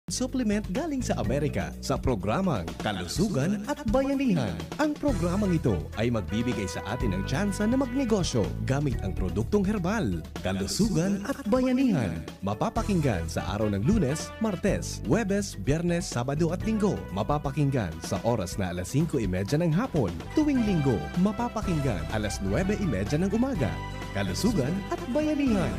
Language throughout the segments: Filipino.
Supplement galing sa Amerika sa programang Kalusugan at Bayanihan. Ang programang ito ay magbibigay sa atin ng tsansa na magnegosyo gamit ang produktong herbal. Kalusugan at Bayanihan. Mapapakinggan sa araw ng Lunes, Martes, Huwebes, Biyernes, Sabado at Linggo. Mapapakinggan sa oras na alas 5:30 ng hapon. Tuwing Linggo, mapapakinggan alas 9:30 ng umaga. Kalusugan at Bayanihan.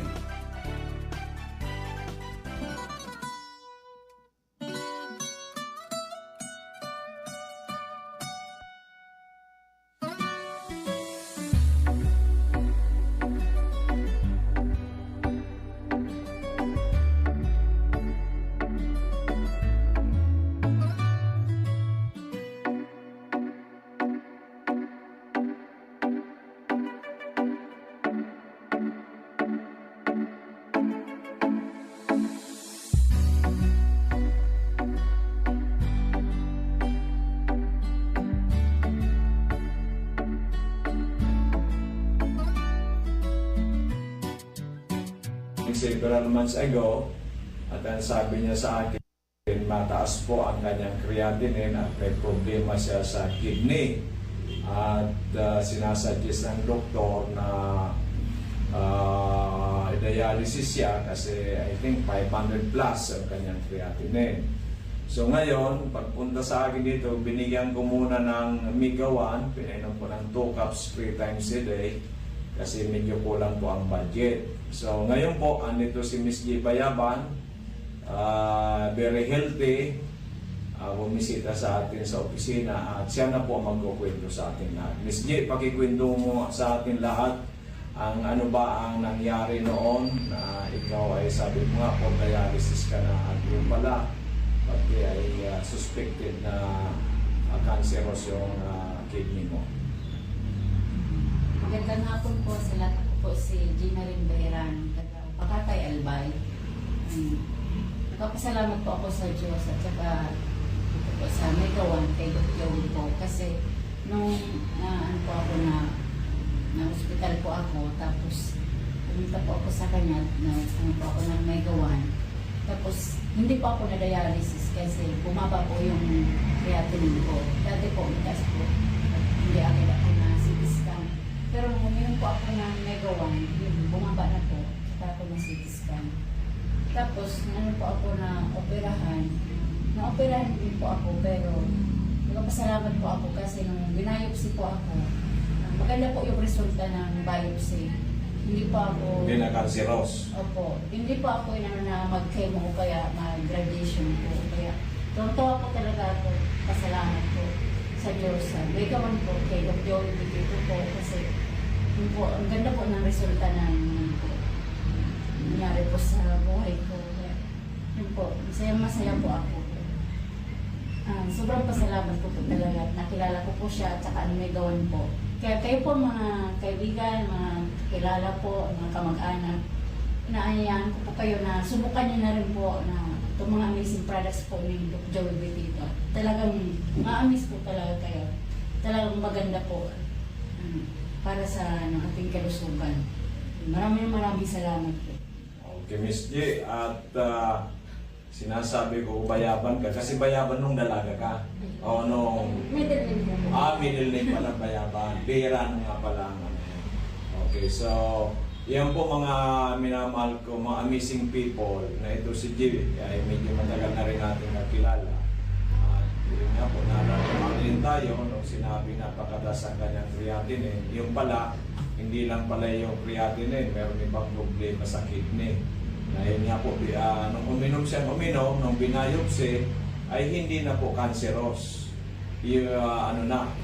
Several months ago, at ang sabi niya sa akin, mataas po ang kanyang creatinine at may problema siya sa kidney. At sinasuggest ng doktor na dialysis siya kasi I think 500 plus ang kanyang creatinine. So ngayon, pagpunta sa akin dito, binigyan ko muna ng Migawan, pinainom ko ng 2 cups 3 times a day kasi medyo kulang po ang budget. So ngayon po, andito si Miss G. Bayaban, very healthy, bumisita sa atin sa opisina at siya na po magkukwento sa atin lahat. Miss G, pakikwento mo sa atin lahat ang ano ba ang nangyari noon na ikaw ay sabi mo nga po dialysis ka na at yung pala pati ay suspected na cancerous yung kidney mo. Magandang hapon po sa lahat. Ako po si Gina Rimberan, taga Pakatay, Albay. Nagpapasalamat po ako sa Diyos at saka ito po sa Megawan kay Dr. Joey po kasi nung ano po ako na hospital po ako tapos pumunta po ako sa kanya na ano po ako ng Megawan tapos hindi po ako na dialysis kasi bumaba po yung creatinine ko. Dati po mataas po at hindi agad ako na CT scan. Pero nung uminom po ako ng Megawan, bumaba na po, saka ako ng CT scan. Tapos, ano po ako na operahan. Na-operahan din po ako, pero nagpasalamat po ako kasi nung binayopsy po ako, maganda po yung resulta ng biopsy. Hindi po ako... Hindi na cancerous. Opo. Hindi po ako na mag-chemo o kaya mag-radiation po. Kaya, tuwa po talaga ako. Pasalamat po sa Diyos. May gawan po kay Dr. Joey dito po kasi yun po, ang ganda po ng resulta ng nangyari po sa buhay ko. Yun po, masaya po ako. Sobrang pasalamat ko po talaga. Nakilala ko po siya at saka may gawan po. Kaya kayo po mga kaibigan, mga kilala po, mga kamag-anak, inaanyayahan ko po kayo na subukan niyo na rin po na itong mga amazing products po ni Dr. Joey Betito. Talagang ma-amaze po talaga kayo. Talagang maganda po para sa ating kalusugan. Maraming salamat po. Okay, Miss G, at sinasabi ko bayaban ka kasi bayaban nung dalaga ka. O nung... Middle name po. Middle name pala bayaban. Bira nga pala ang ano. Okay, so yan po mga minamahal ko, mga amazing people na ito si G. Kaya medyo matagal na rin natin nakilala. At yun nga po, nalalaman tayo nung sinabi napakataas ang kanyang creatinine. Yung pala, hindi lang pala yung creatinine, meron ibang problema sa kidney. Na yun nga po, nung uminom siya, nung binayopsy, ay hindi na po cancerous. Yung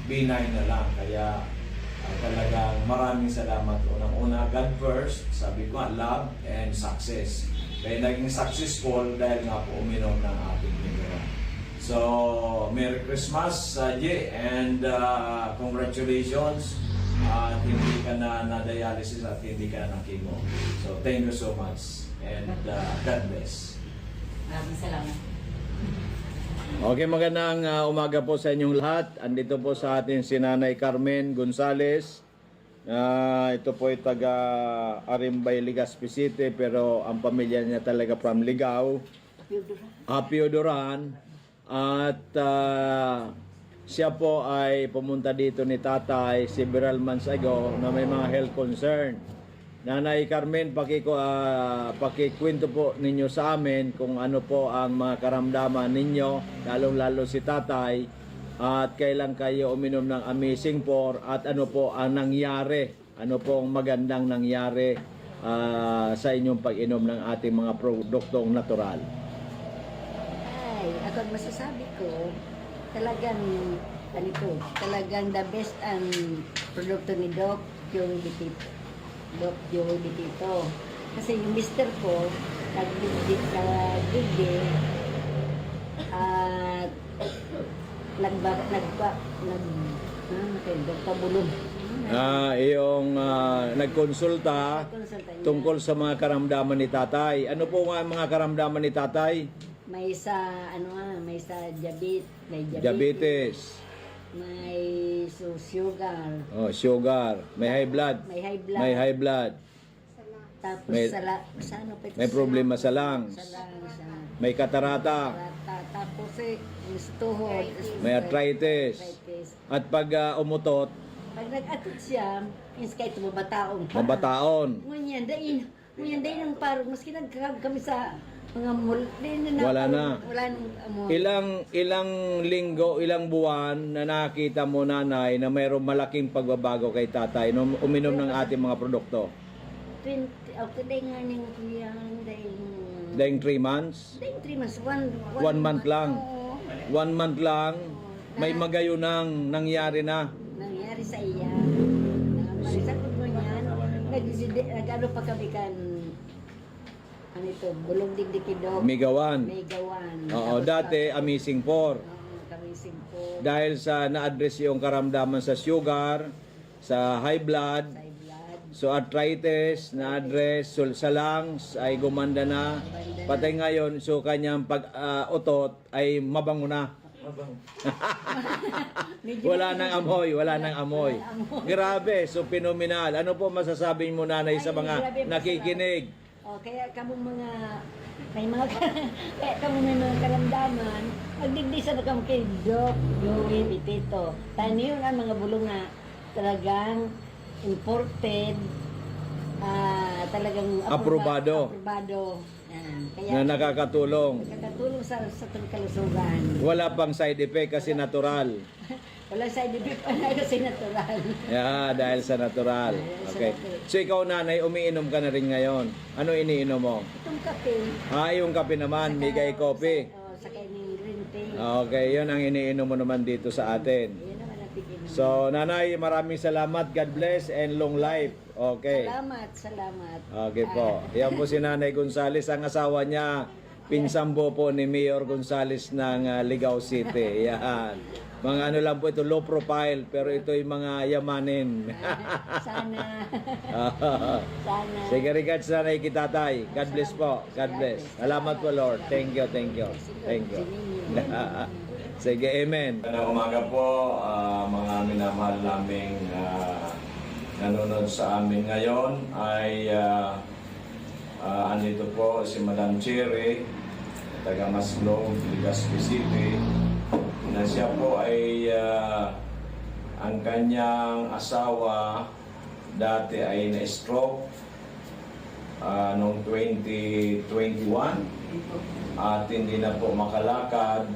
benign na lang. Kaya talagang maraming salamat. Unang-una, God first, sabi ko, love and success. Kaya naging successful dahil nga po uminom ng ating Megawan. So, Merry Christmas, J, and congratulations. Hindi ka na dialysis at hindi ka na chemo. So, thank you so much and God bless. Maraming salamat. Okay, magandang umaga po sa inyong lahat. Andito po sa atin si Nanay Carmen Gonzales. Ito po ay taga Arimbay, Legazpi City, pero ang pamilya niya talaga from Ligao. Apio Duran. Apio Duran. At siya po ay pumunta dito ni tatay several months ago na may mga health concern. Nanay Carmen, pakikwento po ninyo sa amin kung ano po ang mga karamdaman ninyo, lalong-lalo si tatay, at kailan kayo uminom ng Amazing 4 at ano po ang nangyari, ano po ang magandang nangyari sa inyong pag-inom ng ating mga produktong natural. Ay, ako ang masasabi ko, talagang talagang the best ang produkto ni Doc Joey Betito. Doc Joey Betito. Kasi yung mister ko, nagdigdig at nagpabulong. Iyong nagkonsulta tungkol sa mga karamdaman ni tatay. Ano po nga ang mga karamdaman ni tatay? May sa Diabetes. may sugar, Sugar. May high blood. May high blood. tapos may- May problema sa lungs. May katarata. tapos yung tuhod, May arthritis. At pag umutot, Pag nag-atot siya, is kahit mabataon pa. mabataon. Ngunyan dahin ang parang, maski nagkakab kami sa mga mall, Wala na. Wala nang amo. Ilang linggo, ilang buwan na nakita mo nanay na mayroong malaking pagbabago kay tatay nung uminom ng ating mga produkto? 20, day nga ning kuya, Dahing 3 months? Dahing 3 months, 1 month lang. Oo. 1 month lang, may magayo nang nangyari na. Nangyari sa iya. Marisakot mo yan, nag-ano pa kami kan, ano ito, bulong digdikidog, Migawan. may gawan. Oo, Tapos dati Amazing 4. kami simpo, Dahil sa na-address yung karamdaman sa sugar, sa high blood, high blood, so arthritis, na-address, so sa lungs ay gumanda na. Patay ngayon, so kanyang pag-utot ay mabango na. Wala nang amoy, wala nang amoy. Grabe, so phenomenal. Ano po masasabi mo nanay sa mga nakikinig? kaya kamong mga, kaya kamong may mga karamdaman, magdigdisa na kamo kay Doc Joey Betito. Yun ang mga bulong na talagang imported, talagang Aprobado. aprobado. Yan. Kaya Na nakakatulong. nakakatulong sa itong kalusugan. Wala pang side effect kasi natural. Wala side effect pa na kasi natural. Yeah, dahil sa natural. Okay. So ikaw nanay, umiinom ka na rin ngayon. Ano iniinom mo? Itong kape. Yung kape naman, Migay Coffee. Sa kanyang green tea. Okay, yun ang iniinom mo naman dito sa atin. Yan naman ang tigil. So, nanay, maraming salamat. God bless and long life. Okay. Salamat. Okay po. Yan po si Nanay Gonzales. Ang asawa niya, pinsambo po ni Mayor Gonzales ng Ligao City. Yan. Mga ano lang po ito, low profile, pero ito yung mga yamanin. Sana. Sana. Sige, regards Nanay Kitatay. God bless po. God bless. Salamat po, Lord. Thank you, thank you. Thank you. Sige, amen. Magandang umaga po, mga minamahal naming nanonood sa amin ngayon ay andito po si Madam Cherry, taga Maslog, Legazpi City, na siya po ay ang kanyang asawa dati ay na-stroke noong 2021 at hindi na po makalakad.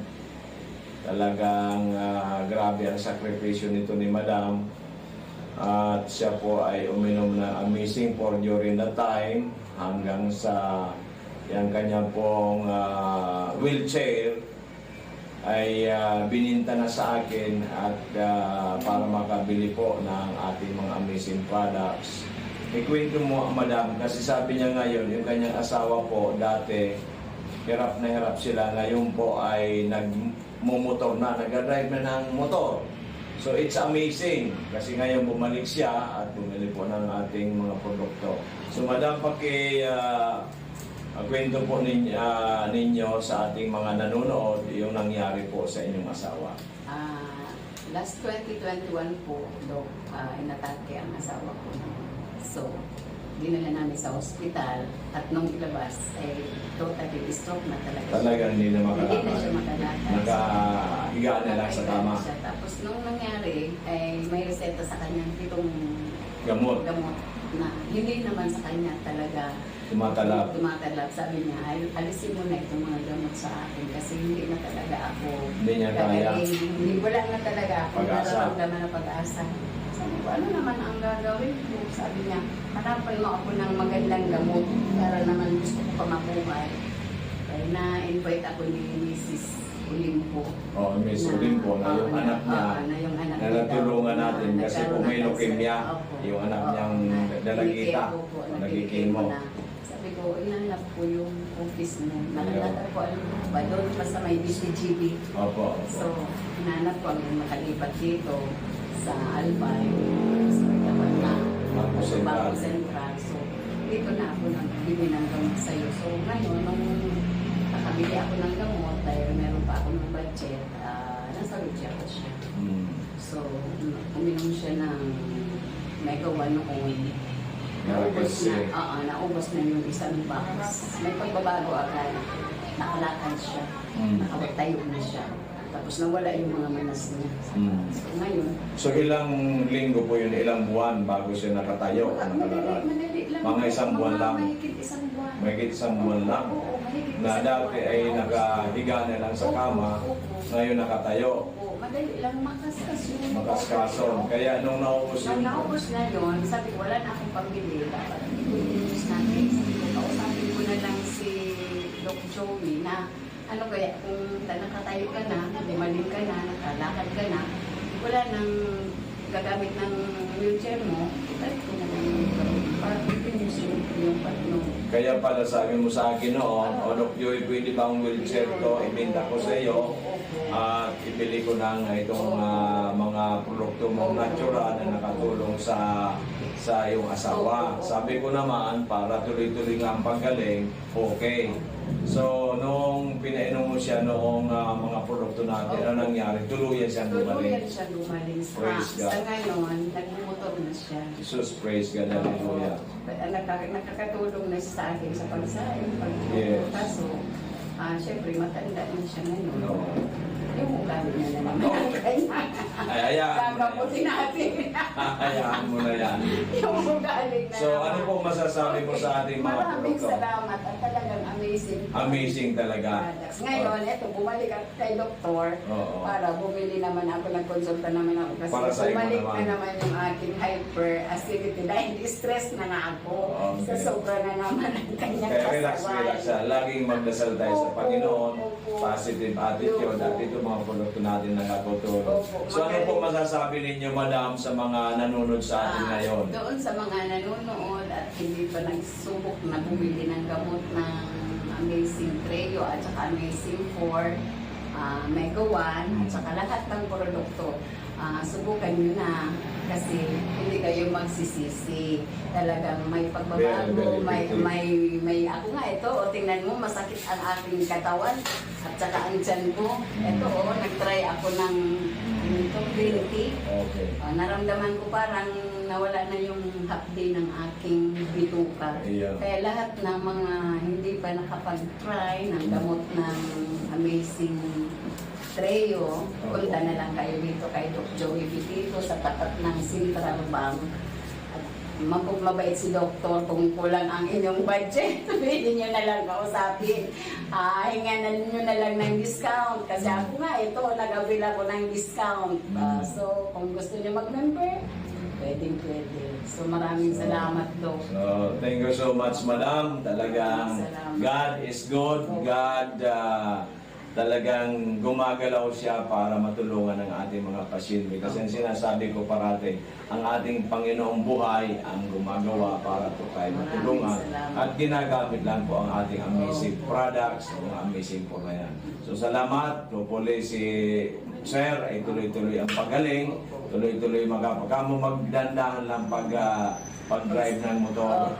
Talagang grabe ang sakripisyo nito ni Madam. At siya po ay uminom ng Amazing for during the time hanggang sa yung kanya pong wheelchair ay bininta na sa akin at para makabili po ng ating mga amazing products. Ikwento mo, Madam, kasi sabi niya ngayon, yung kanyang asawa po dati, hirap na hirap sila. Ngayon po ay nagmumotor na, nag-drive na ng motor. So it's amazing kasi ngayon bumalik siya at bumili po ng ating mga produkto. So Madam, kwento po ninyo sa ating mga nanonood yung nangyari po sa inyong asawa. Last 2021 po, Dok, inatake ang asawa ko. So, dinala namin sa ospital at nung ilabas ay totally stroke na talaga siya. Talagang hindi na Hindi na siya makalakad. makalakad. Nakahiga na lang sa Nakahiga kama. na siya. Tapos nung nangyari ay may reseta sa kanya itong Gamot. na hindi naman sa kanya talaga Tumatalab. tumatalab. Sabi niya, ay, alisin mo na itong mga gamot sa akin kasi hindi na talaga ako Hindi niya kaya. Hindi, wala na talaga ako Pag-asa. nararamdaman na pag-asa. Sabi ko, ano naman ang gagawin ko? Sabi niya, hanapan mo ako ng magandang gamot para naman gusto ko pa mabuhay. Kaya na-invite ako ni Mrs. Olimpo. Oh, Miss Olimpo na yung anak niya. na yung anak Na niya natulungan daw, natin kasi nagkaroon kung may ng leukemia, cancer. Opo. yung anak Oo, niyang na dalagita, nagkikemo po, nagkikemo. na. Sabi ko, inanap ko yung office mo. Nakalata ko, alam mo ba, doon pa sa may DCGB. Opo. So, hinanap ko ang makalipat dito sa Albay. So, dapat na Bangko Sentral. Bangko Sentral. So, dito na ako nagbili ng gamot sa'yo. So, ngayon, nung nakabili ako ng gamot, dahil meron pa ako ng budget, nasa Luciano siya. Hmm. So, uminom siya ng Mega 1 noon. Naubos siya. Naubos na yung isang box. May pagbabago agad. Nakalakad siya. Nakatayo na siya. Tapos nawala yung mga manas niya. Hmm. So, ngayon, So ilang linggo po yun, ilang buwan bago siya nakatayo o nakalakad? madali lang. Mga isang buwan lang. Mahigit isang buwan. May isang buwan lang. Oo, mahigit Na isang dati buwan. ay nakahiga na lang sa kama, ngayon nakatayo. Oo, madali lang makaskas yun. Makaskason. Kaya nung naubos Nung yun, naubos na yun, sabi ko, wala na akong pambili. Dapat hindi ko i-use natin. Sabi ko, kausapin ko na lang si Doc Joey na ano kaya kung nakatayo ka na, bumaling ka na, nakalakad ka na, wala nang gagamit ng wheelchair mo, balik ko na lang yung para continuous yung patno. kaya pala sabi mo sa akin noon, o Doc Joy, pwede ba ang wheelchair to, ibenta ko sa iyo, at ibili ko ng itong mga produkto mong natural na nakatulong sa iyong asawa. Sabi ko naman, para tuloy-tuloy nga ang paggaling, okay. So, nung pinainom mo siya noong mga produkto natin, ano nangyari? Tuluyan siyang Tuluyan gumaling. siya gumaling sa, Praise God. sa ngayon, nagmumotor na siya. Jesus, praise God, hallelujah. Nakakatulong na siya sa akin sa pagsaing, Yes. Kaso, syempre, matanda na siya ngayon. No. Yung ugali niya na naman. Ay, hayaan mo na yan. Gagaputin natin. Hayaan mo na yan. Yung ugali na So, ano po masasabi mo sa ating mga Maraming produkto? salamat at talagang amazing. Amazing talaga. Products. Ngayon, eto, bumalik ako kay doktor Oo. para bumili naman ako, nagkonsulta naman ako kasi Para sa iyo bumalik naman. na naman yung aking hyperacidity dahil stress na nga ako sa Okay. sobra na naman ang kanyang Kaya relax, kasaway. relax. Laging magdasal tayo sa Opo, Panginoon. opo. Positive attitude. Opo. At ito mga produkto natin na nakatutulong. Opo. So ano po masasabi ninyo, madam, sa mga nanonood sa atin ngayon? Doon sa mga nanonood at hindi pa nagsubok na bumili ng gamot ng Amazing Treo at saka Amazing 4, Mega 1 at saka lahat ng produkto. Subukan nyo na kasi hindi kayo magsisisi. Talagang may pagbabago, Very, very may ako nga ito, tingnan mo, masakit ang aking katawan at saka ang tiyan ko. Ito, nag-try ako ng green tea. Okay. Naramdaman ko parang nawala na yung hapdi ng aking bituka. Yeah. Kaya lahat ng mga hindi pa nakapag-try ng gamot ng Amazing Treo, punta na lang kayo dito kay Doc Joey Pitito sa tapat ng Central Bank. At mabait si Doktor kung kulang ang inyong budget. Pwede nyo na lang kausapin. Hinganan nyo na lang ng discount. Kasi ako nga, ito, nag-avail ako ng discount. So, kung gusto nyo mag-member, pwede. So, maraming salamat, Doc. So, thank you so much, madam. Talagang Salamat. God is good. God talagang gumagalaw siya para matulungan ang ating mga pasyente. Kasi ang sinasabi ko parati, ang ating Panginoong buhay ang gumagawa para po tayo matulungan. At ginagamit lang po ang ating amazing products, ang mga amazing po na yan. So salamat, hopefully si Sir ay tuloy-tuloy ang pagaling, tuloy-tuloy magkamo magdandahan lang pag-drive ng motor.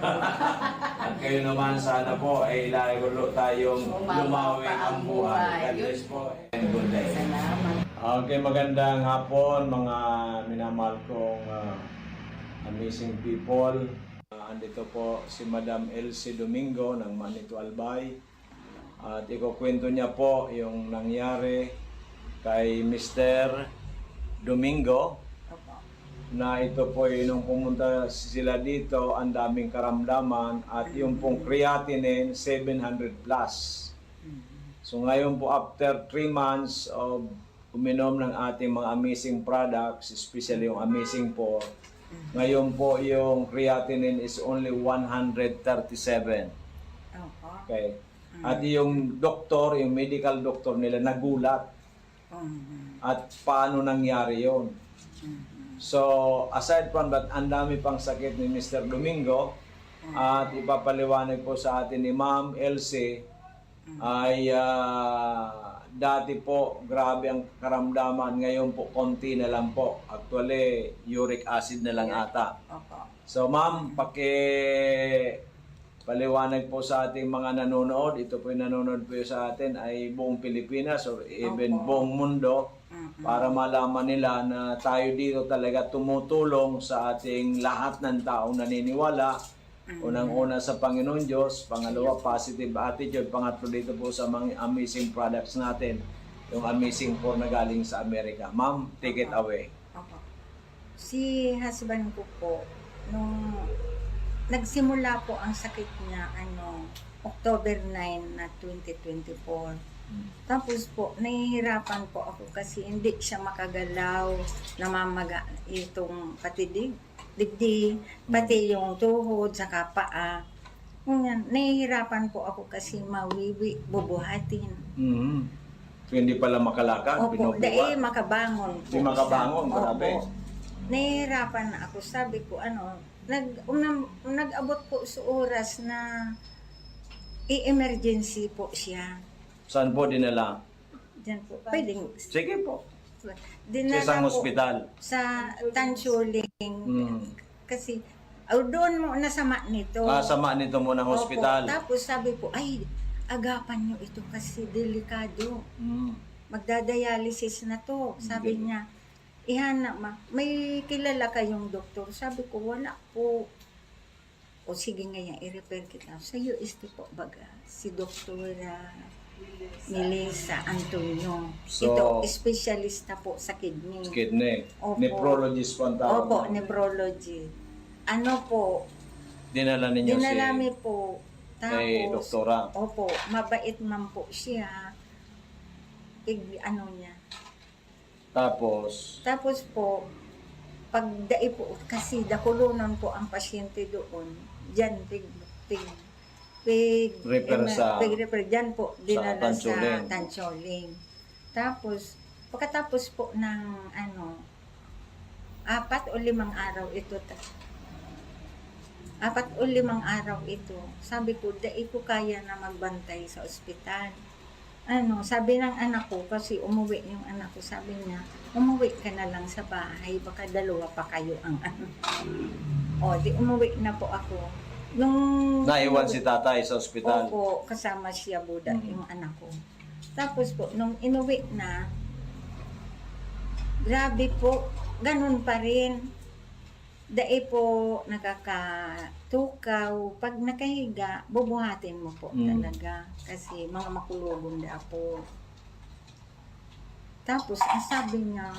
At kayo naman sana po ay lalo tayong lumawi ang buhay. God bless po and good day. Salamat. Okay, magandang hapon mga minamahal kong amazing people. Andito po si Madam Elsie Domingo ng Manito Albay. At ikukwento niya po yung nangyari kay Mr. Domingo Opo. na ito po nung pumunta sila dito, ang daming karamdaman at yung pong creatinine 700 plus. So ngayon po after 3 months of uminom ng ating mga amazing products, especially yung Amazing po, ngayon po yung creatinine is only 137. Opo. Okay. At yung doktor, yung medical doctor nila nagulat. At paano nangyari yon? So, aside from that, ang dami pang sakit ni Mr. Domingo at ipapaliwanag po sa atin ni Ma'am Elsie ay dati po grabe ang karamdaman, ngayon po konti na lang po. Actually, uric acid na lang ata. Opo. So ma'am, paliwanag po sa ating mga nanonood, ito po yung nanonood po sa atin ay buong Pilipinas or even buong mundo para malaman nila na tayo dito talaga tumutulong sa ating lahat ng taong naniniwala. Unang-una sa Panginoon Diyos, pangalawa positive attitude, pangatlo dito po sa mga amazing products natin, yung Amazing po na galing sa Amerika. Ma'am, take it away. Opo. Si husband ko po, nung nagsimula po ang sakit niya, October 9 na 2024. Tapos po, nahihirapan po ako kasi hindi siya makagalaw, namamaga itong dibdib, pati yung tuhod, saka paa. Ganyan, nahihirapan po ako kasi mawiwi, bubuhatin. So, hindi pala makalakad, Opo, dahil makabangon po. Hindi makabangon, siya. grabe. Opo. Nahihirapan na ako. Sabi ko, nag-abot po sa oras na i-emergency po siya. Saan po dinala? Diyan po. Pwedeng. Sige po. Dinala Sa isang po ospital. Sa Tansuling. Kasi, doon mo nasama nito. Sama nito mo ng Opo. hospital. Tapos sabi po, ay, agapan nyo ito kasi delikado. Magdadialysis na to. Sabi niya, ihana may kilala kayong doktor? Sabi ko, wala po. O sige ngayon, i-refer kita. Sa UST po baga, si Dr. Melissa Antonio. So, Ito, specialista po sa kidney. Kidney. Opo. Nephrologist po ang tawag. Opo, nephrology. Ano po, Dinala ninyo dinalami si po. kay doktora. Opo, mabait man po siya. Niya. Tapos, Tapos pag kasi dakulunan po ang pasyente doon, dyan, refer dyan po, dinala sa Tancholing. Tancholing. Tapos, pagkatapos po ng 4 o 5 araw ito, 4 o 5 araw ito, sabi ko, dai ko kaya na magbantay sa ospital. Sabi ng anak ko, kasi umuwi yung anak ko, sabi niya, umuwi ka na lang sa bahay, baka 2 pa kayo ang di umuwi na po ako. Nung naiwan si tatay sa ospital. Opo, kasama siya Buda, yung anak ko. Tapos po, nung inuwi na, grabe po, ganun pa rin. Dai po nakakatukaw. Pag nakahiga, bubuhatin mo po talaga. Kasi mga makulubong da po. Tapos, ang sabi niya,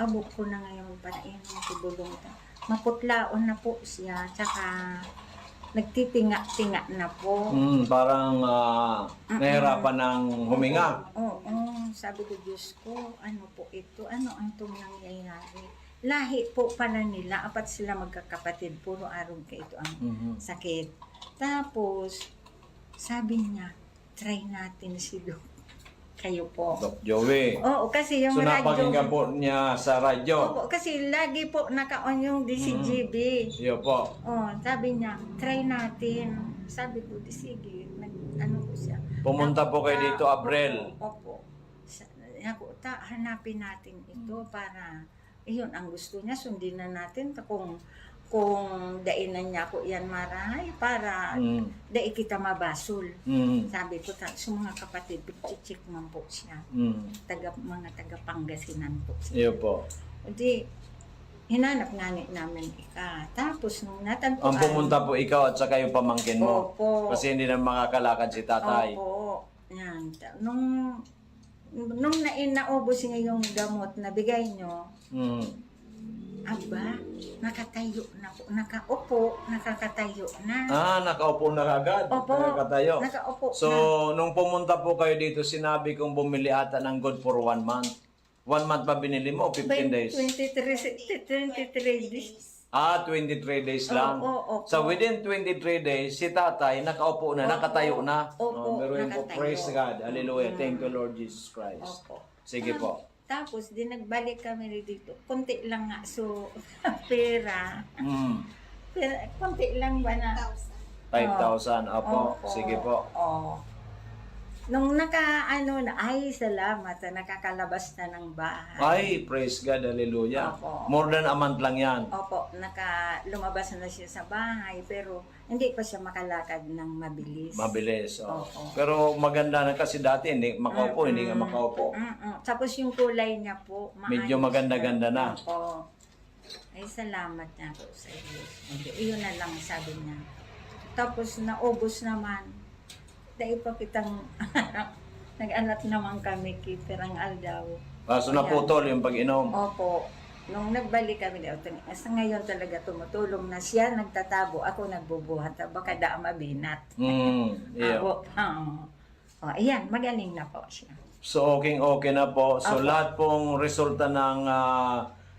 abok ko na ngayon para inom si Bulong. Maputlaon na po siya. Tsaka, nagtitinga-tinga na po. Parang nahirapan ng huminga. Oo, sabi ko, Diyos ko, ano po ito? Ano ang itong nangyayari? Lahi po pala nila, apat sila magkakapatid, puro arong ka ito ang sakit. Tapos, sabi niya, try natin si Doc. Kayo po. Doc Joey. Oo, kasi yung So radyo. napakinggan po niya sa radyo. Opo, kasi lagi po naka-on yung DCGB. Iyo po. Sabi niya, try natin. Sabi ko, sige, po siya. Pumunta po kayo dito, Abril. Opo. Hanapin natin ito para, yun, ang gusto niya, sundin na natin kung dainan niya ko yan marahay para dai kita mabasol. Sabi ko, sa mga kapatid, check man po siya. Mga taga Pangasinan po siya. Iyo po. Di, hinanap namin Tapos nung natagpuan. Ang pumunta po ikaw at saka yung pamangkin mo. Opo. Kasi hindi na makakalakad si tatay. Opo. Yan. Nung naubos niya yung gamot na bigay nyo, Mm. aba, nakatayo na po. Nakakatayo na. Nakaupo na kagad. Opo. Nakatayo. Nakaupo So, na. nung pumunta po kayo dito, sinabi kong bumili ata ng good for 1 month. 1 month ba binili mo o 15 days? 23 days. 23 days lang. Oo. So, within 23 days, si tatay nakaupo na, nakatayo na. Opo, Meron po, nakatayo. praise God. Hallelujah. Thank you, Lord Jesus Christ. Opo. Sige po. Tapos, di nagbalik kami dito. Kunti lang nga. So, pera. Kunti lang ba na? 5,000. Opo. Sige po. Oo. Nung ay, salamat na nakakalabas na ng bahay. Ay, praise God. Hallelujah. Opo. More than a month lang yan. Opo, lumabas na siya sa bahay, pero hindi pa siya makalakad ng mabilis. Mabilis. Opo. Pero maganda na kasi dati, hindi makaupo, hindi nga makaupo. Tapos yung kulay niya po, Medyo maganda-ganda na. Opo. Ay, salamat na po sa iyo. Iyon na lang sabi niya. Tapos naubos naman. Dahil pa kitang nag-anak naman kami kay Perang Aldaw. So naputol yung pag-inom. Opo. Nung nagbalik kami dito, sa ngayon talaga tumutulong na siya, nagtatabo, ako nagbubuhat, baka da mabinat. Yeah. Ako, ayan, magaling na po siya. So okay na po. So Opo. lahat pong resulta ng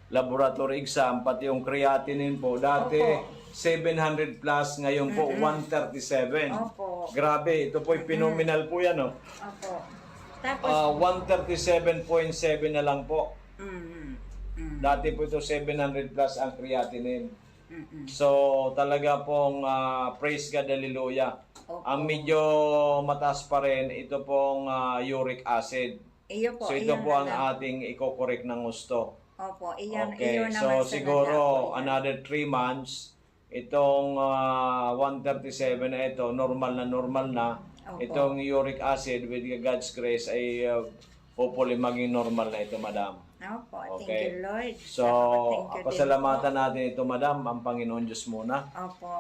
laboratory exam, pati yung creatinine po, dati Opo. 700 plus, ngayon po 137. Opo. Grabe, ito po phenomenal po yan. Oh. Opo. Tapos, 137.7 na lang po. mm. Dati po ito 700 plus ang creatinine. So talaga pong praise God, hallelujah. Opo. Ang medyo mataas pa rin, ito pong uric acid. Iyo po, So ito iyon po na ang lang. ating i-correct ng gusto. Opo, iyon Okay, naman so sa siguro nanda po yan. another 3 months, itong 137 na ito, normal na. Opo. Itong uric acid with God's grace ay hopefully maging normal na ito, madam. Opo, Okay. thank you, Lord. So, Thank you din pasalamatan natin ito, madam, ang Panginoon Diyos muna. po. Opo.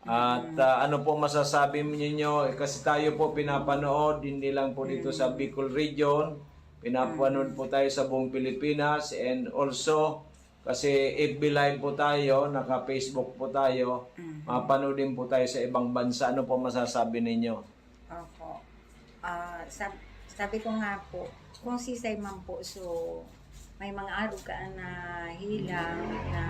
At ano po masasabi ninyo, kasi tayo po pinapanood, hindi lang po dito sa Bicol region, pinapanood po tayo sa buong Pilipinas, and also, kasi FB Live po tayo, naka-Facebook po tayo, mapanood din po tayo sa ibang bansa. Ano po masasabi ninyo? Opo. Sabi ko nga po, kung sisay man po, so may mga araw ka na hilang na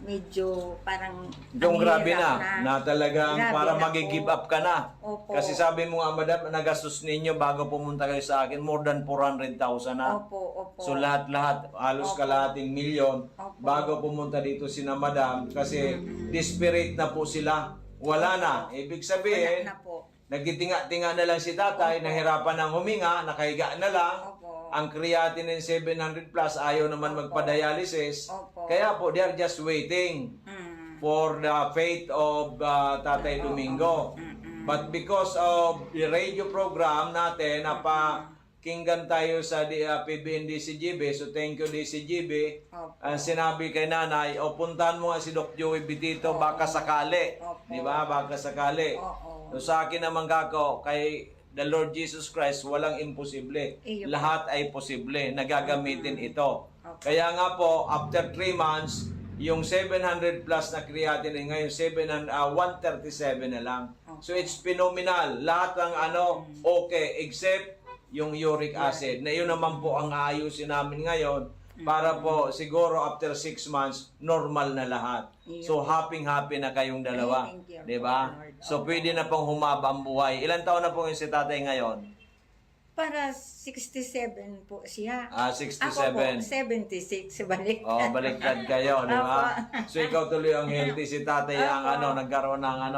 medyo parang Yung ang grabe hirap na talagang Grabe para na mag-give po. up ka na. Opo. Kasi sabi mo nga, madam, nagastos ninyo bago pumunta kayo sa akin, more than 400,000 na. Opo. So lahat, halos Opo. kalahating milyon Opo. bago pumunta dito sina madam kasi desperate na po sila. Wala na. Ibig sabihin, Wala na po. nagtitinga-tinga na lang si tatay, nahirapan ng huminga, nakahiga na lang. Opo. Ang creatinine 700 plus, ayaw naman magpa-dialysis. Opo. Kaya po, they are just waiting for the fate of Tatay Domingo. But because of the radio program natin, napakinggan tayo sa PBN DCGB, so thank you DCGB. Opo. Ang sinabi kay nanay, o puntahan mo nga si Doc Joey Bitito, baka sakali. Opo. Di ba? Baka sakali. Oo. So sa akin naman kako, kay the Lord Jesus Christ, walang imposible. Iyo. Lahat ay posible. Nagagamitin ito. Okay. Kaya nga po, after 3 months, yung 700 plus na creatinine ngayon, 137 na lang. So it's phenomenal. Lahat ng okay, except yung uric acid. Na yun naman po ang aayusin namin ngayon para po siguro after 6 months, normal na lahat. So happy na kayong dalawa. Thank you, Di ba? Lord. So pwede na pong humaba ang buhay. Ilan taon na po yung si tatay ngayon? Para 67 po siya. 67. Ako po, 76. Balik. Oh, baliktad kayo, di ba? Opo. So ikaw tuloy ang healthy, si tatay ang nagkaroon ng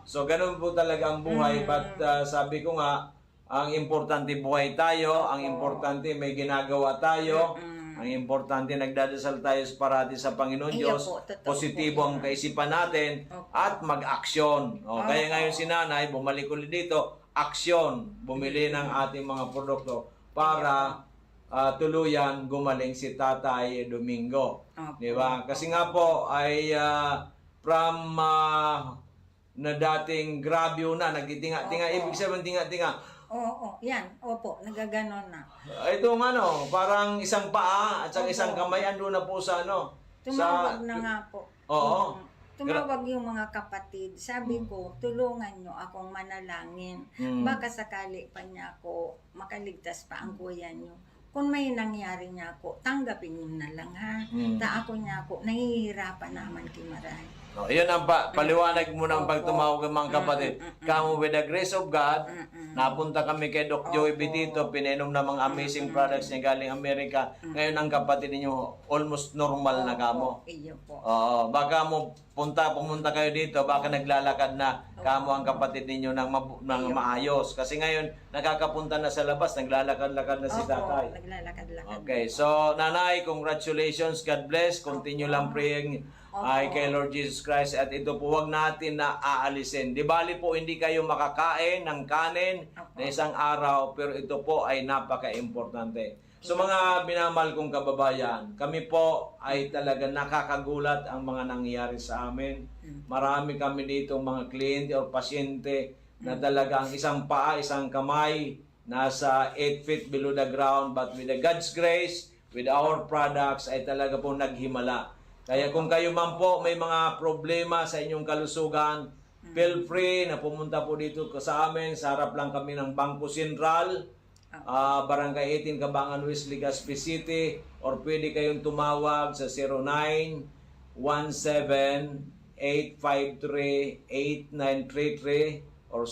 So ganun po talaga ang buhay. But sabi ko nga, ang importante buhay tayo, ang importante may ginagawa tayo, ang importante nagdadasal tayo parati sa Panginoon Iyo Diyos, po, totoo positibo po ang kaisipan natin, at mag-aksyon. Kaya ngayon si nanay, bumalik ulit dito, aksyon, bumili ng ating mga produkto para tuluyan gumaling si Tatay Domingo. Opo. Di ba? Kasi nga po ay from na dating grabyo na, nagtitinga-tinga. Opo. Ibig sabihin, tinga-tinga. Oo, yan. Opo, nagaganon na. Itong parang isang paa at saka Opo. isang kamay, ando na po sa Tumawag na nga po. Oo. Tumawag yung mga kapatid. Sabi ko, tulungan nyo akong manalangin. Mm. Baka sakali pa niya ako makaligtas pa ang kuya nyo. Kung may nangyari niya ako, tanggapin nyo na lang ha. Mm. Ta ako niya ako, nahihirapan naman kimaray. Yun ang paliwanag mo ng Opo. pagtumawag ng mga kapatid. Kamu with the grace of God, Mm-mm. napunta kami kay Doc Joey Betito, pinainom ng mga amazing products niya galing Amerika. Ngayon ang kapatid ninyo, almost normal na kamo. Iyo po. Oo, baka pumunta kayo dito, baka naglalakad na kamo ang kapatid ninyo ng maayos. Kasi ngayon, nakakapunta na sa labas, naglalakad-lakad na si Opo, tatay. naglalakad-lakad. Okay, so nanay, congratulations, God bless. Continue lang praying ay kay Lord Jesus Christ. At ito po, wag natin na aalisin. Di bali po, hindi kayo makakain ng kanin na isang araw, pero ito po ay napaka-importante. So mga minamahal kong kababayan, kami po ay talaga nakakagulat ang mga nangyayari sa amin. Marami kami dito mga kliyente o pasyente na talagang isang paa, isang kamay, nasa 8 feet below the ground, but with the God's grace, with our products, ay talaga po naghimala. Kaya kung kayo man po may mga problema sa inyong kalusugan, feel free na pumunta po dito sa amin. Sa harap lang kami ng Bangko Sentral, Barangay 18, Cabangan West, Legazpi City, or pwede kayong tumawag sa 0917-853-8933 or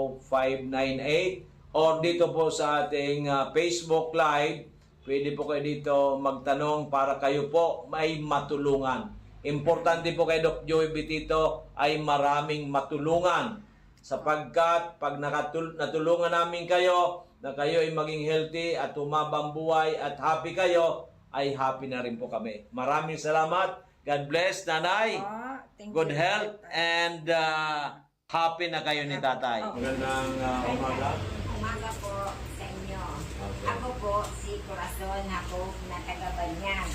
0910-4482-598 or dito po sa ating Facebook Live. Pwede po kayo dito magtanong para kayo po may matulungan. Importante po kay Doc Joey Betito ay maraming matulungan. Sapagkat pag natulungan namin kayo, na kayo ay maging healthy at humabang buhay at happy kayo, ay happy na rin po kami. Maraming salamat. God bless, Nanay. Thank Good you, health Tatay. and happy na kayo ni Tatay. Magandang umaga. Umaga po sa inyo. Okay. Ako po si Corazon ako na taga-Banyan.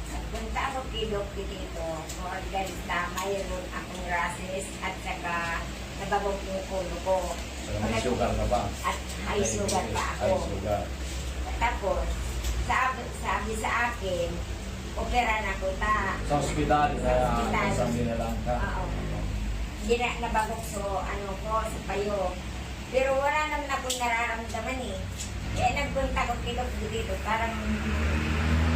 Nagpunta ako kay Doc dito for ganista, mayroon akong rashes at saka nabagok yung ulo ko. May sugar ka ba? At high sugar pa ako. High sugar. Tapos, sabi sa akin, opera na ko ta. Sa ospital, kaya Ospital. sabi na lang ka. Oo. Hindi na nabagok so ano ko sa payo. Pero wala naman akong nararamdaman eh. Kaya nagpunta ko kay Doc dito, parang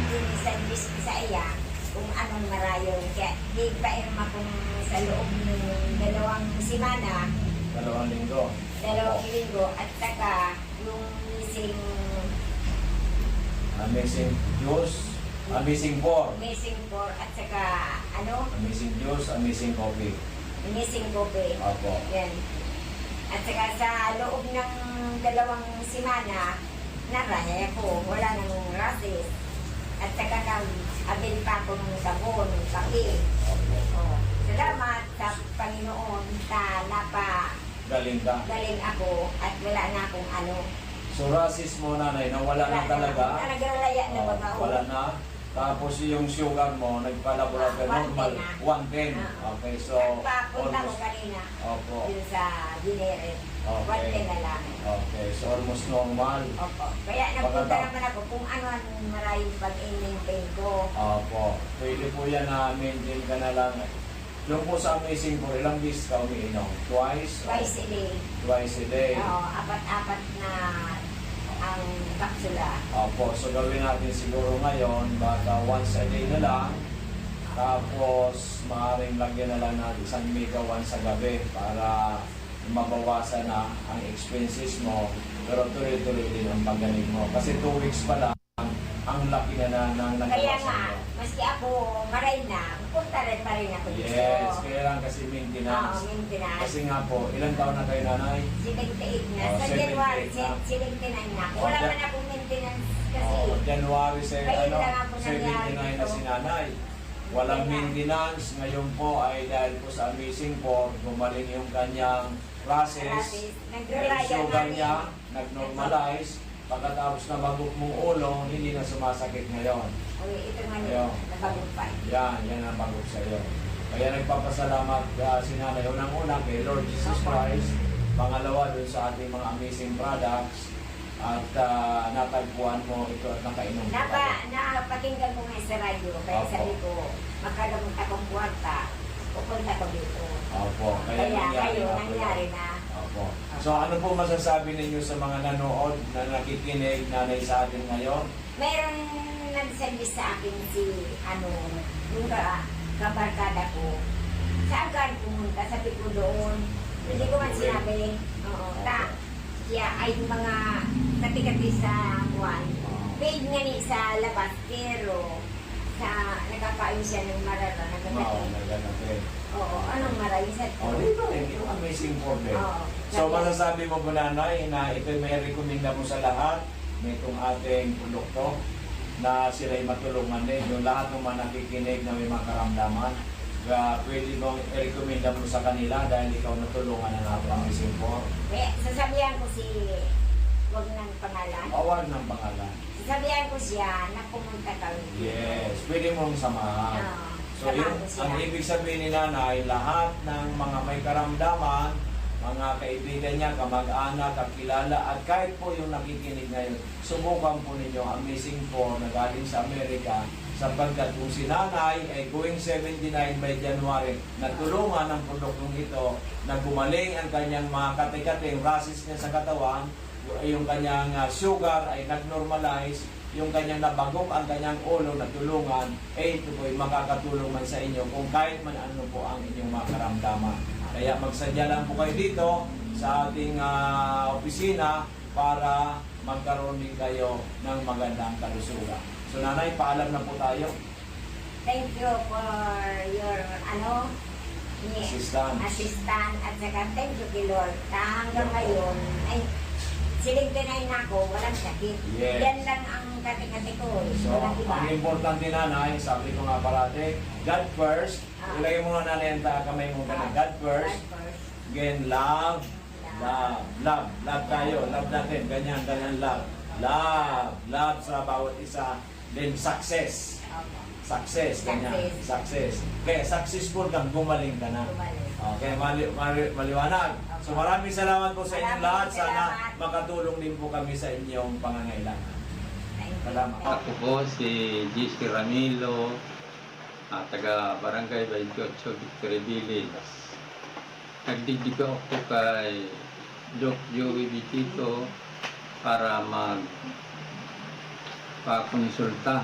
dinisadis sa iya kung anong marayon. Kaya di pa akong sa loob ng 2 semana, 2 linggo. 2 linggo, at saka yung missing Amazing juice, amazing pork, at saka ano, amazing juice, amazing coffee. missing coffee. Opo. Yan. At saka sa loob ng 2 semana, naraya ko, wala nang rashes. At saka abin pa ako ng sabon, kape. Opo. Oh, salamat sa Panginoon sa Galing ka. napagaling ako at wala na akong ano. So rasis mo, nanay, nawala na talaga. Na nagralaya na Oh, baga ako. wala na. Tapos yung sugar mo, nagpa-laboratory normal, 110. Okay, so Nagpapunta ko almost, kanina opo, yun sa Dinere. Okay. 110 na lang. okay, so almost normal. Opo. Kaya nagpunta Pagkatapos- naman ako kung ano ang maraming pag-maintain ko. Opo, pwede po yan na maintain ka na lang. Yung po sa amazing po, ilang beses ka umiinom? Twice? Twice a day. Twice a day. Oo, 4 na ang kapsula. Opo, so gawin natin siguro ngayon, baka once a day na lang. Tapos, maaaring lagyan na lang natin isang mega once sa gabi para mabawasan na ang expenses mo. Pero tuloy-tuloy din ang pagaling mo. Kasi 2 weeks pa lang, ang laki na ng Kaya nagawasan nga, mo. maski ako maray na, punta rin pa rin ako dito. Yes, kaya lang kasi Oo, maintenance. maintenance. Kasi nga po, ilang taon na kayo, nanay? 78 na. Oh, Sa 78 January, na. 79 na. Oh, Wala Jan- man akong maintenance kasi. Oh, January Ngayon lang ako 79 na nangyari si ito. nanay. walang maintenance. Ngayon po ay dahil po sa Amazing Pork, gumaling yung kanyang process. Yung sugar niya, nag-normalize. Pagkatapos na bagok mong ulo, hindi na sumasakit ngayon. Ito nga Ayun. nabagod pa. Yan ang bagok sa iyo. Kaya nagpapasalamat si Nanay unang-una kay Lord Jesus Christ. Pangalawa dun sa ating mga amazing products. At natagpuan mo ito at nakainom mo tayo. Napakinggan ko ngayon sa radyo, kaya Opo. sabi ko, magkagamot akong kwarta, pupunta ko dito. Opo, kaya nangyari na. Opo. So ano po masasabi ninyo sa mga nanood na nakikinig nanay sa atin ngayon? Meron nag-service sa akin si, yung kabarkada ko. Saan ka pumunta? Sabi ko doon. Hindi ko man sinabi. Oo. Siya ay mga kati-kati sa buwan. Paid nga ni sa labas, pero nakakain siya ng marara. Naganatin. Oo, anong marara? Dito yung Amazing Pork. Oo. So masasabi mo po nanay na ito may rekomenda mo sa lahat nitong ating produkto na sila'y matulungan din. Yung lahat ng mga nakikinig na may mga karamdaman, pwede mong i-recommenda mo sa kanila dahil ikaw natulungan ng ating Amazing Pork. Sasabihan ko si, huwag ng pangalan. Awag ng pangalan. Sasabihan ko siya na pumunta kami. Yes, pwede mong samahan. So samahan yung, ko siya. ang ibig sabihin ni nanay, lahat ng mga may karamdaman, mga kaibigan niya, kamag-anak, kakilala, at kahit po yung nakikinig ngayon, subukan po ninyo ang Amazing Pork na galing sa Amerika, sapagkat kung si nanay ay going 79 by January, natulungan ng produktong ito, na gumaling ang kanyang mga kati-kating rashes niya sa katawan, yung kanyang sugar ay nag-normalize, yung kanyang nabagok ang kanyang ulo na tulungan, ito po ay makakatulong man sa inyo kung kahit man ano po ang inyong mga karamdaman. Kaya magsadya lang po kayo dito sa ating opisina para magkaroon din kayo ng magandang kalusugan. So nanay, paalam na po tayo. Thank you for your, assistant at saka thank you kay Lord. Hanggang ngayon, ay, 79 na ako, walang sakit. Yes. Yan lang ang kati-kati ko. So, Walang iba. ang importante nanay, sabi ko nga parate, God first. Ilagay mo nga nanay ang kamay mo ka na God first. God first. Again, love. Love tayo. Love natin. Ganyan, love. Love sa bawat isa. Then success. Opo. Success, ganyan. Success. Kaya successful kang gumaling ka na. Bumalik. Okay, maliwanag. So maraming salamat po sa inyong lahat. Maraming Sana salamat. makatulong din po kami sa inyong pangangailangan. Thank you. Salamat. Ako po si GC Ramilo, taga Barangay 28, Victory Village. Nagdidigo ako kay Doc Joey Bitito para magpakonsulta.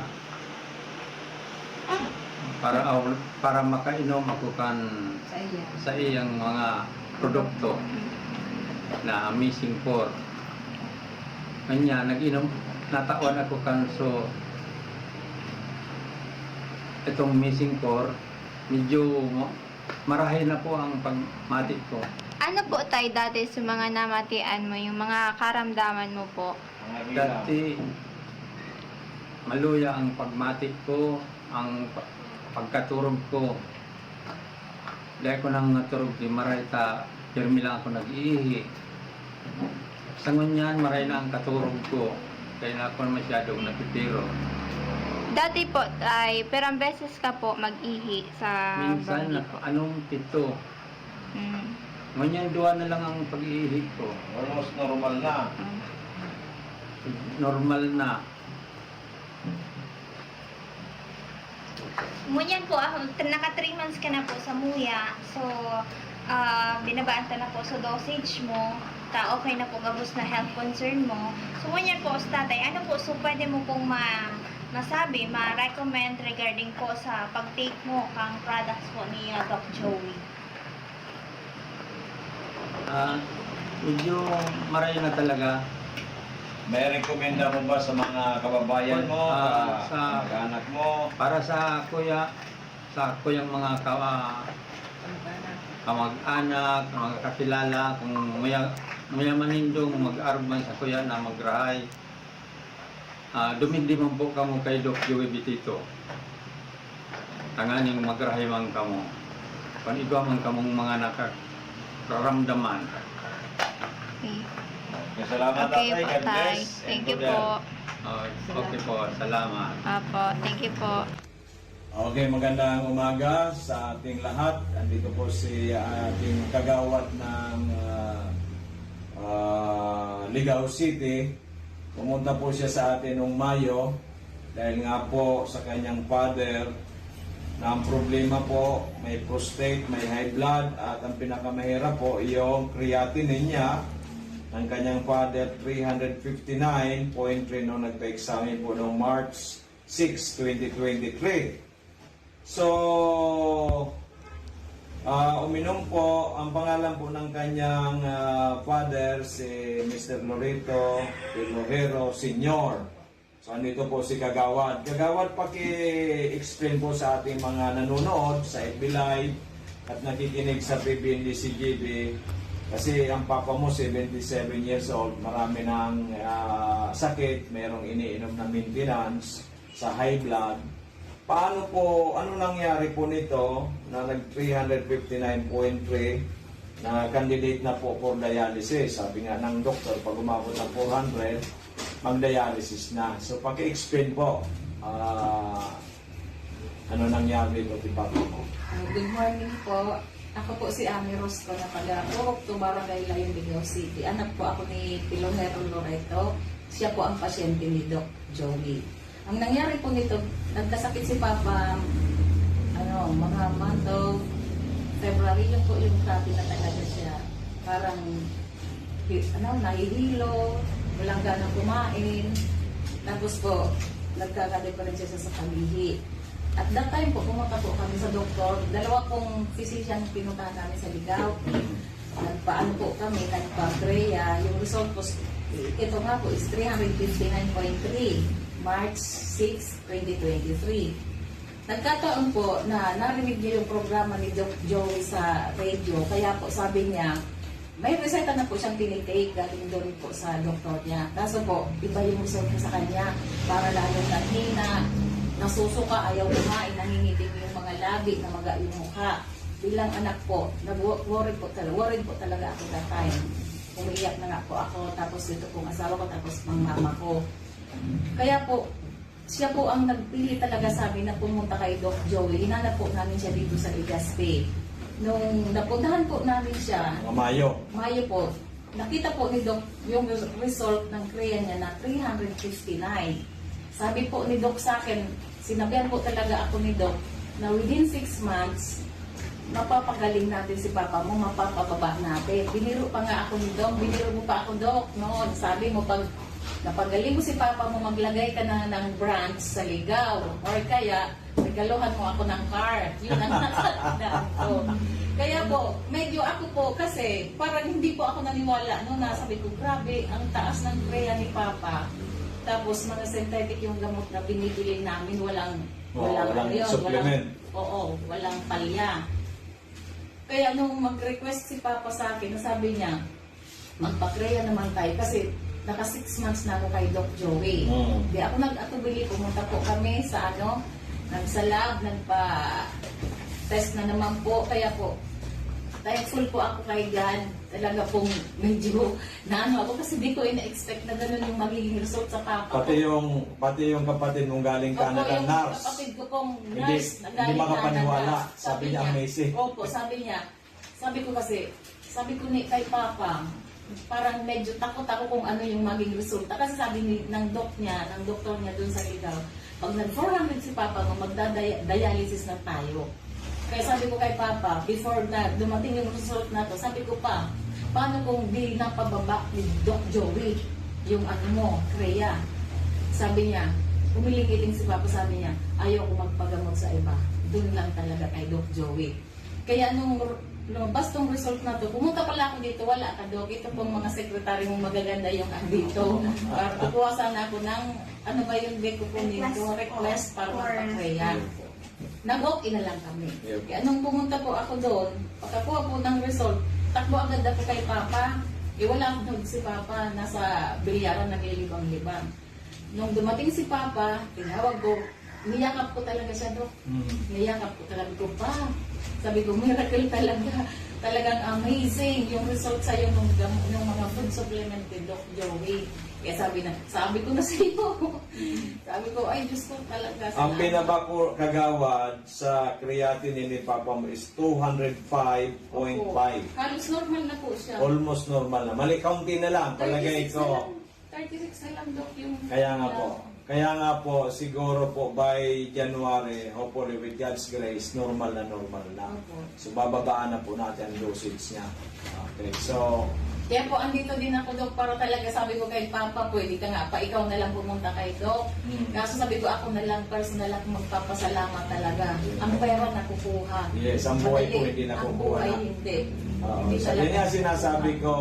Para makainom ako sa iyang mga produkto na Amazing Pork. Kanya, nataon ako kanso itong Amazing Pork, medyo marahay na po ang pagmati ko. Ano po tayo dati sa mga namatian mo, yung mga karamdaman mo po? Dati, maluya ang pagmati ko, ang pagkaturog ko. Dahil ko nang naturog, di maray ta, pirmi lang ako nag-iihi. Sa ngunyan, maray na ang katurog ko, kaya na ako masyadong napipiro. Dati po, ay perang beses ka po mag-ihi sa Minsan, banggi po. anong 7. Mm. Ngunyan, 2 na lang ang pag-iihi ko. Almost normal na. Normal na. Ngunyan po, naka 3 months ka na po sa muya. So, binabaan ka na po sa dosage mo. Okay na po gabos na health concern mo. So, ngunyan po, tatay, ano po, so pwede mo pong masabi, ma-recommend regarding po sa pag-take mo kang products po ni Doc Joey? Medyo maray na talaga. May rekomenda mo ba sa mga kababayan mo, sa anak mo? para sa kuyang mga kamag-anak, mga kakilala, kung maya manindong mag-arman sa kuya na magrahay. Dumindi man po kamo kay Doc Joey Bitito. tanganing magrahimang kamo. Panigwa man kamong mga nakakaramdaman. Okay. Okay, salamat Okay tatay. po, God tay. bless. Thank And you good health. po. Okay po, salamat. Apo, thank you po. Okay, magandang umaga sa ating lahat. Andito po si ating kagawad ng Ligao City. Pumunta po siya sa atin noong Mayo dahil nga po sa kanyang father na ang problema po may prostate, may high blood at ang pinakamahirap po yung creatinine niya ng kanyang father 359.3 nung nagpa-examine po noong March 6, 2023. So, uminom po, ang pangalan po ng kanyang father, si Mr. Loreto Pilojero Sr. So, andito po si Kagawad. Kagawad, paki-explain po sa ating mga nanonood sa FB Live at nakikinig sa PBND CGB. Kasi ang papa mo, 77 years old, marami ng sakit, mayroong iniinom na maintenance sa high blood. Paano po, ano nangyari po nito na nag 359.3 na candidate na po for dialysis? Sabi nga ng doktor, pag umabot ng 400, mag-dialysis na. So, paki-explain po, ano nangyari dito, di ba po? Good morning po. Ako po si Ami Rosco na taga-Purok, Barangay Layon, Ligao City. Anak po ako ni Pilojero Loreto. Siya po ang pasyente ni Doc Joey. Ang nangyari po nito, nagkasakit si Papa, mga month of February, yun po yung sabi na talaga siya. Parang, nahihilo, walang ganang kumain. Tapos po, nagkakadepresyon siya sa palihi. At that time po, pumunta po kami sa doktor. Dalawa pong physician pinuntahan namin sa Ligao. Nagpaano po kami, nagpa-Freya. Yung result po, ito nga po is 359.3. March 6, 2023. Nagkataon po na narinig niya yung programa ni Doc Joey sa radio. Kaya po sabi niya, may reseta na po siyang tinitake galing doon po sa doktor niya. Kaso po, iba yung result niya sa kanya. Para lalong nanghina, nasusuka, ayaw kumain, nangingitim yung mga labi, namaga yung mukha. Bilang anak po, nag-worried po talaga ako that time. Umiiyak na nga po ako, tapos ito pong asawa ko, tapos pang mama ko. Kaya po, siya po ang nagpili talaga sabi na pumunta kay Doc Joey. Hinanap po namin siya dito sa Legazpi. Nung napuntahan po namin siya, Mayo po, nakita po ni Doc yung result ng CREA niya na 359. Sabi po ni Doc sa akin, sinabihan po talaga ako ni Doc na within 6 months, mapapagaling natin si Papa mo, mapapababa natin. Biniro pa nga ako ni Doc, biniro mo pa ako Doc noon. Sabi mo, pag napagaling mo si Papa mo, maglagay ka na ng branch sa Ligao. Or kaya, regaluhan mo ako ng car. Yun ang nakatandaan ko. Kaya po, medyo ako po, kasi parang hindi po ako naniwala. No, nasabi ko, grabe, ang taas ng CREA ni Papa. Tapos mga synthetic yung gamot na binibili namin, walang supplement. Walang palya. Kaya nung mag-request si Papa sa akin, nasabi niya, magpa-CREA naman tayo kasi naka 6 months na ako kay Doc Joey. Di ako nag-atubili, pumunta po kami sa nagsalab, nagpa-test na naman po. Kaya po, thankful po ako kay God. Talaga pong medyo ako kasi di ko ina-expect na gano'n yung magiging result sa Papa ko. Pati yung kapatid mong galing Canada, yung nurse. kapatid ko pong Hindi nurse na galing makapaniwala. Canada. Sabi niya, amazing. Opo, sabi ko ni kay Papa, parang medyo takot ako kung ano yung maging resulta. Kasi sabi ng doktor niya dun sa Ligao, pag nag-400 si Papa mo, magda-dialysis na tayo. Kaya sabi ko kay Papa, before na dumating yung result na to, sabi ko pa, paano kung di napababa ni Doc Joey yung CREA? Sabi niya, umilingiting si Papa, sabi niya, ayaw ko magpagamot sa iba. Doon lang talaga kay Doc Joey. Kaya nung lumabas tong result na to, pumunta pala ako dito, wala ka Doc. Ito pong mga sekretary mong magaganda yung andito. Para kukuha sana ako ng, ano ba yung deko po nito, request para magpa-CREA. Nag-okay na lang kami. Kaya nung pumunta po ako doon, pagkakuha po ng result, takbo agad ako kay Papa. Wala akong si Papa, nasa bilyaran naglilibang-libang. Nung dumating si Papa, tinawag ko, niyakap ko talaga siya, Dok. Mm. Niyakap ko talaga ko pa. Sabi ko, miracle talaga. Talagang amazing yung result sa'yo ng mga food supplement ni Doc Joey. Kaya sabi ko na sa iyo. Sabi ko, ay Diyos ko talaga. Ang salamat. pinabako kagawad sa creatinine ni Papa mo is 205.5. Halos normal na po siya. Almost normal na. Mali, kaunti na lang. Palagay 36 na ko. lang. 36 na lang, Doc, yung... Kaya nga po, siguro po by January, hopefully with God's grace, normal na. Opo. So bababaan na po natin ang dosage niya. Okay, so Kaya po, andito din ako, Doc, para talaga sabi ko kay Papa, pwede ka nga pa, ikaw na lang pumunta kay Doc. Kaso sabi ko, ako na lang, personal ako magpapasalamat talaga. Ang pera nakukuha. yes, ang buhay po hindi Ang nakukuha buhay na. hindi. So yun nga sinasabi ko,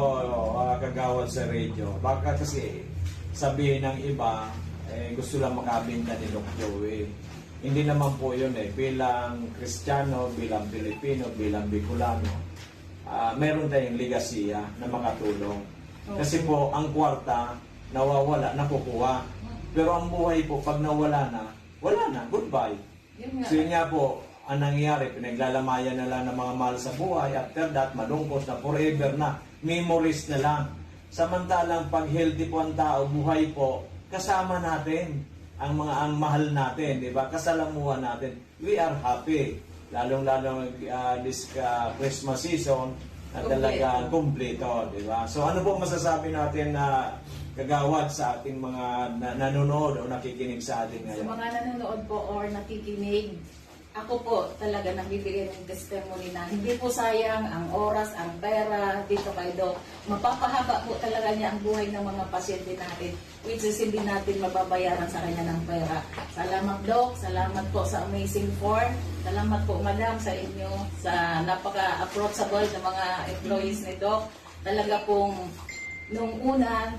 kagawad sa radio. Baka kasi sabihin ng iba, gusto lang makabenta ni Doc Joey. Hindi naman po yun bilang Kristiyano, bilang Pilipino, bilang Bicolano, meron tayong ligasiya na makatulong. Kasi po, ang kwarta, nawawala, nakukuha. Pero ang buhay po, pag nawala na, wala na, goodbye. Yun nga. So yun nga po, ang nangyayari, pinaglalamayan na lang ng mga mahal sa buhay. After that, malungkot na, forever na, memories na lang. Samantalang pag healthy po ang tao, buhay po, kasama natin ang mahal natin, di ba? Kasalamuhan natin. We are happy. Lalong-lalo this Christmas season na talaga kumpleto, di ba? So ano po masasabi natin na kagawad sa ating mga nanonood o nakikinig sa atin Sa ngayon? mga nanonood po or nakikinig, ako po talaga nagbibigay ng testimony na hindi po sayang ang oras, ang pera dito kay Doc. Mapapahaba po talaga niya ang buhay ng mga pasyente natin, which is hindi natin mababayaran sa kanya ng pera. Salamat, Doc. Salamat po sa Amazing Four. Salamat po, Madam, sa inyo, sa napaka-approachable na mga employees ni Doc. Talaga pong, nung una,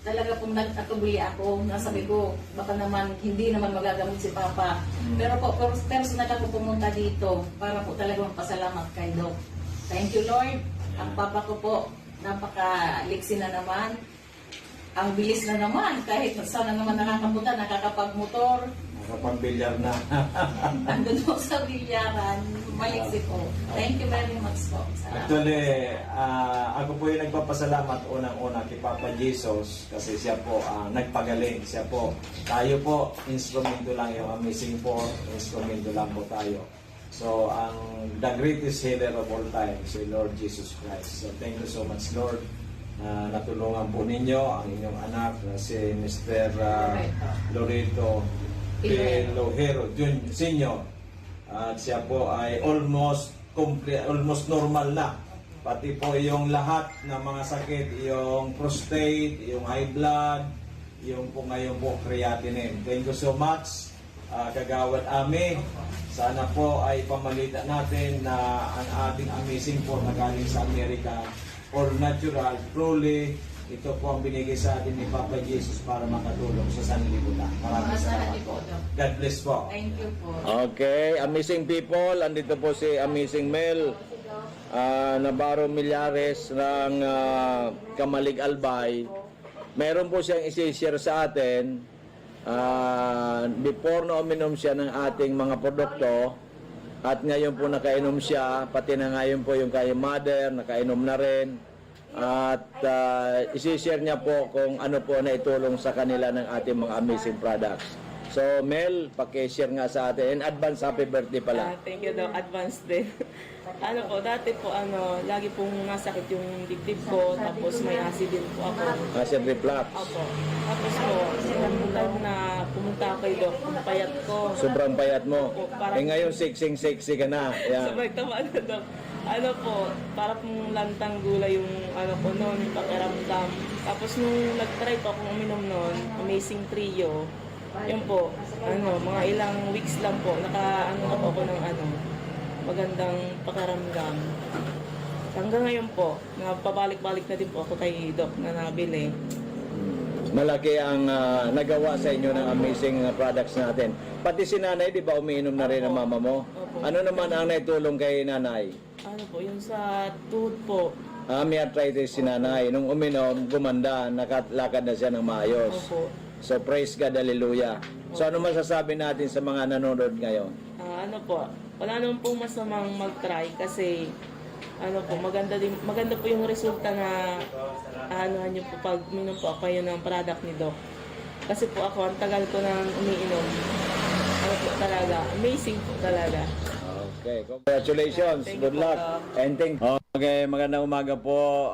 talaga pong nagtatubuli ako. Nasabi ko, baka naman, hindi naman magagamit si Papa. Pero po, personal ako pumunta dito para po talaga magpasalamat kay Doc. Thank you, Lord. Ang Papa ko po, napaka-liksi na naman. Ang bilis na naman. Kahit sana naman nakakapunta, nakakapag-motor. Nakapag-bilyar na. Andun po sa bilyaran. Maliksi po. Thank you very much po. Salamat. Actually, ako po yung nagpapasalamat unang-una kay Papa Jesus kasi siya po nagpagaling. Siya po, tayo po, instrumento lang yung Amazing Four, instrumento lang po tayo. So, the greatest healer of all time, si Lord Jesus Christ. So, thank you so much, Lord. Natulungan po ninyo ang inyong anak na si Mr. Loreto Pelojero Senior. At siya po ay almost normal na. Pati po yung lahat ng mga sakit, yung prostate, yung high blood, yung po ngayon po creatinine. Thank you so much, Kagawad Ami. Sana po ay pamalita natin na ang ating Amazing Four na galing sa Amerika, all natural, truly, ito po ang binigay sa atin ni Papa Jesus para makatulong sa sanlibutan. Maraming salamat po. God bless po. Thank you po. Okay, amazing people, andito po si Amazing Mel Navarro Millares ng Kamalig Albay. Meron po siyang isi-share sa atin before na uminom siya ng ating mga produkto at ngayon po nakainom siya, pati na ngayon po yung kay mother, nakainom na rin. At isi-share niya po kung ano po na itulong sa kanila ng ating mga amazing products. So Mel, paki-share nga sa atin. In advance, happy birthday pala. Thank you daw, advance din. Dati po, lagi pong nasakit yung dibdib ko, tapos may acid din po ako. Acid reflux. Opo. Tapos po, nung time na pumunta ako kay Doc, ang payat ko. Sobrang payat mo. Opo, parang- Ngayon, sexy ka na. Yeah. Sabay tama na Doc. Para pong lantang gulay yung ko noon, yung pakiramdam. Tapos nung nag-try po akong uminom noon, Amazing Trio, yun po, mga ilang weeks lang po, na po ako ng magandang pakiramdam. Hanggang ngayon po, pabalik-balik na din po ako kay Doc na nabili. Malaki ang nagawa sa inyo ng amazing products natin. Pati si nanay, di ba umiinom na rin ang mama mo? Opo. Ano naman ang naitulong kay nanay? Yung sa tuhod po. May arthritis si nanay. Nung uminom, gumanda, nakalakad na siya ng maayos. Opo. So praise God, hallelujah. So ano masasabi natin sa mga nanonood ngayon? Ano po, wala naman pong masamang mag-try kasi ano po, maganda po yung resulta na anuhan niyo po pag minom po kayo ng product ni Doc. Kasi po ako, ang tagal ko nang umiinom. Ano po talaga, amazing po talaga. Okay, congratulations. Thank you Good po, luck. Doc. And thank Okay, magandang umaga po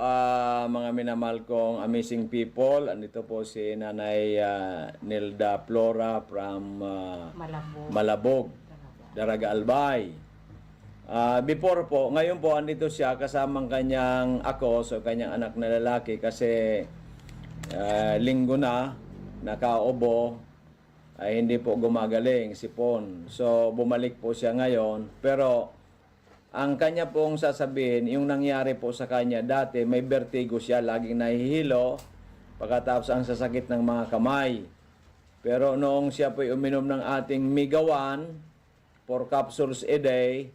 mga minamahal kong amazing people. Andito po si Nanay Nilda Flora from Malabog, Daraga Albay. Before po, ngayon po andito siya kasamang kanyang kanyang anak na lalaki kasi linggo na nakaubo ay hindi po gumagaling si Pon. So bumalik po siya ngayon pero ang kanya pong sasabihin, yung nangyari po sa kanya dati, may vertigo siya, laging nahihilo, pagkatapos ang sasakit ng mga kamay. Pero noong siya po'y uminom ng ating Migawan, 4 capsules a day,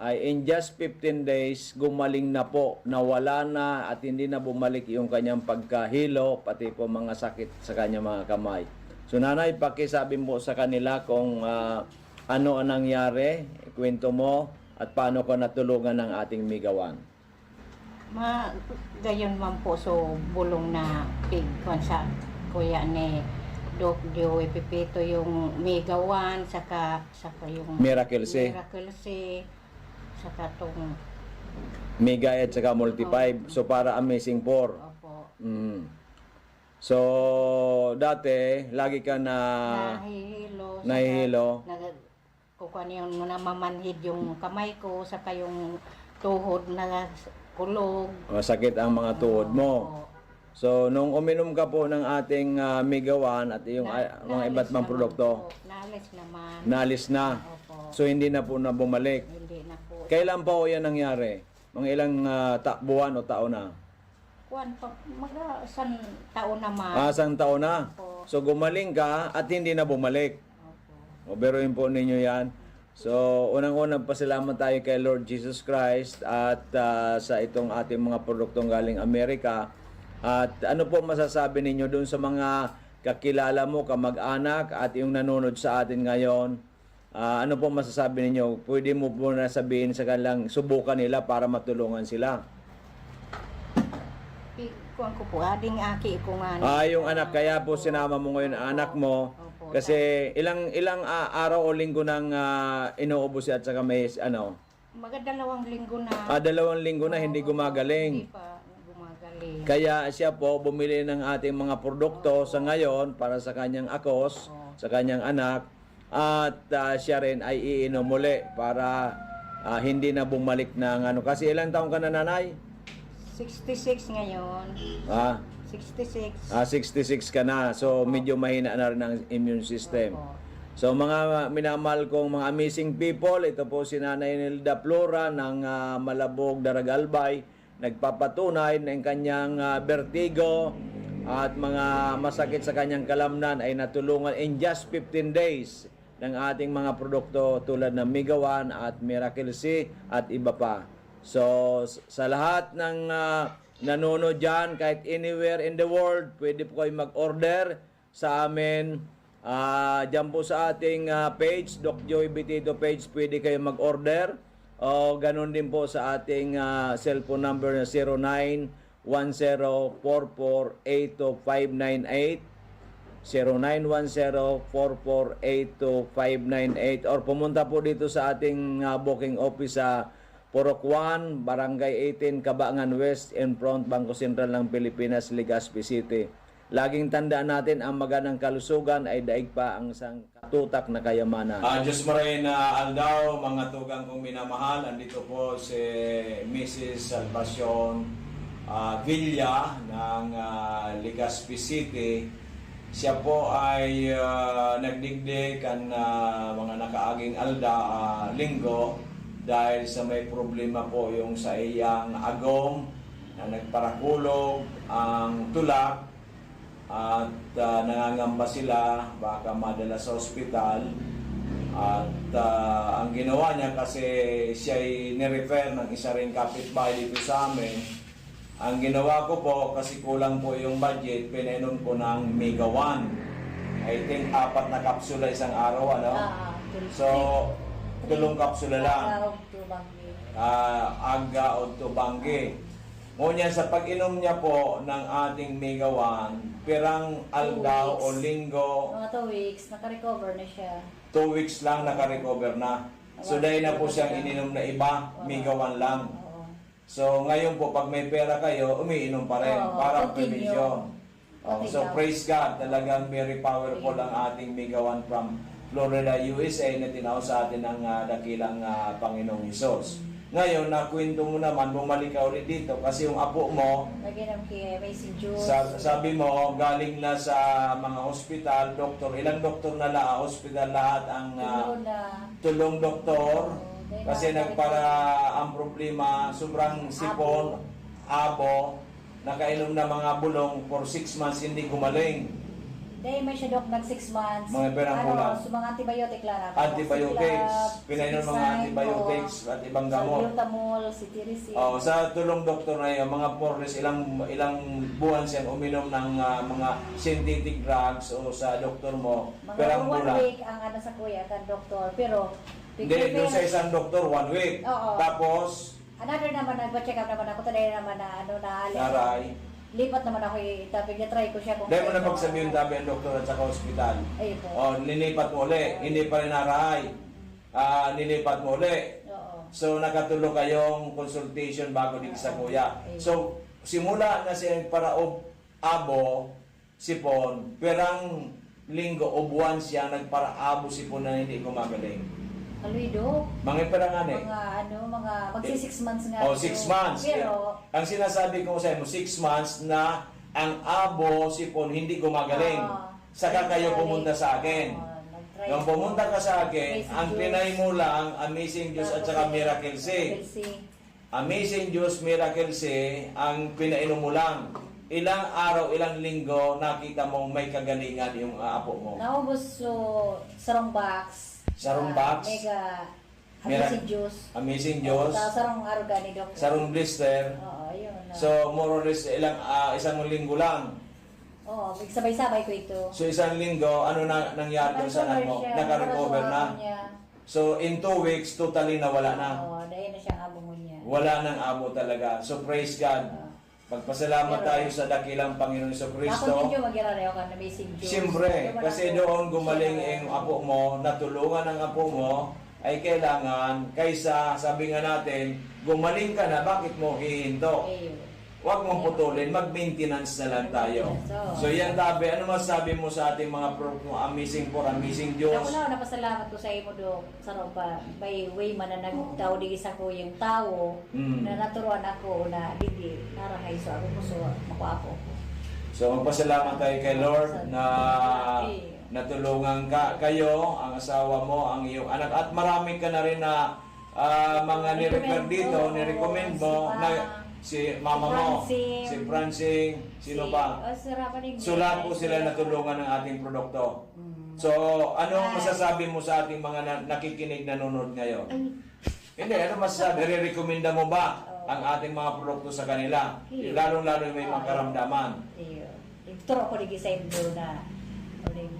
ay in just 15 days, gumaling na po, nawala na at hindi na bumalik yung kanyang pagkahilo, pati po mga sakit sa kanyang mga kamay. So nanay, pakisabi mo sa kanila kung ano ang nangyari, kwento mo, at paano ko natulungan ng ating Migawan? Gayon man po so bulong na pigkon sa kuya ni Doc Joey Pipito yung Migawan saka yung Miracle C. saka tong Mega at saka Multi 5. So para Amazing 4. opo So dati lagi ka na nahihilo. Kukuha niyo na mamanhid yung kamay ko saka yung tuhod na kulog. Sakit ang mga tuhod mo. So nung uminom ka po ng ating Migawan at yung mga iba't ibang produkto, Naalis naman. naalis na. Opo. So hindi na po na bumalik. Hindi na po. Kailan pa po yan nangyari? Mga ilang buwan o taon na? Kuwan pa, isang taon naman. Isang taon na. Opo. So gumaling ka at hindi na bumalik. O beruin po ninyo yan. So, unang-unang pasalamat tayo kay Lord Jesus Christ at sa itong ating mga produktong galing Amerika. At ano po masasabi ninyo dun sa mga kakilala mo, kamag-anak at yung nanonood sa atin ngayon? Ano po masasabi ninyo? Pwede mo po na sabihin sa kanilang subukan nila para matulungan sila. Kuwan ko po, ading aki ko nga. Yung anak, kaya po sinama mo ngayon ang anak mo. Kasi ilang araw o linggo nang inuubos at saka may Dalawang linggo na. 2 linggo na hindi gumagaling. Hindi pa gumagaling. Kaya siya po bumili ng ating mga produkto sa ngayon para sa kanyang akos, sa kanyang anak. At siya rin ay iinom muli para hindi na bumalik ng Kasi ilang taong ka na, nanay? 66 ngayon. 66. 66 ka na. So, medyo mahina na rin ang immune system. So, mga minamahal kong mga amazing people, ito po si Nanay Nilda Flora ng Malabog, Daraga Albay. Nagpapatunay ng kanyang vertigo at mga masakit sa kanyang kalamnan ay natulungan in just 15 days ng ating mga produkto tulad ng Migawan at Miracle C at iba pa. So, sa lahat ng nanonood dyan, kahit anywhere in the world, pwede po kayo mag-order sa amin. Dyan po sa ating page, Doc Joey Bitito page, pwede kayo mag-order. O ganun din po sa ating cellphone number na 0910-4482-598, 0910-4482-598, or pumunta po dito sa ating booking office sa Purok 1, Barangay 18, Cabangan West, in front Bangko Sentral ng Pilipinas, Legazpi City. Laging tandaan natin, ang magandang kalusugan ay daig pa ang isang katutak na kayamanan. Diyos maray na aldaw, mga tugang kong minamahal. Andito po si Mrs. Salvacion Villa ng Legazpi City. Siya po ay nagdigdig ang mga nakaaging linggo dahil sa may problema po yung sa iyang agong na nagparakulog ang tulak at nangangamba sila baka madala sa ospital. At ang ginawa niya kasi siya ay nirefer ng isa ring kapitbahay dito sa amin. Ang ginawa ko po kasi kulang po yung budget, pinainom ko ng Migawan. I think 4 na kapsula isang araw, ano? So, tulong kapsula lang. Aga o tubanggi. Ngunyan sa pag-inom niya po ng ating Mega One, pirang aldaw o linggo, Mga 2 weeks, naka-recover na siya. 2 weeks lang naka-recover na. So dahil na po siyang ininom na iba, Mega One lang. Oo. So ngayon po pag may pera kayo, umiinom pa rin Oo, para continue. prevention. So praise God, talagang very powerful ang ating Mega One from Florida, USA na tinaw sa atin ng dakilang Panginoong Hesus. Ngayon, nakwento mo naman, bumalik ka ulit dito kasi yung apo mo, Lagyan ng amazing juice. sabi mo, galing na sa mga hospital, doktor, ilang doktor na hospital lahat ang tulong doktor. Kasi nagpara ang problema, sobrang sipon, abo, nakainom na mga bulong for 6 months hindi gumaling. Dahil may siya dok nag 6 months. Mga perang bulan. So mga antibiotic lang. Antibiotics, pinainom mga antibiotics at ibang gamot. Salbutamol, cetirizine. Oh, sa tulong doktor na yun, mga porles, ilang buwan siyang uminom ng mga synthetic drugs o sa doktor mo, Mga perang 1 bulan. week ang ano sa kuya kan doktor. Pero Hindi, doon sa isang doktor, 1 week. Oo. Tapos, another naman nagpa-check up naman ako today naman na ano na naray. lipat naman ako tapos try ko siya kung Dahil mo na pagsabihin tabi ang doktor at saka hospital. Ayun po. O, nilipat mo uli. Hindi pa rin naray. Nilipat mo uli. Oo. So, nakatulong kayong consultation bago din sa kuya. So, simula na siyang paraob abo, sipon, perang linggo o buwan siya nagparaabo sipon na hindi gumagaling. Aluido. Mga perang eh. Mga magsi 6 months nga. O, 6 months. Pero Ang sinasabi ko sa inyo, 6 months na ang abo, sipon, hindi gumagaling. Saka kayo pumunta sa akin. Nung pumunta ka sa akin, ang tinay mo lang, Amazing Juice at saka Miracle C. Amazing Juice, Miracle C, ang pinainom mo lang. Ilang araw, ilang linggo, nakita mong may kagalingan yung apo mo. naubos so sarong box. Sarong box? Mega Mira- amazing juice. Amazing Juice, Tapos sarong arugani dok. sarong blister. Oo, yun. So, more or less, isang linggo lang. Oo, sabay-sabay ko ito. So, isang linggo, ano na nangyari doon sa anak mo? Naka-recover na. So, in 2 weeks, totally nawala na. Oo, dahil na siyang abo mo niya. Wala nang abo talaga. So, praise God. Magpasalamat tayo sa dakilang Panginoon sa Ako Kristo. din yung mag-irarayo ka na amazing juice. Siyempre, Yung kasi ako, doon gumaling siya- yung apo mo, natulungan ng apo mo, ay kailangan, kaysa sabi nga natin, gumaling ka na, bakit mo hihinto? Ayun. Huwag mong putulin, mag-maintenance na lang tayo. So yan tabi, ano masabi mo sa ating mga amazing Ako Diyos? na, napasalamat ko sa imo do sa pa by way man na nagtaw di sa ko yung tao Mm. na naturuan ako na didi narahay so ako ko so makuapo ko. So magpasalamat tayo kay Lord na natulungan kayo, ang asawa mo, ang iyong anak, at marami ka na rin na mga nirefer dito, nirecommend mo na si mama mo, si Francine, sino pa? Sulat po sila natulungan ng ating produkto. So, anong masasabi mo sa ating mga nakikinig, nanonood ngayon? Hindi, ano masasabi? Re-recommenda mo ba ang ating mga produkto sa kanila? Lalong-lalo may makaramdaman. Turo ko di sa imo na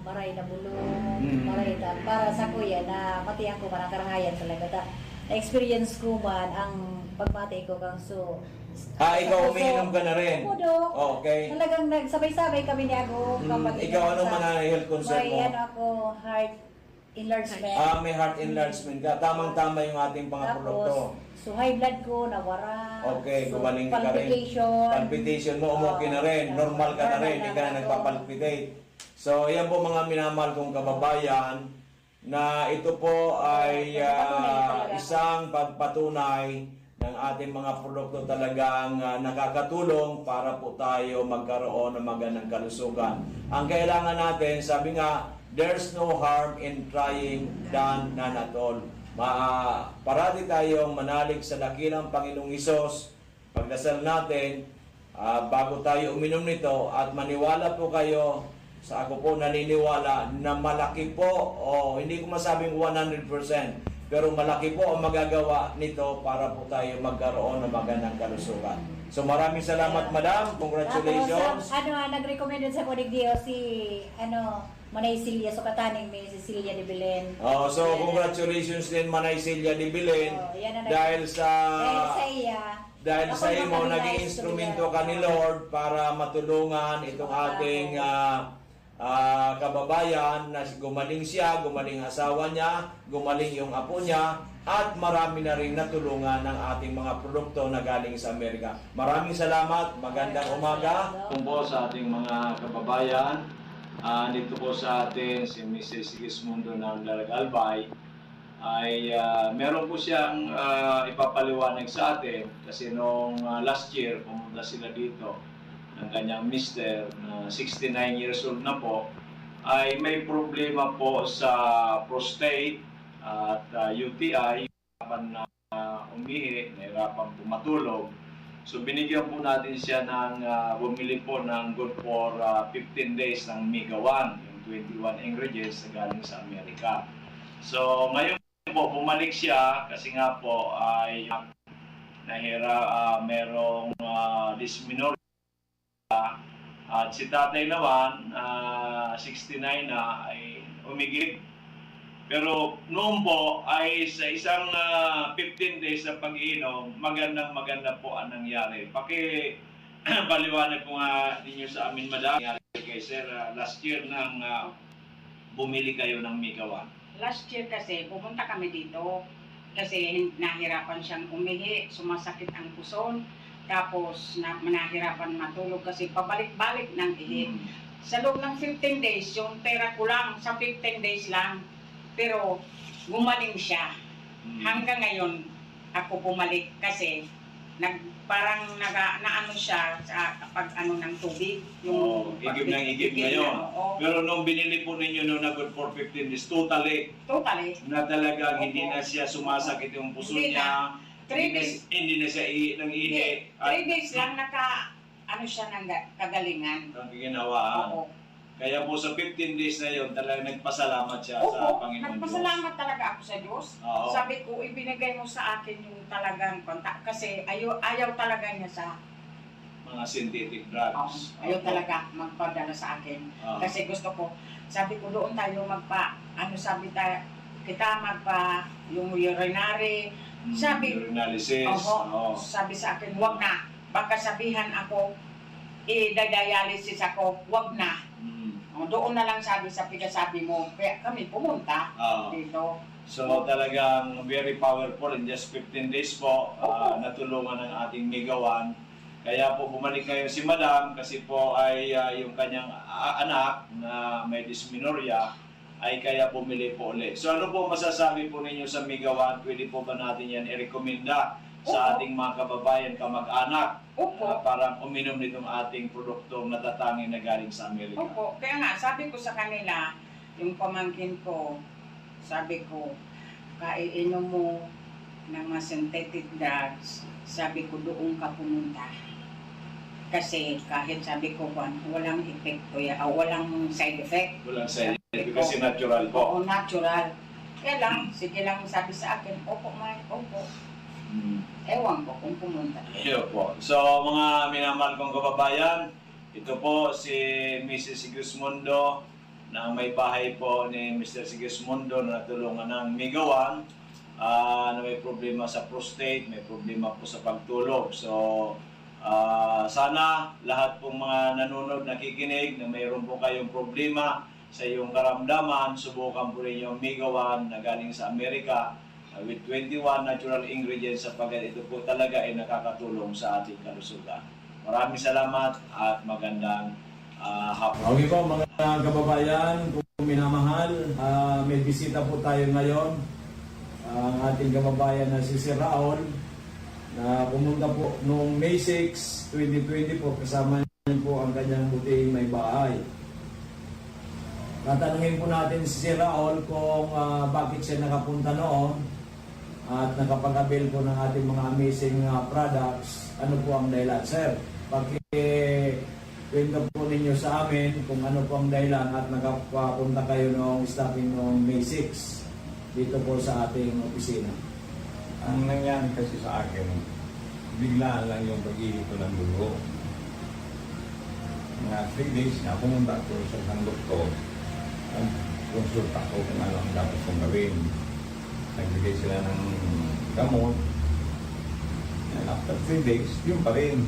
maray na bulong, maray ta para sa kuya na matiyan ko man ang karahayan talaga ta. Na-experience ko man ang pagmati ko kang so. Ikaw umiinom ka na rin? Opo, Dok. Okay. Talagang nagsabay-sabay kami ni ako. Ikaw, ano man ang health concern mo? May ano ako, heart enlargement. May heart enlargement ka. Tamang-tama yung ating mga produkto. So high blood ko, nawara. Okay, So, gumaling ka rin. palpitation. Palpitation mo, okay na rin. Normal ka na rin, hindi ka na nagpapalpitate. So, yan po mga minamahal kong kababayan na ito po ay isang pagpatunay ng ating mga produkto talagang nakakatulong para po tayo magkaroon ng magandang kalusugan. Ang kailangan natin, sabi nga, there's no harm in trying done none at all. Parati tayong manalig sa dakilang Panginoong Hesus. Pagdasal natin, bago tayo uminom nito at maniwala po kayo, sa ako po naniniwala na malaki po, hindi ko masabing 100%, pero malaki po ang magagawa nito para po tayo magkaroon ng magandang kalusugan. So maraming salamat, Madam. Congratulations. Tapos, nag-recommend sa Kodig Dio si, Manay Silya Sukataning, may Cecilia de Belen. So congratulations din, Manay Celia de Belen, Yan ang dahil sa dahil sa iya. iyo naging instrumento ka ni Lord para matulungan itong ating kababayan na gumaling siya, gumaling asawa niya, gumaling yung apo niya, at marami na rin natulungan ng ating mga produkto na galing sa Amerika. Maraming salamat, magandang umaga. Kung po sa ating mga kababayan, dito po sa atin si Mrs. Sigismundo ng Albay, ay meron po siyang ipapaliwanag sa atin kasi noong last year pumunta sila dito ng kanyang mister na 69 years old na po, ay may problema po sa prostate at UTI, nahirapan na umihi, nahirapan po matulog. So binigyan po natin siya ng bumili po ng good for 15 days ng Mega 1, yung 21 ingredients na galing sa Amerika. So ngayon po bumalik siya kasi nga po ay merong dysmenorrhea. At si tatay naman, 69 na, ay umigib. Pero noon po ay sa isang 15 days na pag-iinom, maganda po ang nangyari. Paliwanag ko nga ninyo sa amin, Madam. Kay Sir, last year nang bumili kayo ng Mega 1. Last year kasi, pumunta kami dito kasi nahirapan siyang umihi, sumasakit ang puson. Tapos nahirapan matulog kasi pabalik-balik ng ihi. Sa loob ng 15 days, yung pera ko lang, sa 15 days lang. Pero gumaling siya. Hanggang ngayon, ako bumalik kasi parang naano siya sa pag ng tubig. Yung igib ng igib ngayon. Pero nung binili po ninyo nung good for 15 days, totally. Na talagang hindi na siya sumasakit yung puso niya. 3 days. Hindi na siya nang ihi. 3 days lang siya ng kagalingan. Ang ginawaan. Oo. Kaya po sa 15 days na yun, talagang nagpasalamat siya sa Panginoon Diyos. Nagpasalamat talaga ako sa Diyos. Oo. Sabi ko, ibinigay mo sa akin yung talagang kontak. Kasi ayaw talaga niya sa mga synthetic drugs. ayaw talaga magpadala sa akin. Kasi gusto ko, sabi ko doon tayo yung urinary. Urinalysis. Sabi sa akin, wag na. Baka sabihan ako, i-dialysis ako, wag na. Doon na lang sabi mo. Kaya kami pumunta dito. So talagang very powerful in just 15 days po, natulungan ng ating Mega 1. Kaya po bumalik ngayon si Madam kasi po ay yung kanyang anak na may dysmenorrhea ay kaya bumili po ulit. So ano po masasabi po ninyo sa Mega 1? Pwede po ba natin yan i-recommenda sa ating mga kababayan, kamag-anak, para uminom nitong ating produktong natatanging na galing sa Amerika? Opo, kaya nga sabi ko sa kanila, yung pamangkin ko, sabi ko, kaiinom mo ng mga synthetic drugs, sabi ko doon ka pumunta. Kasi kahit sabi ko, walang epekto walang side effect. Walang side effect kasi natural po. Oo, natural. Kaya lang, sige lang sabi sa akin, opo. Ewan ko kung pumunta. Iyo po. So mga minamahal kong kababayan, ito po si Mrs. Sigismundo na may bahay po ni Mr. Sigismundo na natulungan ng Mega 1 na may problema sa prostate, may problema po sa pagtulog. So sana lahat pong mga nanonood, nakikinig na mayroon po kayong problema sa iyong karamdaman, subukan po rin yung Mega 1 na galing sa Amerika with 21 natural ingredients sapagkat ito po talaga ay nakakatulong sa ating kalusugan. Maraming salamat at magandang hapon. Okay po mga kababayan, kung minamahal, may bisita po tayo ngayon. Ang ating kababayan na si Sir Raul na pumunta po noong May 6, 2020 po, kasama niya po ang kanyang buting may bahay. Tatanungin po natin si Sir Raul kung bakit siya nakapunta noon at nakapag-avail po ng ating mga amazing products. Ano po ang dahilan? Sir, kwento po ninyo sa amin kung ano po ang dahilan at nakapunta kayo noong stopping noong May 6. dito po sa ating opisina? Ang nangyari kasi sa akin, biglaan lang yung pag-ihip ko ng dugo. Mga 3 days na pumunta ako sa isang doktor. Nag-consulta ko kung ano ang dapat kong gawin. Nagbigay sila ng gamot. And after 3 days, yun pa rin.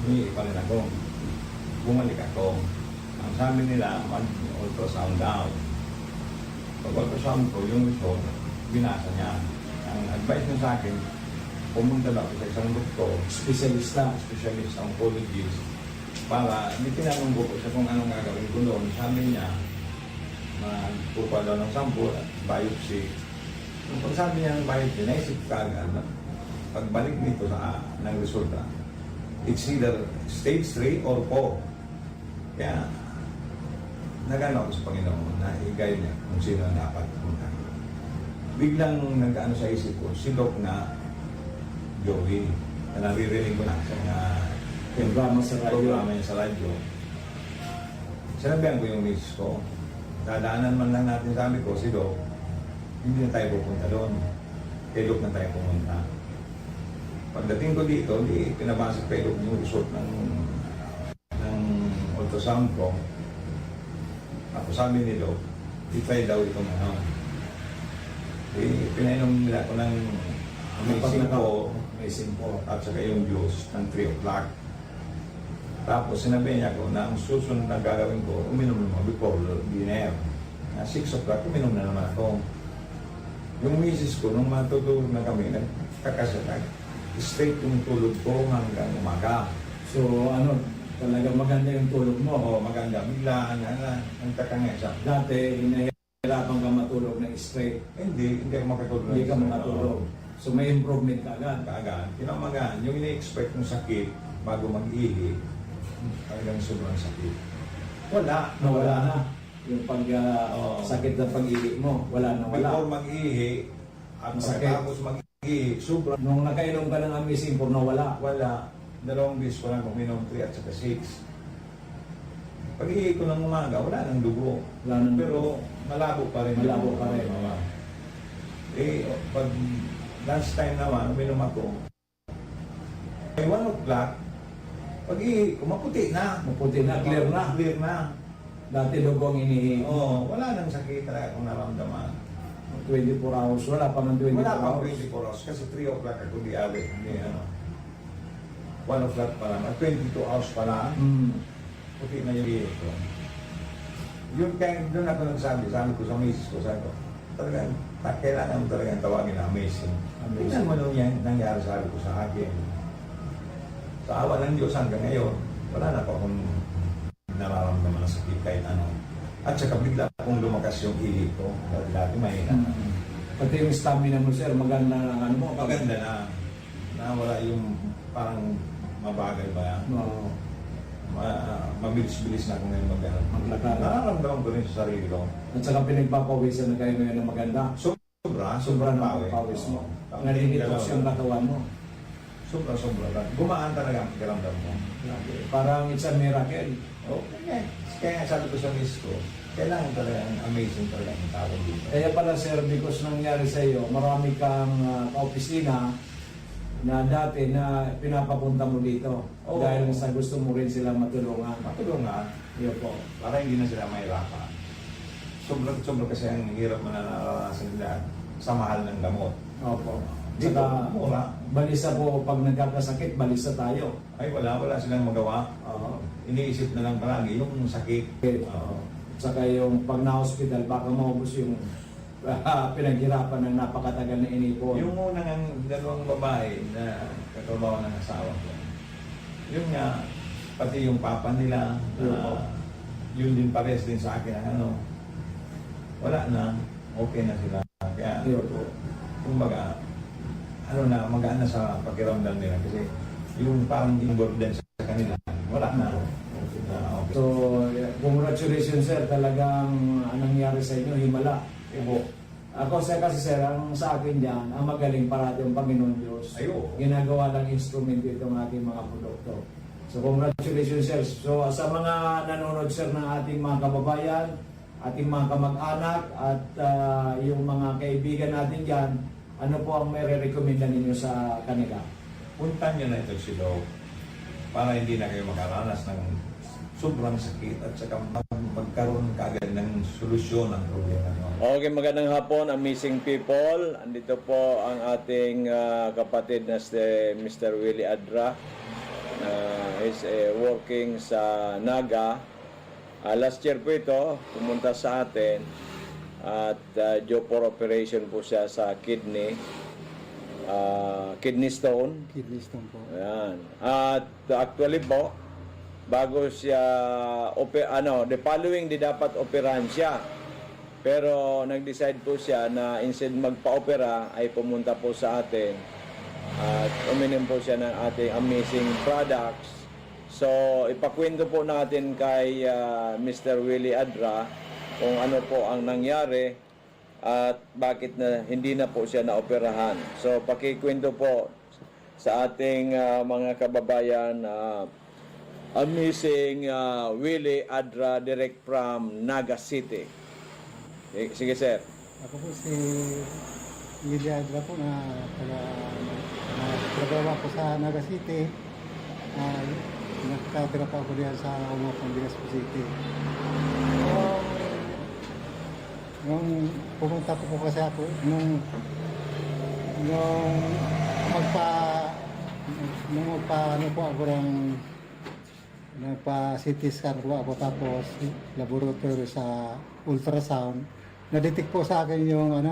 Humingi pa rin ako. Bumalik ako. Ang sabi nila, mag-ultrasound daw. Pag-ultrasound ko, yung result, binasa niya. Ang advice niya sa akin, pumunta daw ako sa isang doktor, specialist oncologist, para tinanong ko siya kung anong gagawin ko doon. Sabi niya, magpupa daw ng sample at biopsy. Pag sabi niya ng biopsy, naisip ka agad na pagbalik nito ng resulta, it's either stage 3 or 4. Kaya, nagano ako sa Panginoon na i-guide niya kung sino ang dapat pumunta. Biglang nag-ano sa isip ko, si Doc na Joey, na naririnig ko na sa Programa sa radyo. programa niya sa radyo. Sinabihan ko yung miss ko, dadaanan man lang natin, sabi ko, si Doc, hindi na tayo pupunta doon. Kay Doc na tayo pumunta. Pagdating ko dito, di pinabasa kay Doc yung result ng ultrasound ko. Ako sabi ni Doc, i-try daw itong ano. Pinainom nila ko ng amazing po at saka yung juice ng 3 o'clock. Tapos sinabi niya ko na ang susunod na gagawin ko, uminom naman before dinner. Na 6 o'clock, uminom na naman ako. Yung misis ko, nung matutulog na kami, nagkakasakag. Straight yung tulog ko hanggang umaga. So ano, talaga maganda yung tulog mo. Oo, maganda. Biglaan na, nagtakangay siya. Dati, hinahirapan ka matulog ng straight. Hindi ako makatulog. Hindi ka makatulog. So may improvement ka agad. Kaagad. Kinamagaan, yung ini-expect ng sakit bago mag-ihi, talagang sobrang sakit. Nawala na. Yung pag sakit na pag-ihi mo, wala. Before mag-ihi, at Masakit. pagkatapos mag-ihi, sobrang Nung nakainom ka ng Amazing Four, nawala. wala. 2 beses ko lang uminom, 3 at saka 6. Pag-ihi ko ng umaga, wala nang dugo. Wala nang Pero malabo pa rin. Malabo pa rin. Pag lunch time naman, uminom ako. May 1 o'clock, pag-ihi ko, maputi na. Maputi na, clear na. Clear na. Dati lubong inihi. Oo, wala nang sakit talaga akong naramdaman. 24 hours. Wala pa man 24 Wala pang hours. 24 hours kasi 3 o'clock ako di ali. Hindi ano. 1 o'clock pa lang. At 22 hours pa lang. Puti na yung iyo ko. Yun kaya doon ako nagsabi. Sabi ko sa misis ko, sabi ko, talagang kailangan mo talagang tawagin na amazing. Tingnan mo nung yan nangyari sabi ko sa akin. Sa awa ng Diyos hanggang ngayon, wala na pa akong nararamdaman na sakit kahit ano. At saka bigla akong lumakas yung ihi ko. Dati mahina. Pati yung stamina mo, sir, maganda na ano mo. Maganda na. Wala yung parang mabagal ba yan. Oo. Mabilis-bilis na ako ngayon Maglakad. Nararamdaman ko rin sa sarili ko. At saka pinagpapawisan na kayo ngayon na maganda. Sobrang na pawis mo. Nalilitos yung katawan mo. Sobra lang. Gumaan talaga ang pakiramdam mo. Parang it's a miracle. Okay. Kaya sabi ko sa miss ko, kailangan talaga amazing talaga ang tawag dito. Kaya pala, sir, because nangyari sa iyo, marami kang kaopisina na dati na pinapapunta mo dito. Oo. Dahil sa gusto mo rin sila matulungan. Matulungan. Yun po. Para hindi na sila mahirapan. Sobrang kasi ang hirap mo na naranasan nila sa mahal ng gamot. Opo. Dito, Saka, mura. balisa po, pag nagkakasakit, balisa tayo. Ay wala silang magawa. Iniisip na lang palagi yung sakit. Oo. Saka yung pag na-hospital, baka maubos yung pinaghirapan ng napakatagal na inipon. Yung unang dalawang babae na katrabaho ng asawa ko, yun nga, pati yung papa nila, yun din pares din sa akin, wala na, okay na sila. Kaya, kumbaga, magaan na sa pakiramdam nila kasi yung parang yung burden sa kanila, wala na. Okay. So, congratulations, sir. Talagang nangyari sa inyo, himala. Ako kasi sir, ang sa akin dyan, ang magaling parati ang Panginoon Diyos. Ginagawa ng instrumento itong ating mga produkto. So congratulations, sir. So sa mga nanonood, sir, ng ating mga kababayan, ating mga kamag-anak at yung mga kaibigan natin dyan, ano po ang may re-recommenda ninyo sa kanila? Puntan nyo na ito si Doc para hindi na kayo makaranas ng sobrang sakit at saka magkaroon kaagad ng solusyon ng problema nyo. Okay, magandang hapon, amazing people. Andito po ang ating kapatid na si Mr. Willie Adra. Is working sa Naga. Last year po ito, pumunta sa atin at due for operation po siya sa kidney stone. Kidney stone po. Ayan. At actually po, bago siya the following di dapat operahan siya. Pero nag-decide po siya na instead magpa-opera ay pumunta po sa atin at uminom po siya ng ating amazing products. So, ipakwento po natin kay Mr. Willie Adra kung ano po ang nangyari at bakit na hindi na po siya naoperahan. So, pakikwento po sa ating mga kababayan, amazing Willie Adra direct from Naga City. Sige, sir. Ako po si Lydia Adra po na trabaho ko sa Naga City. Nakatira pa ako diyan sa Umapang Legazpi City. Nung pumunta po kasi ako, nung nagpa-CT scan po ako tapos laboratory sa ultrasound. Na-detect po sa akin yung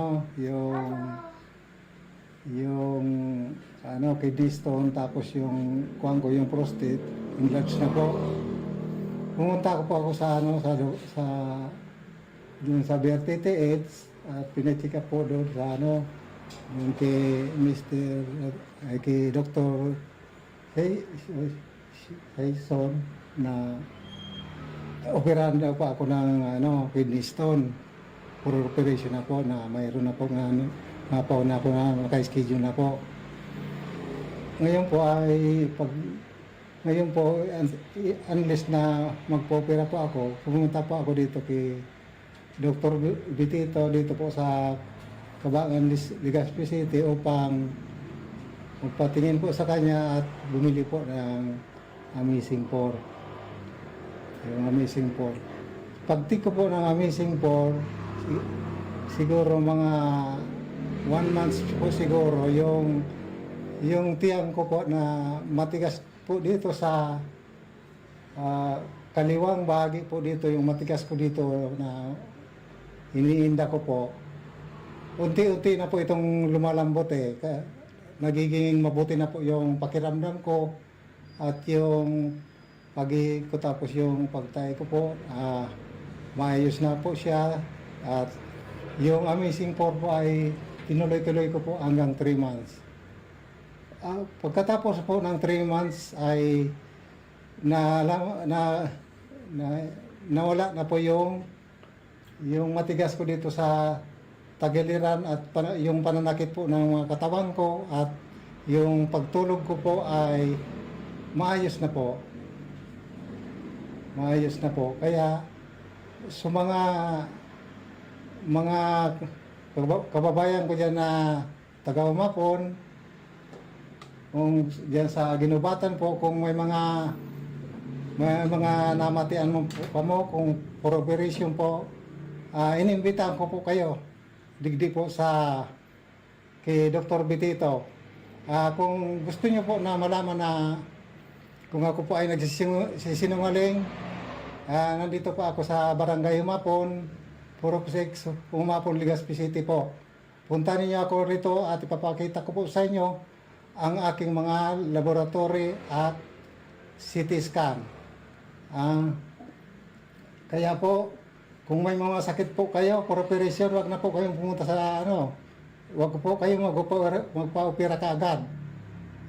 kidney stone tapos yung yung prostate, enlarged na po. Pumunta ko po ako sa doon sa BRTTH at pina-check up po doon sa yung kay Dr. Hayson na operahan daw po ako ng kidney stone. Puro operation na po na mayroon na po napaw na ako na naka-schedule na po. Ngayon po unless na magpo-opera po ako, pumunta po ako dito kay Dr. Bitito dito po sa Cabangan, Legazpi City upang magpatingin po sa kanya at bumili po ng Amazing 4. Yung Amazing 4. Pagtik ko po ng Amazing 4, siguro mga 1 month po siguro yung tiyang ko po na matigas po dito sa kaliwang bahagi po dito, yung matigas ko dito na iniinda ko po. Unti-unti na po itong lumalambot nagiging mabuti na po yung pakiramdam ko at yung pag-ihig ko tapos yung pagtayo ko po maayos na po siya at yung Amazing 4 po ay tinuloy-tuloy ko po hanggang 3 months. Pagkatapos po ng 3 months ay nawala na po yung matigas ko dito sa tagiliran at yung pananakit po ng mga katawan ko at yung pagtulog ko po ay maayos na po. Maayos na po. Kaya sa mga kababayan ko dyan na taga-Umapon, kung dyan sa Ginubatan po, kung may mga namatian mo kung for operation po, inimbitahan ko po kayo digdi po kay Dr. Bitito. Kung gusto niyo po na malaman na kung ako po ay nagsisinungaling, nandito po ako sa Barangay Umapon, 406 Umapon, Legazpi City po. Punta niyo ako rito at ipapakita ko po sa inyo ang aking mga laboratory at CT scan. Kaya po, kung may mga sakit po kayo for operation, wag na po kayong pumunta sa wag po kayong magpa-opera kaagad.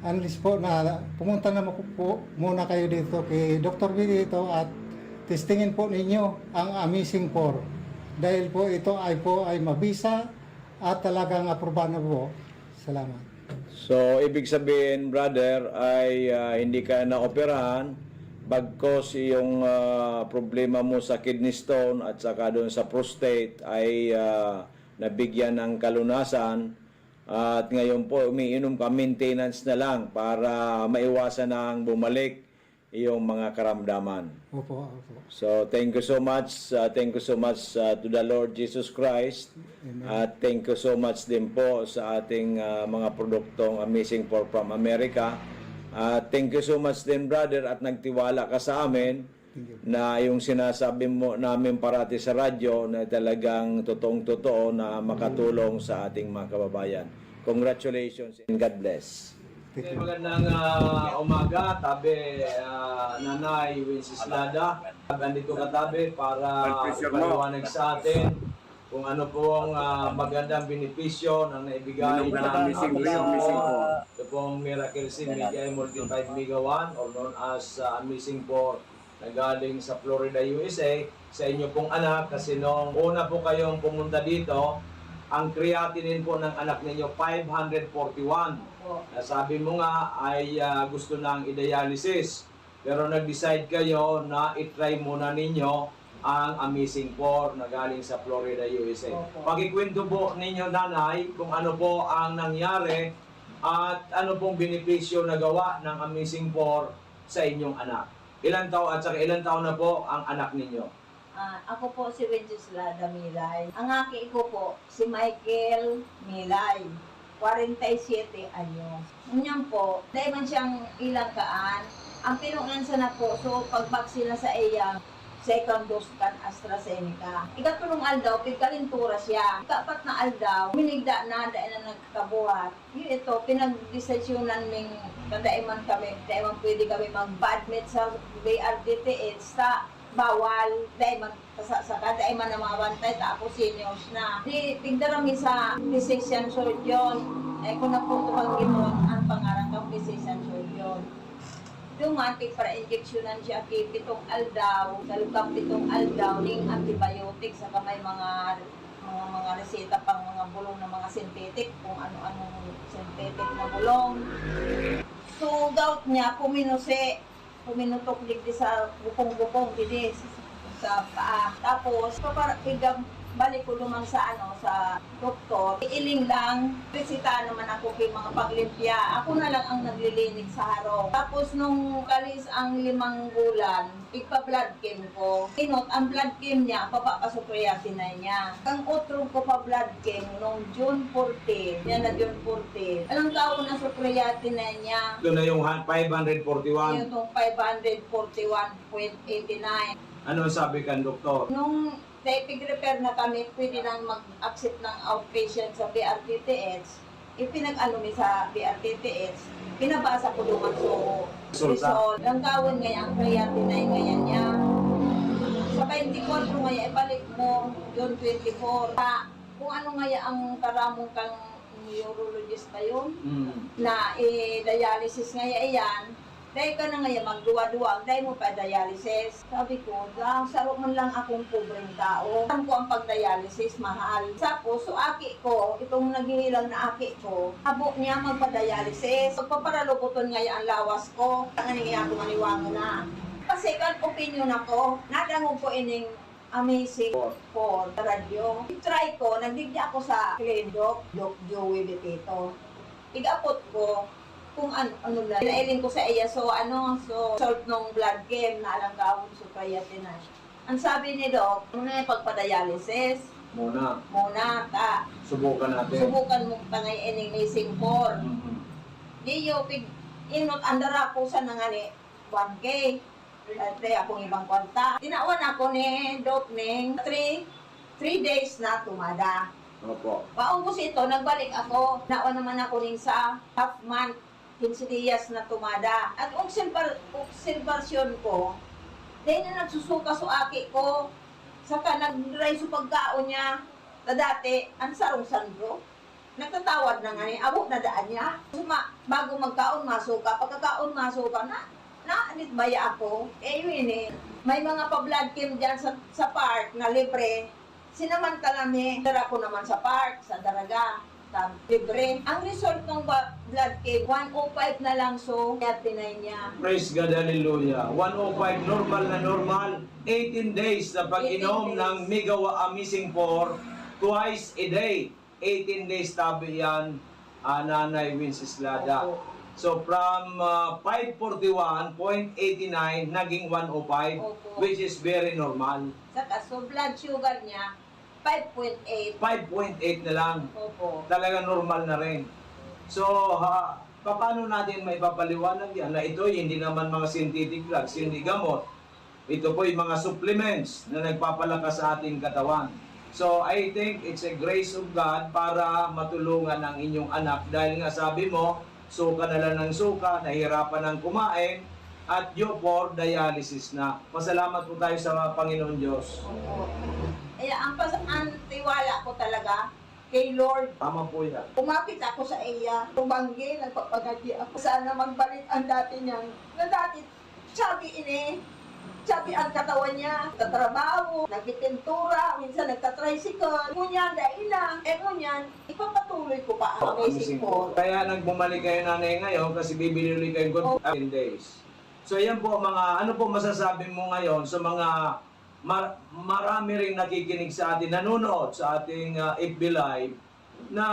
Unless po na pumunta na po muna kayo dito kay Dr. Bitito at testingin po ninyo ang Amazing 4. Dahil po ito ay mabisa at talagang aprobahan na po. Salamat. So, ibig sabihin, brother, ay hindi ka na-operahan, bagkos yung problema mo sa kidney stone at saka doon sa prostate ay nabigyan ng kalunasan. At ngayon po, umiinom ka maintenance na lang para maiwasan na ang bumalik yung mga karamdaman. Opo, opo. So, thank you so much. Thank you so much to the Lord Jesus Christ. Amen. At thank you so much din po sa ating mga produktong Amazing Pork from America. Thank you so much din, brother, at nagtiwala ka sa amin na yung sinasabi mo namin parati sa radyo na talagang totoong-totoo na makatulong sa ating mga kababayan. Congratulations and God bless. Thank you. Magandang umaga, tabi Nanay Wenceslada. Nandito ka tabi para ipaliwanag sa atin kung ano pong magandang benepisyo na naibigay ng Amazing Pork. Ito pong Miracle Seed Media Multiplied Mega 1 or known as Amazing Pork na galing sa Florida, USA sa inyo pong anak kasi nung una po kayong pumunta dito, ang creatinine po ng anak ninyo 541. Sabi mo nga ay gusto nang i-dialysis. Pero nag-decide kayo na i-try muna ninyo ang Amazing Pork na galing sa Florida, USA. Pakikwento po ninyo, nanay, kung ano po ang nangyari at ano pong benepisyo na gawa ng Amazing Pork sa inyong anak. Ilang taon at saka ilang taon na po ang anak ninyo? Ako po si Wenceslada Milay. Ang aki ko po si Michael Milay. 47 anyos. Ngunyan po, dahil man siyang ilang kaan, ang pinungansa na po, so pagbaksina sa iya, second dose kan AstraZeneca. Ikatulong aldaw, pigkalintura siya. Ikapat na aldaw, minigda na, dahil na nagkabuhat. Yun ito, pinag-desisyonan ming kadaiman kami, daiman pwede kami mag-badmit sa BRDTH sa bawal, daiman sa kadaiman na mga bantay, tapos seniors na. Di, pigdarami sa physician surgeon. Kung naputukan ginoon, ang pangarang kang physician surgeon. Dumating para injeksyonan siya kay 7 aldaw, sa lukang 7 aldaw, ning antibiotic, saka may mga reseta pang mga bulong na mga synthetic, kung ano-anong synthetic na bulong. So, gout niya, puminutok digdi sa bukong-bukong, digdi sa paa. Tapos, balik ko lumang sa sa doktor. Iiling lang, resita naman ako kay mga paglimpya. Ako na lang ang naglilinig sa harong. Tapos nung kalis ang 5 bulan, igpa-blood chem ko. Inot, ang blood chem niya, papapasukreatin na niya. Ang otro ko pa blood chem nung June 14, yan na June 14. Alang taon na sukreatin na niya. Ito na yung 541. Yung 541.89. Ano sabi kan doktor? Nung pig-repair na kami, pwede nang mag-accept ng outpatient sa BRTTH. Ipinag-ano mi sa BRTTH, pinabasa ko naman result. Ang gawin ngayon, ang creatinine ngayon niya. Sa 24 ngayon, ibalik mo, June 24. Kung ano ngayon ang karamong kang neurologist ba yun, na dialysis ngayon yan, dahil ka na ngayon magduwa-duwa, dahil mo pa dialysis. Sabi ko, saro man lang akong pobreng tao. Alam ko ang pag-dialysis, mahal. Tapos, so aki ko, itong naghihilang na aki ko, abo niya magpa-dialysis. Pagpaparaloboton ngayon ang lawas ko, ang nangyayari ako maniwango na. Kasi kan opinion ako, nadangog ko ining Amazing Pork radyo. I-try ko, nagdigya ako sa Doc Joey Betito. Igapot ko, kung ano lang. Pinailing ko sa iya, so salt ng blood chem na alang gawin so creatinine. Ang sabi ni Doc, muna yung pagpa-dialysis. Muna. Subukan natin. Subukan mo pa ngayon ining Amazing Pork. Di yo, inot andara ko sa nangani 1K. Kaya akong ibang kwanta. Tinawan ako ni Doc ning 3 days na tumada. Opo. Paubos ito, nagbalik ako. Nawan naman ako ning sa half month. 15 días na tumada. At obserbasyon ko, dahil na nagsusuka sa aki ko, saka nag-dry sa pagkaon niya, na dati, ang sarong sandro, nagtatawad na nga niya, abo na daan niya. Bago magkaon, masuka. Pagkakaon, masuka na anit baya ako. Yun may mga pa-blood chem dyan sa park na libre. Sinamantala dara ko naman sa park, sa Daraga. tab libre. Ang result ng blood cave, 105 na lang, so kaya tinay niya. Praise God, hallelujah. 105, normal na normal. 18 days na pag-inom 18 days. ng Mega Amazing 4, twice a day. 18 days tabi yan, Nanay Wenceslada. Opo. So from 541.89 naging 105, Opo. which is very normal. Saka, so blood sugar niya, 5.8. 5.8 na lang. Opo. Talaga normal na rin. So, paano natin may papaliwanag yan na ito hindi naman mga synthetic drugs, hindi gamot. Ito po yung mga supplements na nagpapalakas sa ating katawan. So, I think it's a grace of God para matulungan ang inyong anak dahil nga sabi mo, suka na lang ng suka, nahihirapan ng kumain, at due for dialysis na. Pasalamat po tayo sa Panginoon Diyos. Opo. Kaya ang tiwala ko talaga kay Lord. Tama po yan. Umapit ako sa iya, tumanggi, nagpapagati ako. Sana magbalik ang dati niyang, na dati, sabi ang katawan niya, tatrabaho, nagpipintura, minsan nagtatricycle. Ngunyan, dahil lang, ngunyan, ipapatuloy ko pa ang amazing po. Kaya nagbumalik kayo nanay ngayon kasi bibili ulit kayo good 10 days. So yan po mga, ano po masasabi mo ngayon sa mga marami ring nakikinig sa atin, nanonood sa ating FB Live na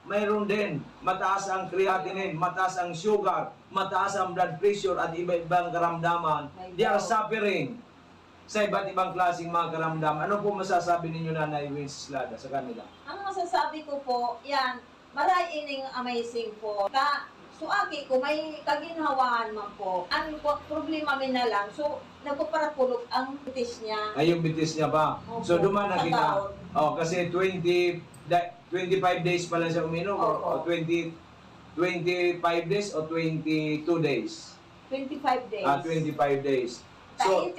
mayroon din mataas ang creatinine, mataas ang sugar, mataas ang blood pressure at iba-ibang karamdaman. They are suffering sa iba't ibang klaseng mga karamdaman. Ano po masasabi ninyo Nanay Wenceslada sa kanila? Ang masasabi ko po, yan, maray ining amazing po. Suagi ko, may kaginhawaan man po. Ang problema min na lang, so nagpaparapulog ang bitis niya. Ay, yung bitis niya pa. Opo, So, duman na sa kita. taon. Oh, kasi 25 days pa lang siya uminom o 25 days o 22 days? 25 days. 25 days. So, So,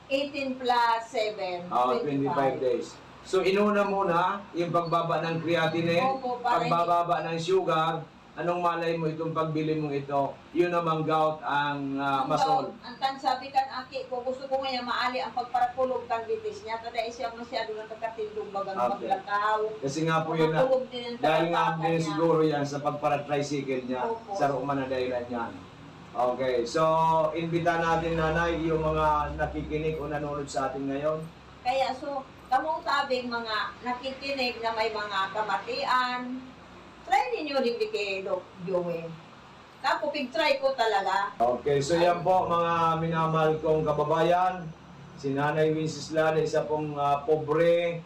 18 plus 7, 25 days. So, inuna muna yung pagbaba ng creatinine, Opo, para pagbababa ng sugar. Anong malay mo itong pagbili mong ito? Yun namang gout ang masol. Ang sabi kan aki ko, gusto ko ngayon maali ang pagparapulog kang bitis niya. Kada siya masyado na kakatindong bagang Okay. maglakaw. Kasi nga po yun na, Mapulog din ang dahil nga talapakan din niya. siguro yan sa pagpara-tricycle niya, Opo. sa ruman na dahilan yan. Okay, so imbita natin nanay yung mga nakikinig o nanonood sa atin ngayon. Kaya so, kamong tabing mga nakikinig na may mga kamatian, try ninyo rin di kay Doc Joey. Tapos pig-try ko talaga. Okay, so yan po mga minamahal kong kababayan. Si Nanay Wenceslada, isa pong pobre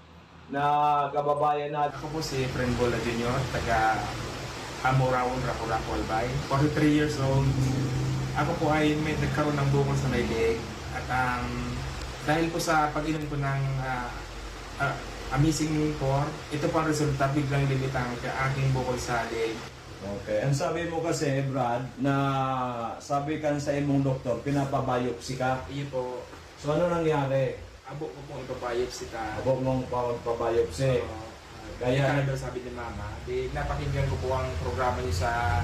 na kababayan natin. Ako po si Efren Bola Jr., taga Amoraon, Raco-Raco, Albay. 43 years old. Ako po ay may nagkaroon ng bukol sa may leeg. At dahil po sa pag-inom ko ng Amazing 4, ito po ang resulta, biglang limitang ang aking bukol sa leeg. Okay, ang sabi mo kasi, Brad, na sabi kan sa imong doktor, pinapabiopsy ka. Iyo po, So ano nangyari? abo ko pong ipabiopsy ka. Abo mong pabiopsy. Kaya daw sabi ni Mama, di napakinggan ko po ang programa niyo sa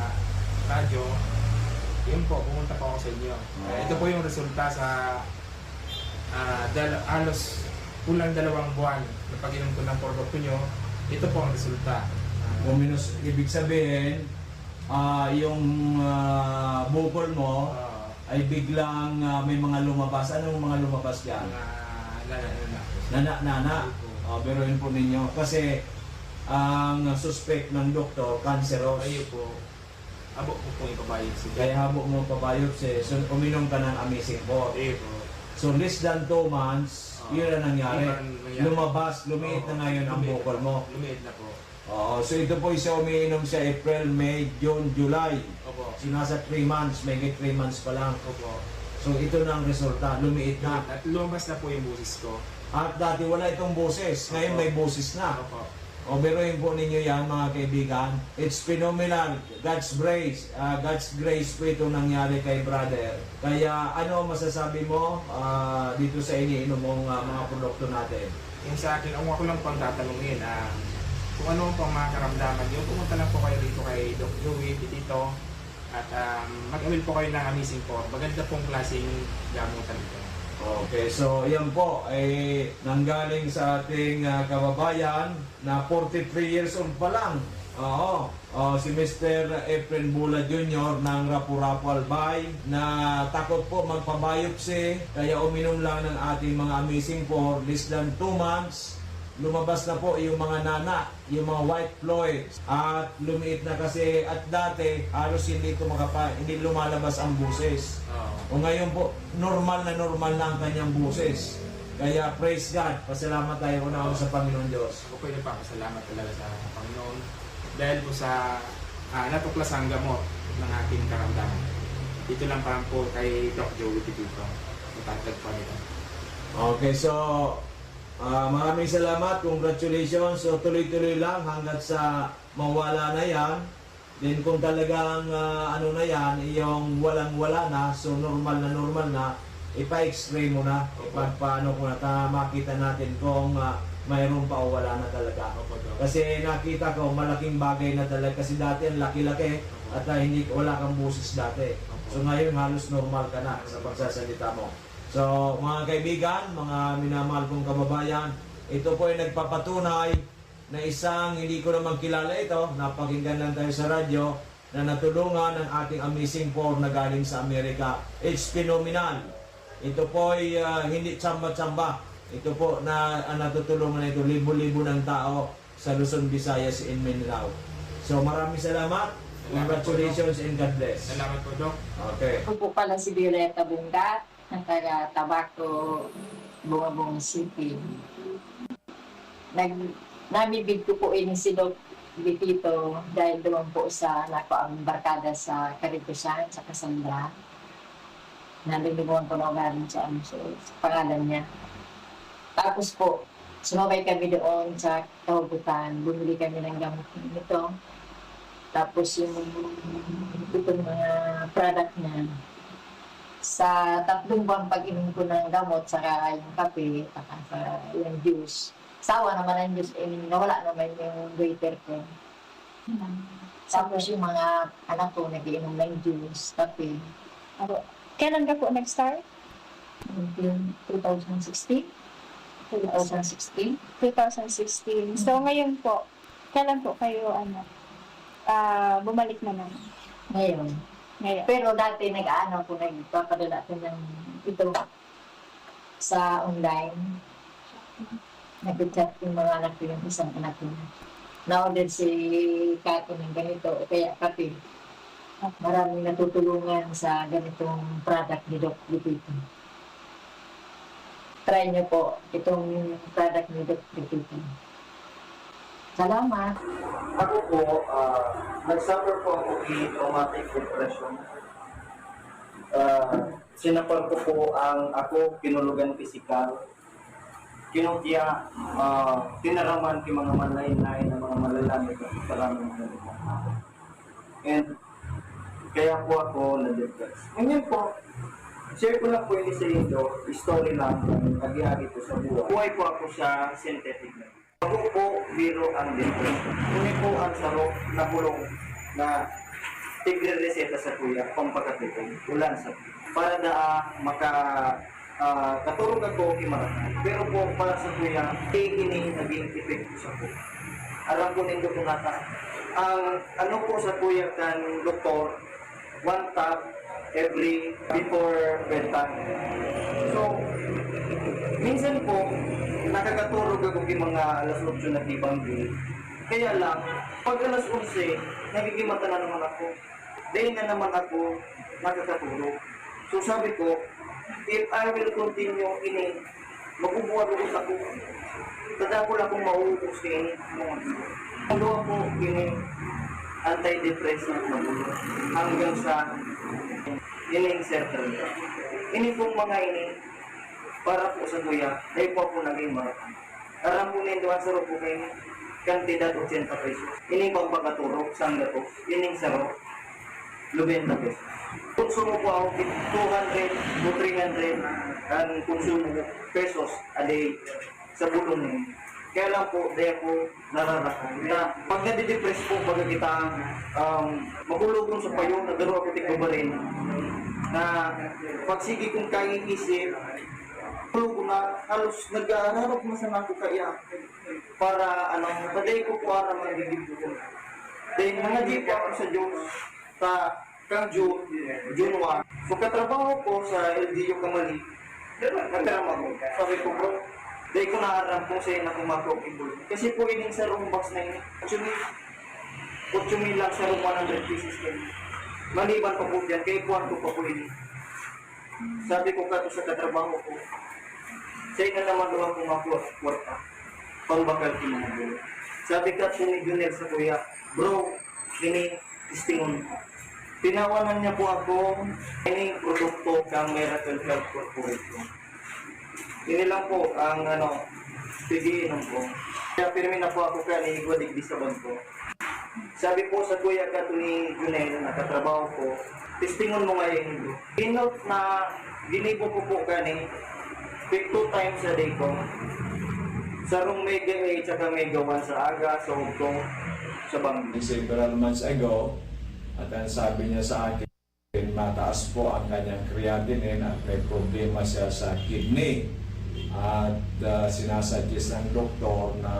radyo. Yun po, pumunta po ako sa inyo. Ito po yung resulta sa halos kulang 2 buwan na pag-inom ko ng produkto nyo. Ito po ang resulta. Minus, ibig sabihin, yung bukol mo ay biglang may mga lumabas. Anong mga lumabas yan? Nana. Biruin po ninyo. Kasi ang suspect ng doktor, cancerous. Ayun po. Abo ko pong ipabiopsy. Kaya habok mo pabiopsy, so uminom ka ng Amazing 4. Ayun po. So less than 2 months, yun ang nangyari. Lumabas, lumiit na ngayon ang Lumiit bukol na. mo. Lumiit na po. Oo, so ito po siya umiinom sa April, May, June, July. Opo. So nasa 3 months, may 3 months pa lang. Opo. So ito na ang resulta, lumiit na. At lumabas na po yung busis ko. At dati wala itong boses, ngayon may boses na. Opo. O biruin po ninyo yan mga kaibigan. It's phenomenal. God's grace. God's grace po itong nangyari kay brother. Kaya ano masasabi mo dito sa iniinom mong mga produkto natin? Yung sa akin, ang ako lang pang tatanungin, kung ano pang mga karamdaman nyo, pumunta lang po kayo dito kay Doc Joey, dito, at mag-avail po kayo ng Amazing 4. Maganda pong klaseng gamutan ito. Okay, so yan po ay nanggaling sa ating kababayan na 43 years old pa lang. Oo. Si Mr. Efren Bula Jr. ng Rapu-Rapu Albay na takot po magpabiopsy kaya uminom lang ng ating mga Amazing for less than 2 months. Lumabas na po yung mga nana, yung mga white fluids at lumiit na kasi at dati halos hindi lumalabas ang buses. O ngayon po, normal na ang kanyang buses. Kaya praise God, pasalamat tayo una sa Panginoon Diyos. Ako po nagpapasalamat talaga sa Panginoon dahil po sa natuklas ang gamot ng aking karamdaman. Dito lang pa po kay Doc Joey dito. Matatag po nito. Okay, so maraming salamat, congratulations. So tuloy-tuloy lang hanggat sa mawala na yan. Then kung talagang ano na yan, yung walang-wala na, so normal na, ipa-x-ray mo na, paano ko na makita natin kung mayroon pa o wala na talaga. Kasi nakita ko malaking bagay na talaga kasi dati ang laki-laki at wala kang busis dati. So ngayon halos normal ka na sa pagsasalita mo. So mga kaibigan, mga minamahal kong kababayan, ito po ay nagpapatunay na isang hindi ko naman kilala ito, napakinggan lang tayo sa radyo, na natulungan ng ating Amazing Four na galing sa Amerika. It's phenomenal. Ito po ay hindi tsamba-tsamba. Ito po na natutulungan ito libo-libo ng tao sa Luzon, Visayas, and Mindanao. So maraming salamat. Congratulations and God bless. Salamat po, Doc. Okay. Ako po pala si Violeta Bungat, ng taga Tabaco, Bungabong City. Namibig ko po ini si Doc Bitito dahil doon po sa ang barkada sa Caritusan, sa Cassandra. Nalilimuan ko na galing sa pangalan niya. Tapos po, sumabay kami doon sa Kahubutan. Bumili kami ng gamot nito. Tapos yung itong mga product niya. Sa 3 buwan pag-inom ko ng gamot, saka yung kape, saka yung juice. Sawa naman ang juice, nawala naman yung waiter ko. Tapos yung mga anak ko nag-inom ng juice, kape. Kailan ka po nag-start? 2016. 2016. 2016. So, ngayon po, kailan po kayo, bumalik naman? Ngayon. Ngayon. Pero dati nagpapadala ko ng ito sa online. Nag-chat yung mga anak ko, yung isang anak ko. Na-order si Kato ng ganito, o kaya kape. Maraming natutulungan sa ganitong product ni Doc Lupito. Try niyo po itong product ni Doc Lupito. Salamat. Ako po, nag-suffer po ako ng traumatic depression. Sinapal ko po ang ako, kinulugan pisikal. Kinutya, tinaraman ki mga malaynay na mga malalamig at maraming malalamig. And kaya po ako na-depress. Ngayon po, share ko lang po yung sa inyo, story lang ng agi-agi po sa buhay. Buhay po ako sa synthetic na. Ako po, biro ang depression. Kuni po ang sarok na bulong na tigre-reseta sa kuya, pampakatipon, ulan sa kuya. Para na katulog ako kimaratan. Pero po, para sa kuya, ini naging epekto sa kuya. Alam po ninyo po nata, ang ano po sa kuya kan doktor, 1 tab every before bedtime. So, minsan po, nakakatulog ako ng mga alas 8 na tibanggi. Kaya lang, pag alas 11, nagigimata na naman ako. Dahil na naman ako nakakatulog. So sabi ko, if I will continue ini, mabubuhat ako. Tada ko lang kung mauubos ini. Ano ako ini, antidepressant na bulo. Hanggang sa ining certain. Ini pong mga ini, para po sa kuya, dahil po ako naging marathon. Aram po nito ang sarap po kayo, kantidad 80 pesos. Ining pagpakaturok, sangga po, ining sarap, 90 pesos. Konsumo po ako 200 to 300 ang konsumo pesos a day sa bulong niyo. Kaya lang po, dahil po nararakan. Na pag nadidepress po, pag kita magulugong sa payo, nagdaro ako tigbabarin, na pagsigi kong kayang isip, ko na halos nag-aarap masama ko kaya para paday ko po ara magiging ko. Then, nangaji po ako sa Diyos sa kang June 1. So, katrabaho ko sa LGU Kamali. Nagkaram ako. Sabi ko, bro, dahil ko naharap kung sa'yo na kumako ibul. Kasi po ining sa room box na yun, 8,000 lang sa room 100 pieces kayo. Maliban pa po dyan, kaya kuhan ko pa po ini. Sabi ko kato sa katrabaho ko, sa'yo na naman doon ako makuha. Pangbakal ko mga bro. Sabi ka po ni Junel sa kuya, bro, ini tistingon ko. Tinawanan niya po ako, ini produkto kang Miracle Health Corporation. Ini lang po ang pigiinom ko. Kaya pirmi na po ako kaya niigwadig di sa ko. Sabi po sa kuya ka ni Junel na katrabaho ko, tistingon mo ngayon bro. Inot na ginibo ko po kani 2 times a day ko. Sa room Mega 8 at Mega 1 sa aga, sa hugtong, sa bangin. Several months ago, at ang sabi niya sa akin, mataas po ang kanyang creatinine at may problema siya sa kidney. At sinasuggest ng doktor na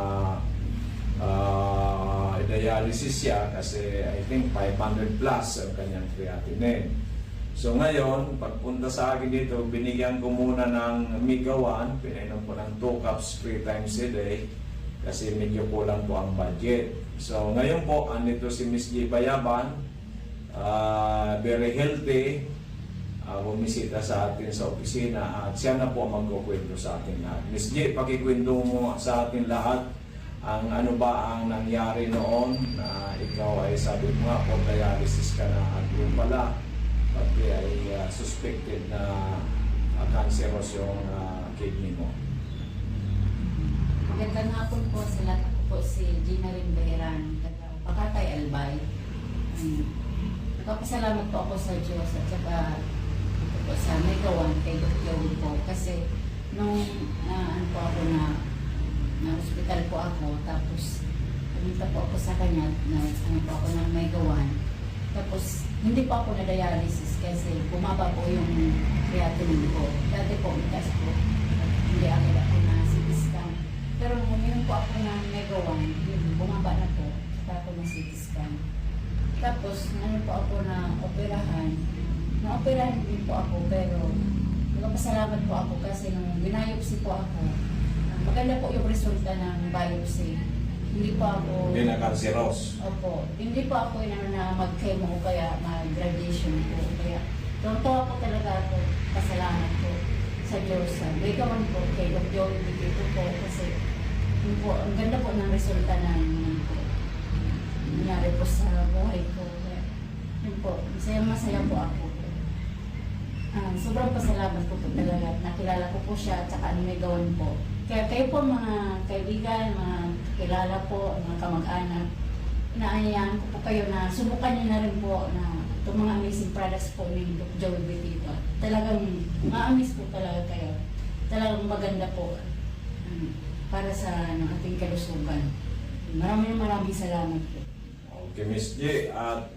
dialysis siya kasi I think 500 plus ang kanyang creatinine. So ngayon, pagpunta sa akin dito, binigyan ko muna ng Mega 1, pinainom ko ng 2 cups 3 times a day kasi medyo kulang po ang budget. So ngayon po, andito si Miss G. Bayaban, very healthy, bumisita sa atin sa opisina at siya na po magkukwento sa atin lahat. Miss G, pakikwento mo sa atin lahat ang ano ba ang nangyari noon na ikaw ay sabi mo nga po dialysis ka na at yung pala pati ay suspected na cancerous yung kidney mo. Magandang hapon po sa lahat. Ako po si Gina Rimberan, taga Pakatay, Albay. Nagpapasalamat po ako sa Diyos at saka ito po sa Mega 1 kay Dr. Joey po kasi nung ano po ako na hospital po ako tapos pumunta po ako sa kanya na ano po ako ng Mega 1 tapos hindi po ako na dialysis kasi bumaba po yung creatinine ko. Dati po mataas po hindi agad ako na CT scan pero nung uminom po ako ng Mega 1 bumaba na po saka ako na CT scan. Tapos, ano po ako na operahan. Na-operahan din po ako, pero nagpasalamat po ako kasi nung binayopsi po ako, maganda po yung resulta ng biopsy. Hindi po ako... Hindi na cancerous. Opo. Hindi po ako na mag-chemo kaya mag-radiation po. Kaya, totoo po talaga ako. Pasalamat po sa Diyos. May gawan po kay Dr. Joey dito po kasi po, ang ganda po ng resulta ng nangyari po sa buhay ko. Yun po, masaya po ako. Sobrang pasalamat ko po talaga. Nakilala ko po siya at saka may gawan po. Kaya kayo po mga kaibigan, mga kilala po, mga kamag-anak, inaanyayahan ko po kayo na subukan niyo na rin po na itong mga amazing products po ni Dr. Joey Betito. Talagang ma-amaze po talaga kayo. Talagang maganda po para sa ating kalusugan. Maraming salamat po. Okay, Miss G, at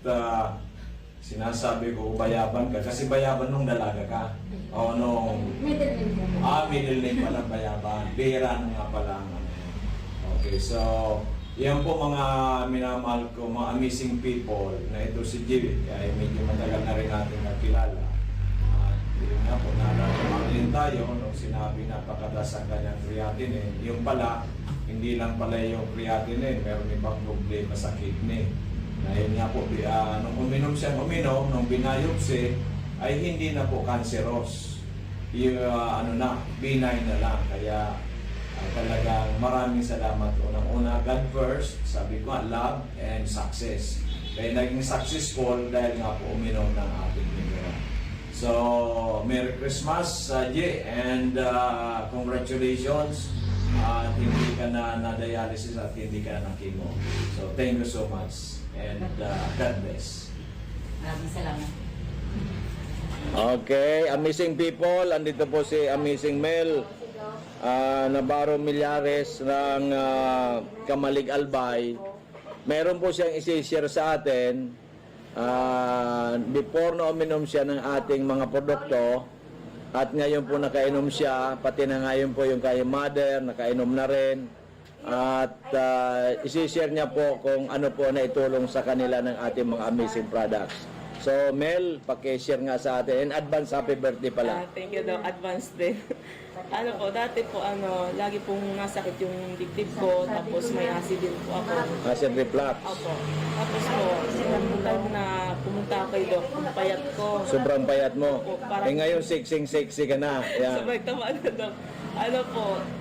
sinasabi ko, bayaban ka. Kasi bayaban nung dalaga ka. O nung... Middle name po. Middle name pala bayaban. Bira nga pala. Okay, so... Yan po mga minamahal ko, mga amazing people na ito si G. Ay medyo matagal na rin natin nakilala. At yun nga po, nalalaman tayo nung sinabi napakataas ang kanyang creatinine. Yung pala, hindi lang pala yung creatinine, meron ibang problema sa kidney. Dahil nga po, nung uminom siya, nung binayopsi, ay hindi na po cancerous. Yung benign na lang. Kaya talagang maraming salamat. Unang-una, God first, sabi ko, love and success. Kaya naging successful dahil nga po uminom ng ating Mega 1. So, Merry Christmas, J, and congratulations. At hindi ka na na-dialysis at hindi ka na chemo. So, thank you so much. And God bless. Maraming salamat. Okay, amazing people. Andito po si Amazing Mel Navarro Millares ng Kamalig Albay. Meron po siyang isi-share sa atin before na uminom siya ng ating mga produkto at ngayon po nakainom siya, pati na ngayon po yung kay mother nakainom na rin. at isi-share niya po kung ano po na itulong sa kanila ng ating mga amazing products. So Mel, paki-share nga sa atin. In advance, happy birthday pala. Thank you daw, advance din. Dati po, lagi pong nasakit yung dibdib ko, tapos may acid din po ako. Acid reflux. Opo. Tapos po, nung time na pumunta ako kay Doc, yung payat ko. Sobrang payat mo. Opo, parang- Ngayon, sexy ka na. Yan. Sabay tama na, Doc.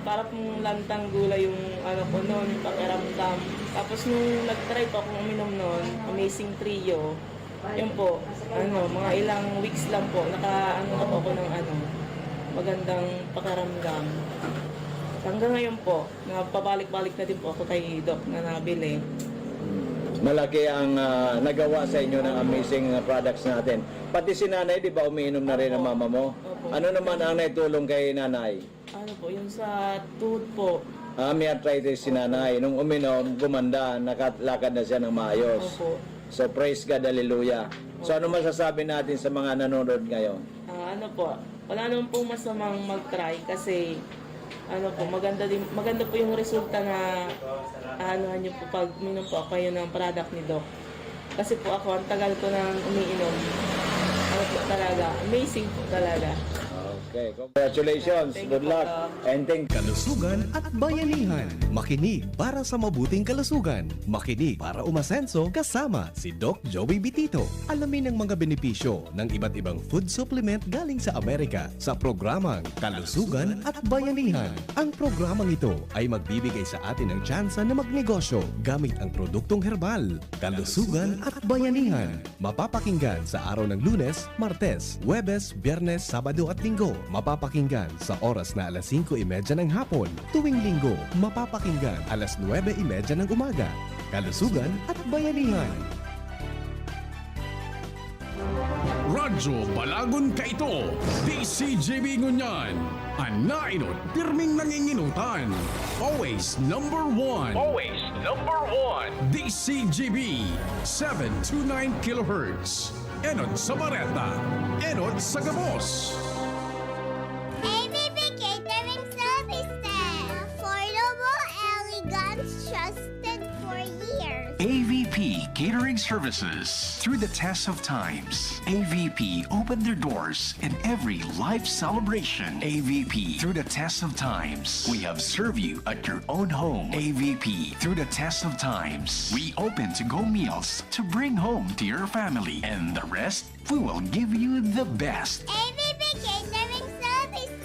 Para pong lantang gulay yung ko noon, yung pakiramdam. Tapos nung nag-try po akong uminom noon, Amazing Trio, yun po, mga ilang weeks lang po, na po ako ng magandang pakiramdam. Hanggang ngayon po, pabalik-balik na din po ako kay Doc na nabili. Malaki ang nagawa sa inyo ng amazing products natin. Pati si nanay, di ba umiinom na rin ang mama mo? Opo. Ano naman ang naitulong kay nanay? Yung sa tuhod po. May arthritis si nanay. Nung uminom, gumanda, nakalakad na siya ng maayos. Opo. So praise God, hallelujah. So ano masasabi natin sa mga nanonood ngayon? Wala naman po masamang mag-try kasi maganda po yung resulta na nyo po pag minom po kayo ng product ni Doc. Kasi po ako, ang tagal ko nang umiinom. Po talaga, amazing po talaga. Okay, congratulations, good luck, and thank you. Kalusugan at bayanihan. Makinig para sa mabuting kalusugan. Makinig para umasenso kasama si Doc Joey Bitito. Alamin ang mga benepisyo ng iba't ibang food supplement galing sa Amerika sa programang Kalusugan at Bayanihan. Ang programang ito ay magbibigay sa atin ng tsansa na magnegosyo gamit ang produktong herbal. Kalusugan at Bayanihan. Mapapakinggan sa araw ng Lunes, Martes, Huwebes, Biyernes, Sabado at Linggo. Mapapakinggan sa oras na alas 5:30 ng hapon. Tuwing Linggo, mapapakinggan alas 9:30 ng umaga. Kalusugan at Bayanihan. Radyo Balagon Kaito, DCJB Ngunyan, Anainot, pirming nanginginutan. Always number one. Always number one. DCJB, 729 kHz. Enot sa Bareta, Enot sa Gabos. AVP Catering Services. Affordable, elegant, trusted for years. AVP Catering Services. Through the test of times, AVP opened their doors in every life celebration. AVP, through the test of times, we have served you at your own home. AVP, through the test of times, we open to-go meals to bring home to your family. And the rest, we will give you the best. AVP Catering Services.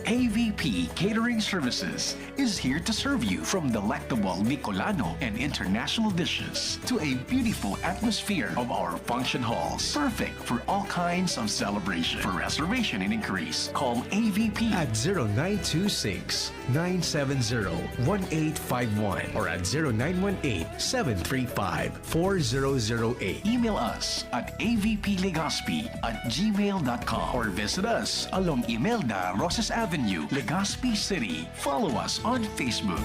AVP Catering Services is here to serve you from delectable Bicolano and international dishes to a beautiful atmosphere of our function halls. Perfect for all kinds of celebration. For reservation and inquiries, call AVP At 0926-970-1851 or at 0918-735-4008. Email us at avplegazpi@gmail.com or visit us along Imelda Rosas Avenue, Legazpi City. Follow us on Facebook.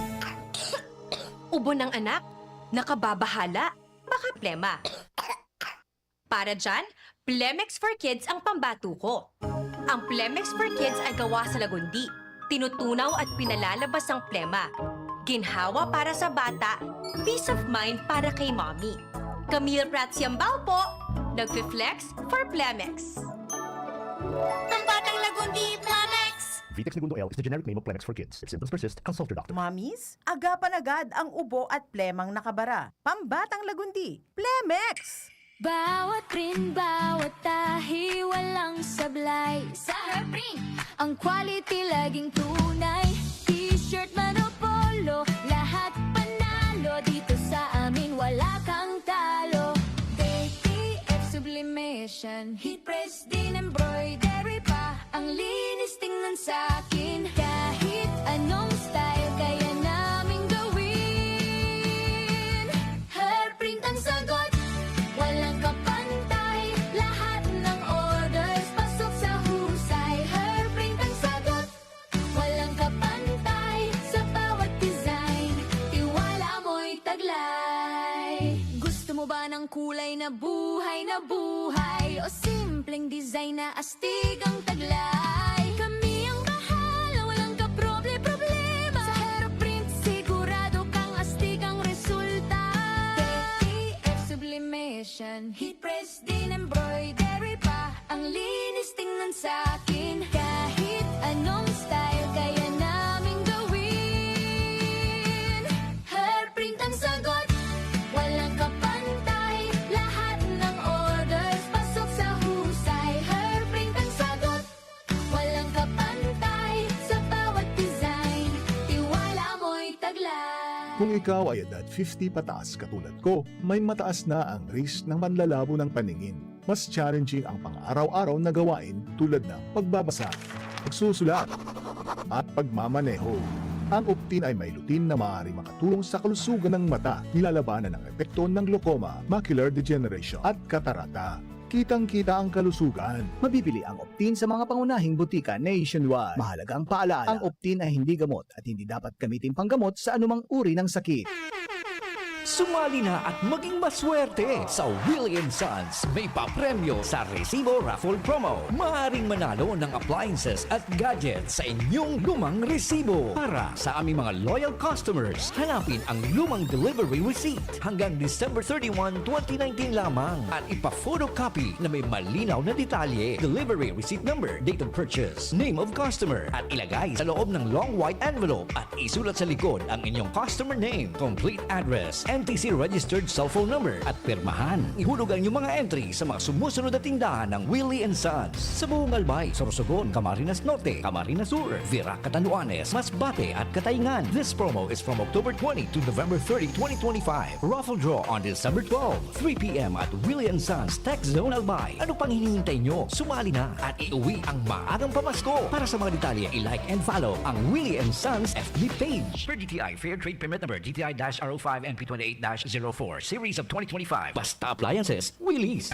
Ubo ng anak? Nakababahala? Baka plema. Para dyan, Plemex for Kids ang pambato ko. Ang Plemex for Kids ay gawa sa lagundi. Tinutunaw at pinalalabas ang plema. Ginhawa para sa bata, peace of mind para kay mommy. Camille Pratsiambao po, nagfi-flex for Plemex. Pambatang lagundi, Plemex! Vitex Segundo L is the generic name of Plemex for kids. If symptoms persist, consult your doctor. Mamis, agapan agad ang ubo at plemang nakabara. Pambatang lagundi, Plemex! Bawat print, bawat tahi, walang sablay. Sa Herprint, ang quality laging tunay. T-shirt, man o polo, lahat panalo. Dito sa amin, wala kang talo. KTF Sublimation, heat press din embroidery pa. Ang linis tingnan sa'kin. Kahit anong style, kaya naming gawin. Herprint ang sagot. Walang kapantay, lahat ng orders pasok sa husay. Herprint ang sagot, walang kapantay sa bawat design. Tiwala mo'y taglay. Gusto mo ba ng kulay na buhay o simpleng design na astig ang taglay? Kami ang bahala, walang kaproble-problema. Sa Herprint sigurado celebration. Heat press din embroidery pa, ang linis tingnan sa'kin. Kahit anong style kaya namin gawin. Hairprint ang sagot, walang kapantay. Lahat ng orders pasok sa husay. Hairprint ang sagot, walang kapantay. Sa bawat design, tiwala mo'y taglay. Kung ikaw ay edad 50 pataas katulad ko, may mataas na ang risk ng panlalabo ng paningin. Mas challenging ang pang-araw-araw na gawain tulad ng pagbabasa, pagsusulat, at pagmamaneho. Ang Optin ay may lutin na maaari makatulong sa kalusugan ng mata, nilalabanan ang epekto ng glaucoma, macular degeneration at katarata. Kitang-kita ang kalusugan. Mabibili ang Optin sa mga pangunahing butika nationwide. Mahalaga ang paalala, ang Optin ay hindi gamot at hindi dapat gamitin panggamot sa anumang uri ng sakit. Sumali na at maging maswerte sa Willie & Sons. May papremyo sa Resibo Raffle Promo. Maaaring manalo ng appliances at gadgets sa inyong lumang resibo. Para sa aming mga loyal customers, hanapin ang lumang delivery receipt hanggang December 31, 2019 lamang at ipa-photocopy na may malinaw na detalye, delivery receipt number, date of purchase, name of customer at ilagay sa loob ng long white envelope at isulat sa likod ang inyong customer name, complete address, NTC registered cellphone number at pirmahan. Ihulog ang inyong mga entry sa mga sumusunod na tindahan ng Willie & Sons sa buong Albay, Sorsogon, Camarines Norte, Camarines Sur, Virac, Catanduanes, Masbate at Katayngan. This promo is from October 20 to November 30, 2025. Raffle draw on December 12, 3 p.m. at Willie & Sons Tech Zone Albay. Ano pang hinihintay nyo? Sumali na at iuwi ang maagang pamasko. Para sa mga detalye, i-like and follow ang Willie & Sons FB page. Per DTI Fair Trade Permit Number DTI-RO5 NP28-04 Series of 2025. Basta Appliances, Willie's.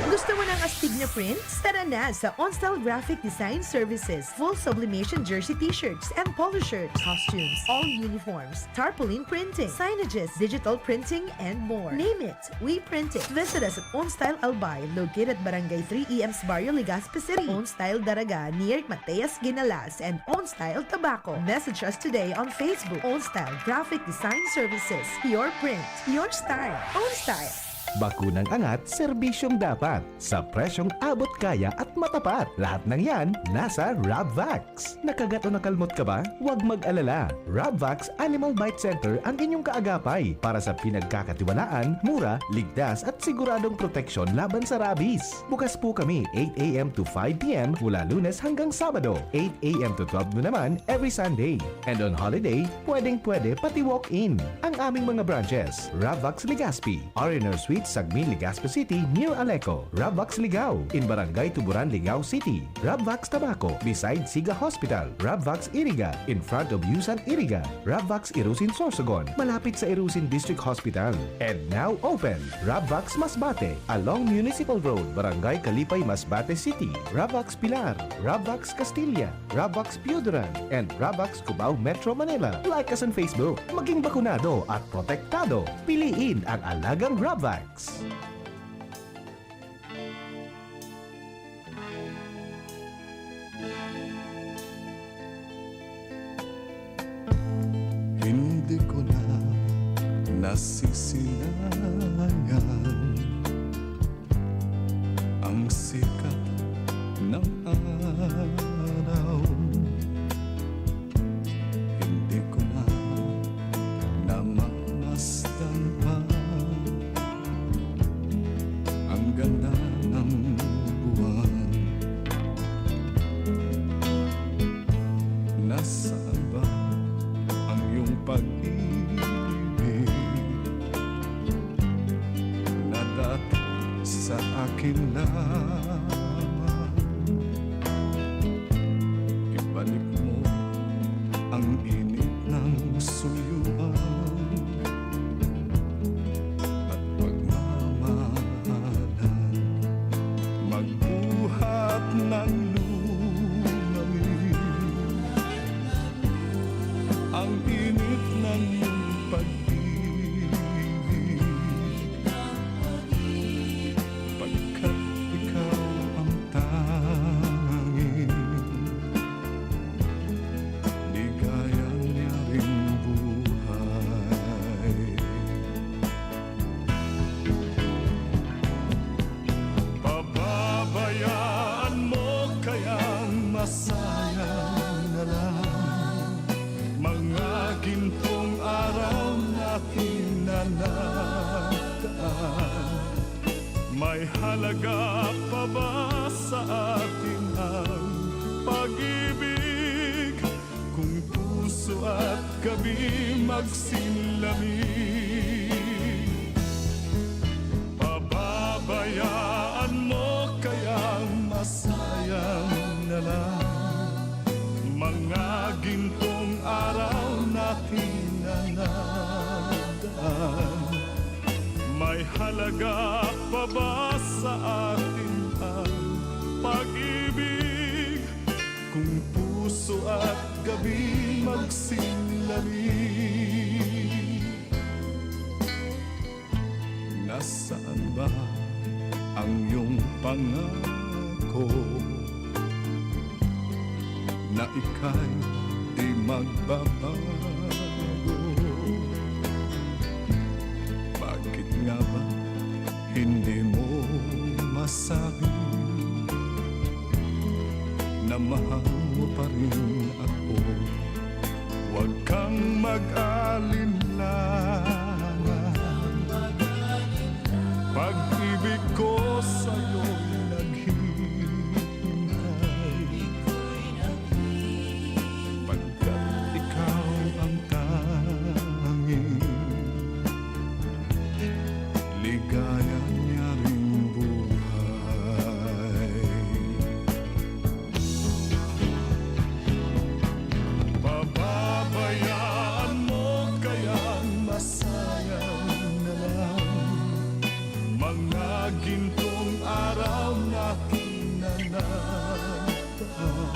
Gusto mo ng astig na prints? Tara na sa OnStyle Graphic Design Services. Full sublimation jersey t-shirts and polo shirts, costumes, all uniforms, tarpaulin printing, signages, digital printing, and more. Name it, we print it. Visit us at OnStyle Albay, located Barangay 3 EMS Barrio, Legazpi City. OnStyle Daraga, near Mateas Ginalas, and OnStyle Tabaco. Message us today on Facebook. OnStyle Graphic Design Services. Your print, your style. OnStyle. Bakunang angat, serbisyong dapat. Sa presyong abot kaya at matapat. Lahat ng yan, nasa Rabvax. Nakagat o nakalmot ka ba? Huwag mag-alala. Rabvax Animal Bite Center ang inyong kaagapay para sa pinagkakatiwalaan, mura, ligtas at siguradong proteksyon laban sa rabies. Bukas po kami 8 a.m. to 5 p.m. mula Lunes hanggang Sabado, 8 a.m. to 12 noon naman every Sunday. And on holiday, pwedeng-pwede pati walk-in. Ang aming mga branches, Rabvax Legazpi, Ariner Suite Sagmin, Legazpi City, near Aleco. Rabvax Ligao, in Barangay Tuburan, Ligao City. Rabvax Tabaco, beside Siga Hospital. Rabvax Iriga, in front of Yusan Iriga. Rabvax Irusin Sorsogon, malapit sa Irusin District Hospital. And now open, Rabvax Masbate, along Municipal Road, Barangay Kalipay, Masbate City. Rabvax Pilar, Rabvax Castilla, Rabvax Piudaran, and Rabvax Cubao Metro Manila. Like us on Facebook. Maging bakunado at protektado. Piliin ang alagang Rabvax. Hindi ko na nasisilayan ang sikat ng araw. Hindi ko na namamasdan pa ang ganda ng buwan. Nasaan ba ang iyong pag-ibig na dati sa akin lamang? Ibalik mo ang init ng suyuan at pagmamahalan, magbuhat ng lumamin ang init ng iyong pag-ibig, pagkat ikaw ang tanging ligayang niyang buhay. halaga pa ba sa atin ang pag-ibig? Kung puso at gabi magsinlamig, pababayaan mo kayang masayang na lang mga gintong araw natin na nadaan. May halaga pa ba sa atin ang pag-ibig? Kung puso at gabi magsinlamig, nasaan ba ang iyong pangako na ika'y di magbabago? Bakit nga ba hindi mo masabi na mahal mo pa rin ako? Huwag kang mag-alinlangan, pag-ibig ko sa'yo'y naghihintay, pagkat ikaw ang tanging ligaya niya ring buhay. Pababayaan mo kayang masayang na lang mga gintong araw natin na nataan.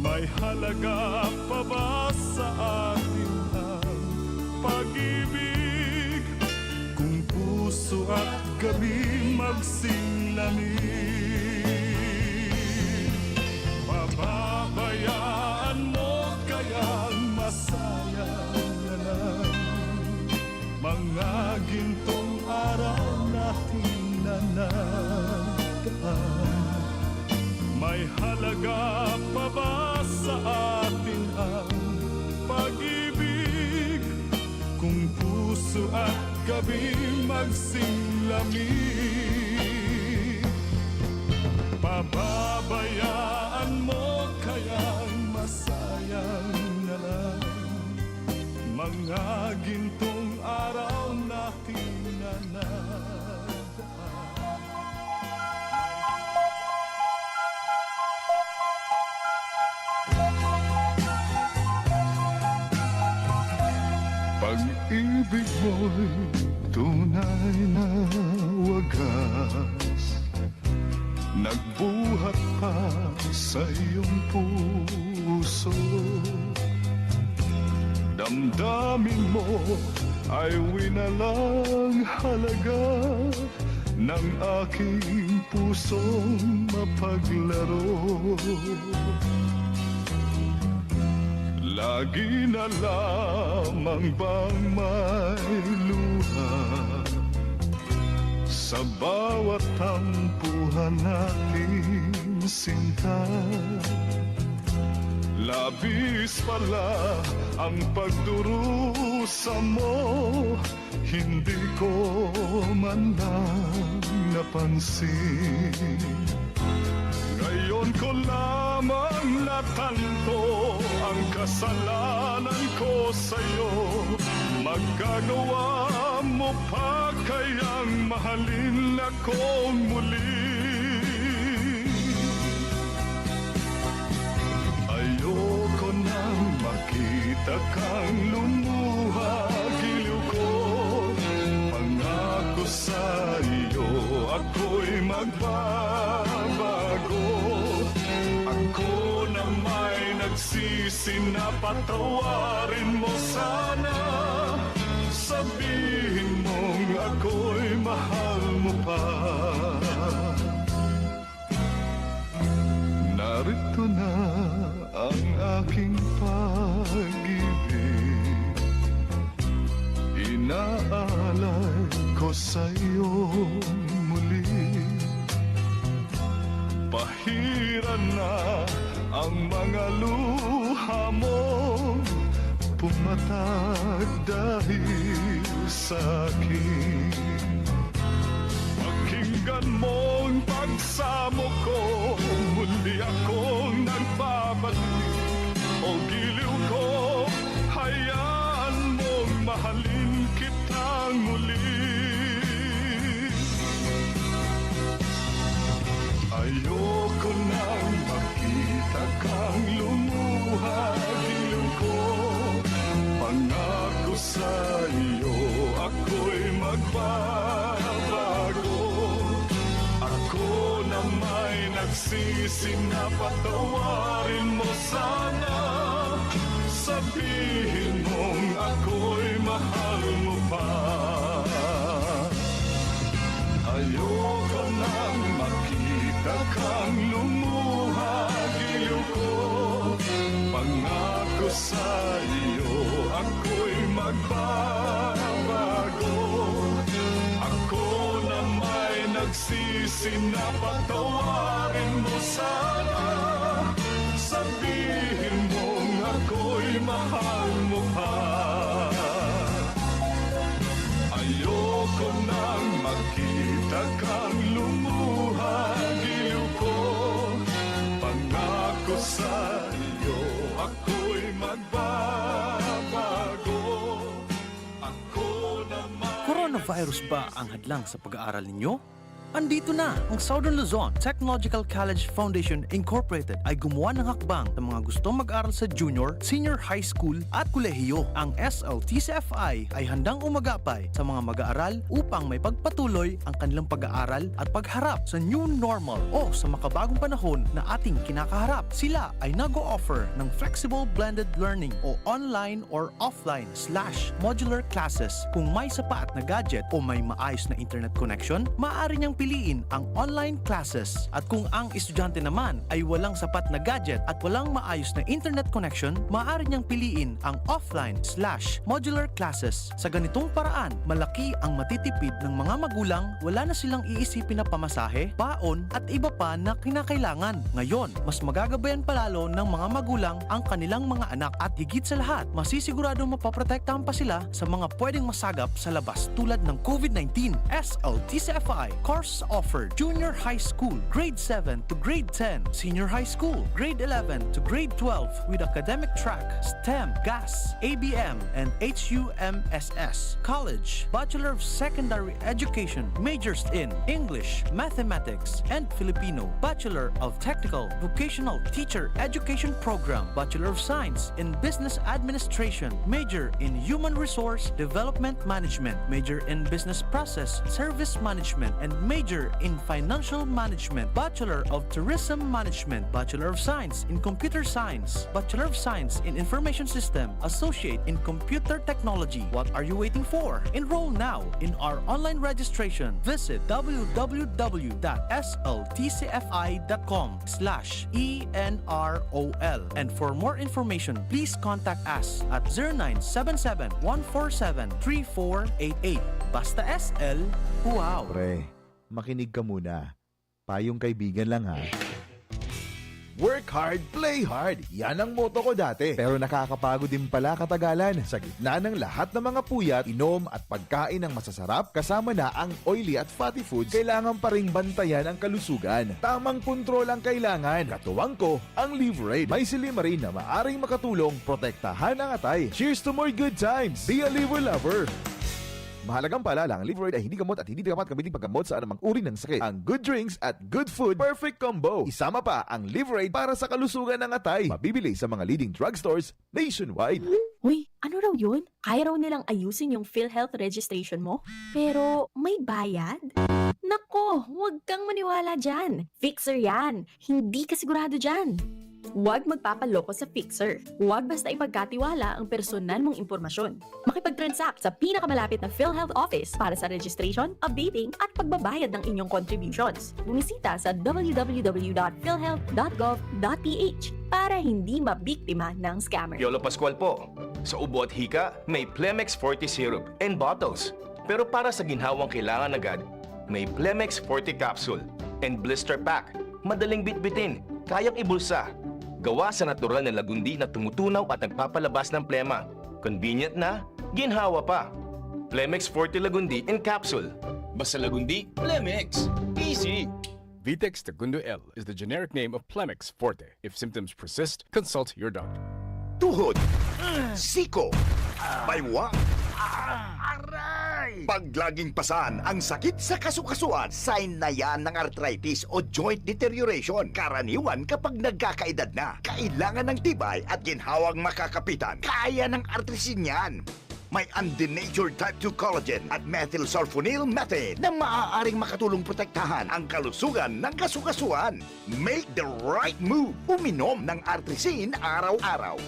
May halaga pa ba sa atin ang pag-ibig? Kung puso at gabi magsinlamig, pababayaan mo kayang masayang na lang mga gintong araw natin na nataan. May halaga pa ba sa atin ang pag-ibig? Kung puso at gabi magsinlamig, pababayaan mo kayang masayang na lang mga gintong araw natin na nadaan. Pag-ibig mo'y tunay na wagas, nagbuhat pa sa iyong puso. Damdamin mo ay winalang halaga ng aking pusong mapaglaro. Lagi na lamang bang may luha sa bawat tampuhan natin, sinta? Labis pala ang pagdurusa mo, hindi ko man lang napansin. Ngayon ko lamang natanto ang kasalanan ko sa'yo. Magagawa mo pa kayang mahalin akong muli? Ayoko nang makita kang lumuha, giliw ko. Pangako sa iyo, ako'y magbabago. Ako na may nagsisi na patawarin mo sana. Sabihin mong ako'y mahal mo pa. Narito na ang aking pag-ibig, inaalay ko sa'yo muli. Pahiran na ang mga luha mo, pumatag dahil sa'kin. Maging Pakinggan mong pagsamo ko, muli akong nagbabalik. O giliw ko, hayaan mong mahalin kitang muli. Ayoko nang makita kang lumuha, giliw ko. Pangako sa iyo, ako'y magbabago. Ako na may nagsisi na patawarin mo sana. Sabihin mong ako'y mahal mo pa. Ayoko nang makita kang lumuha, giliw ko. Pangako sa iyo, ako'y magbabago. Ako na may nagsisi na patawarin mo sana. Sabihin mong ako'y mahal mo pa. Ayoko nang makita kang lumuha, giliw ko. Pangako sa iyo, ako'y magbabago. Ako naman... Coronavirus ba ang hadlang sa pag-aaral ninyo? Andito na ang Southern Luzon Technological College Foundation Incorporated ay gumawa ng hakbang sa mga gustong mag-aral sa junior, senior high school at kolehiyo. Ang SLTCFI ay handang umagapay sa mga mag-aaral upang may pagpatuloy ang kanilang pag-aaral at pagharap sa new normal o sa makabagong panahon na ating kinakaharap. Sila ay nag-o-offer ng flexible blended learning o online or offline/modular classes. Kung may sapat na gadget o may maayos na internet connection, maaari niyang piliin ang online classes. At kung ang estudyante naman ay walang sapat na gadget at walang maayos na internet connection, maaari niyang piliin ang offline/modular classes. Sa ganitong paraan, malaki ang matitipid ng mga magulang, wala na silang iisipin na pamasahe, baon at iba pa na kinakailangan. Ngayon, mas magagabayan palalo ng mga magulang ang kanilang mga anak at higit sa lahat, masisiguradong mapaprotektahan pa sila sa mga pwedeng masagap sa labas tulad ng COVID-19. SLTCFI course offered junior high school, grade 7 to grade 10, senior high school, grade 11 to grade 12 with academic track, STEM, GAS, ABM, and HUMSS. College, Bachelor of Secondary Education, majors in English, Mathematics, and Filipino. Bachelor of Technical Vocational Teacher Education Program, Bachelor of Science in Business Administration, major in Human Resource Development Management, major in Business Process Service Management, and major in Financial Management, Bachelor of Tourism Management, Bachelor of Science in Computer Science, Bachelor of Science in Information System, Associate in Computer Technology. What are you waiting for? Enroll now in our online registration. Visit www.sltcfi.com/ENROL. And for more information, please contact us at 0977-147-3488. Basta SL, wow! Pre, makinig ka muna. Payong kaibigan lang ha. Work hard, play hard. Yan ang motto ko dati. Pero nakakapagod din pala katagalan. Sa gitna ng lahat ng mga puyat, inom at pagkain ng masasarap, kasama na ang oily at fatty foods, kailangan pa ring bantayan ang kalusugan. Tamang kontrol ang kailangan. Katuwang ko, ang Liverade. May Silimarin na maaring makatulong protektahan ang atay. Cheers to more good times. Be a liver lover. Mahalagang paalala, ang Liverade ay hindi gamot at hindi dapat gamitin paggamot sa anumang uri ng sakit. Ang good drinks at good food, perfect combo. Isama pa ang Liverade para sa kalusugan ng atay. Mabibili sa mga leading drugstores nationwide. Uy, ano raw yun? Kaya raw nilang ayusin yung PhilHealth registration mo? Pero may bayad? Nako, huwag kang maniwala dyan. Fixer yan. Hindi ka sigurado dyan. Huwag magpapaloko sa Fixer. Huwag basta ipagkatiwala ang personal mong impormasyon. Makipag-transact sa pinakamalapit na PhilHealth office para sa registration, updating at pagbabayad ng inyong contributions. Bumisita sa www.philhealth.gov.ph para hindi mabiktima ng scammer. Yolo Pascual po. Sa ubo at hika, may Plemex Forte Syrup and bottles. Pero para sa ginhawang kailangan agad, may Plemex Forte Capsule and Blister Pack. Madaling bitbitin, kayang ibulsa. Gawa sa natural na lagundi na tumutunaw at nagpapalabas ng plema. Convenient na, ginhawa pa. Plemex Forte Lagundi in Capsule. Basta lagundi, Plemex. Easy. Vitex Segundo L is the generic name of Plemex Forte. If symptoms persist, consult your doctor. Tuhod, siko, baywa, pag laging pasan ang sakit sa kasukasuan, sign na yan ng arthritis o joint deterioration. Karaniwan kapag nagkakaedad na, kailangan ng tibay at ginhawang makakapitan. Kaya ng artrisin yan. May undenatured type 2 collagen at methylsulfonyl methane na maaaring makatulong protektahan ang kalusugan ng kasukasuan. Make the right move. Uminom ng artrisin araw-araw.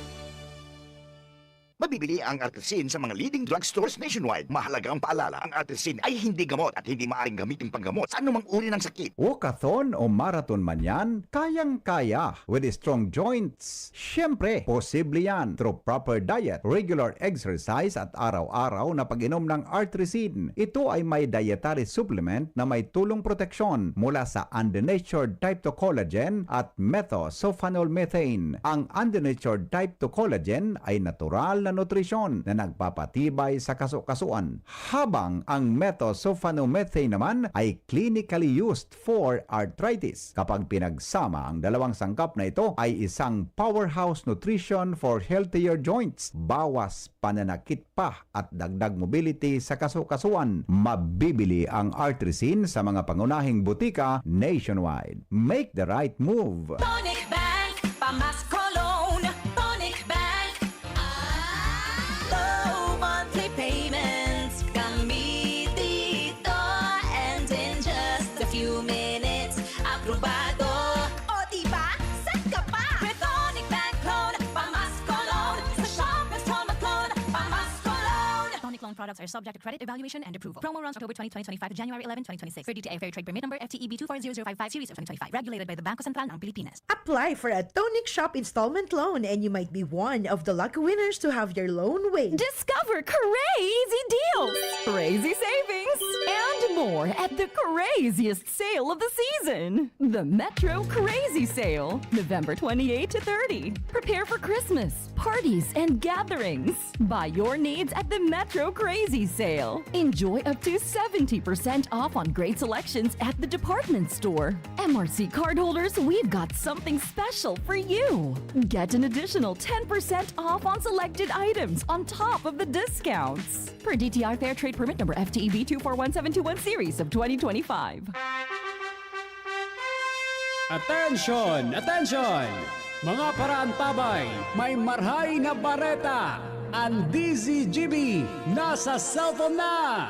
Mabibili ang artrisin sa mga leading drugstores nationwide. Mahalaga ang paalala, ang artrisin ay hindi gamot at hindi maaaring gamitin panggamot sa anumang uri ng sakit. Walkathon o marathon man yan, kayang-kaya with strong joints. Siyempre, posible yan through proper diet, regular exercise at araw-araw na pag-inom ng artrisin. Ito ay may dietary supplement na may tulong proteksyon mula sa undenatured type 2 collagen at methylsulfonyl methane. Ang undenatured type 2 collagen ay natural na nutrisyon na nagpapatibay sa kasukasuan, habang ang methylsulfonyl methane naman ay clinically used for arthritis. Kapag pinagsama ang dalawang sangkap na ito ay isang powerhouse nutrition for healthier joints, bawas pananakit pa at dagdag mobility sa kasukasuan. Mabibili ang artrisin sa mga pangunahing butika nationwide. Make the right move. Tonic Bank, Pamas Cologne. Tonic Bank. Low monthly payments. Kami dito. And in just a few minutes, aprobado. O diba? Set ka pa! With Tonic Bank Loan, Pamas Cologne. Sa shop, restaurant, clone, Pamas Cologne. Tonic loan products are subject to credit evaluation and approval. Promo runs October 2025 to January 11, 2026. For DTI Fair Trade Permit number FTEB 240055 series of 2025. Regulated by the Bangko Sentral ng Pilipinas. Apply for a Tonic Shop installment loan and you might be one of the lucky winners to have your loan waived. Discover crazy deals, crazy savings, and more at the craziest sale of the season. The Metro Crazy Sale, November 28 to 30. Prepare for Christmas, parties, and gatherings. Buy your needs at the Metro Crazy Sale. Enjoy up to 70% off on great selections at the department store. MRC cardholders, we've got something special for you. Get an additional 10% off on selected items on top of the discounts. Per DTI Fair Trade Permit number FTEB 241721 series of 2025. Attention! Attention! Mga paraantabay, may marhay na bareta! Ang DZGB nasa cellphone na!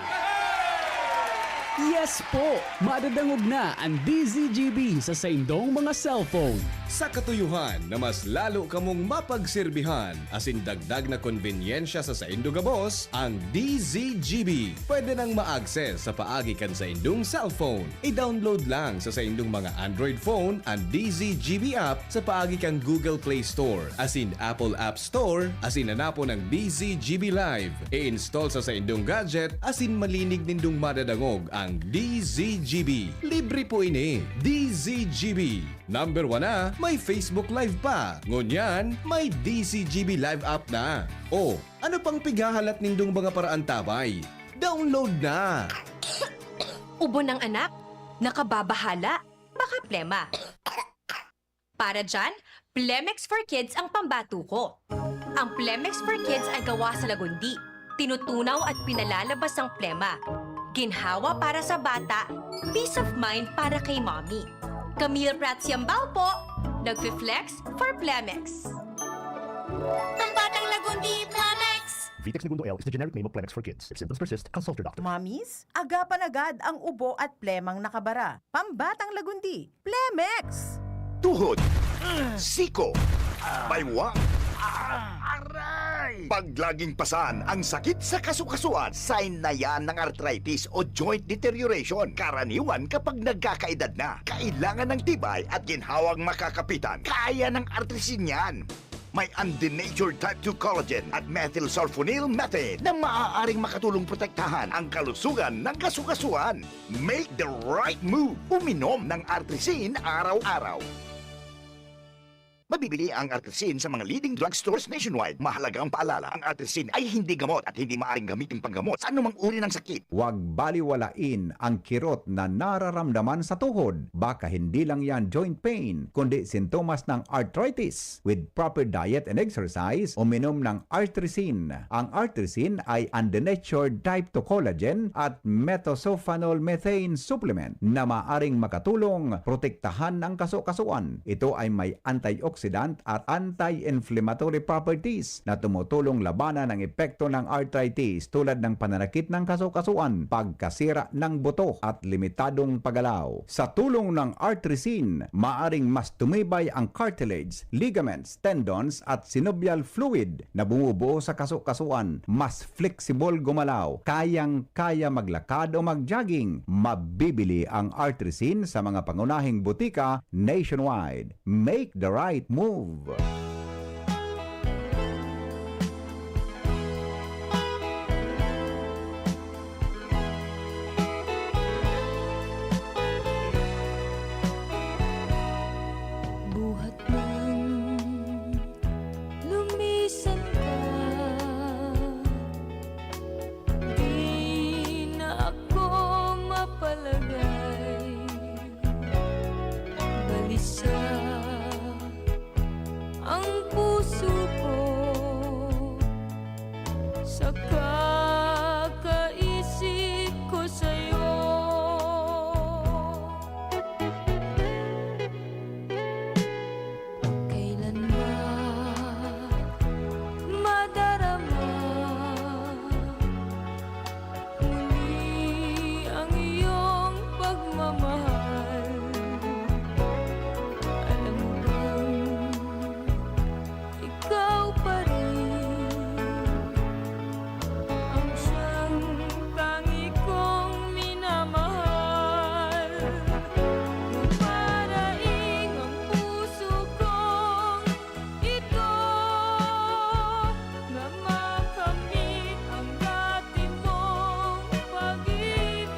Yes po! Madadangog na ang DZGB sa saindong mga cellphone. Sa katuyuhan na mas lalo kamong mapagserbihan, asin dagdag na konbenyensya sa saindong gabos, ang DZGB. Pwede nang ma-access sa paagi kan sa indong cellphone. I-download lang sa saindong mga Android phone ang DZGB app sa paagi kan Google Play Store, asin Apple App Store, asin hanapo ng DZGB Live. I-install sa saindong gadget, asin malinig nindong madadangog ang DZGB. Libre po ini. DZGB. Number 1 na, may Facebook Live pa. Ngunyan, may DZGB Live app na. O, ano pang pighahalat nindong mga paraantabay? Download na! Ubo ng anak? Nakababahala? Baka plema. Para dyan, Plemex for Kids ang pambato ko. Ang Plemex for Kids ay gawa sa lagundi. Tinutunaw at pinalalabas ang plema. Ginhawa para sa bata, peace of mind para kay mommy. Camille Prats Yambao po, nagfi-flex for Plemex. Pambatang lagundi, Plemex! Vitex Segundo L is the generic name of Plemex for kids. If symptoms persist, consult your doctor. Mommies, agapan agad ang ubo at plemang nakabara. Pambatang lagundi, Plemex! Tuhod, siko, baywa, pag laging pasan ang sakit sa kasukasuan, sign na yan ng arthritis o joint deterioration. Karaniwan kapag nagkakaedad na, kailangan ng tibay at ginhawang makakapitan. Kaya ng artrisin yan. May undenatured type 2 collagen at methylsulfonyl methane na maaaring makatulong protektahan ang kalusugan ng kasukasuan. Make the right move. Uminom ng artrisin araw-araw. Mabibili ang Artesin sa mga leading drugstores nationwide. Mahalagang paalala, ang Artesin ay hindi gamot at hindi maaaring gamitin panggamot sa anumang uri ng sakit. Huwag baliwalain ang kirot na nararamdaman sa tuhod. Baka hindi lang yan joint pain, kundi sintomas ng arthritis. With proper diet and exercise, uminom ng Artesin. Ang Artesin ay undenatured type 2 collagen at metosulfonol methane supplement na maaring makatulong protektahan ang kaso-kasuan. Ito ay may antioxidant at anti-inflammatory properties na tumutulong labanan ang epekto ng arthritis tulad ng pananakit ng kaso-kasuan, pagkasira ng buto at limitadong paggalaw. Sa tulong ng Artesin, maaring mas tumibay ang cartilage, ligaments, tendons at synovial fluid na bumubuo sa kaso-kasuan, mas flexible gumalaw, kayang-kaya maglakad o mag-jogging. Mabibili ang Artesin sa mga pangunahing butika nationwide. Make the right move. Buhat man lumisan ka, di na ako mapalagay. Balisa ang puso ko sa kakaisip ko sa'yo. Kailan ba madarama muli ang iyong pagmamahal? Alam mo bang ikaw pa rin ang siyang tangi kong minamahal? Maparaing ang puso kong ito na makamit ang dati mong pag-ibig.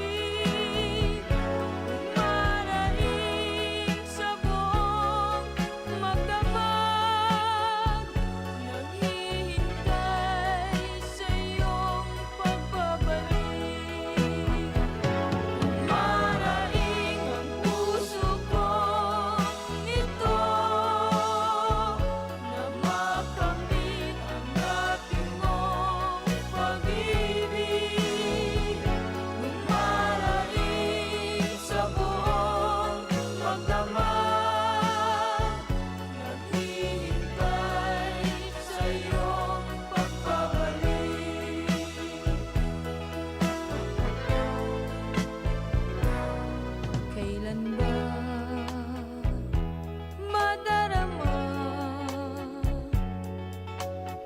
Maraing sa buong magdamag, naghihintay sa iyong pagbabalik. Maraing ang puso kong ito na makamit ang dati mong pag-ibig. Maraing sa buong magdamag, naghihintay sa iyong pagbabalik. Kailan ba madarama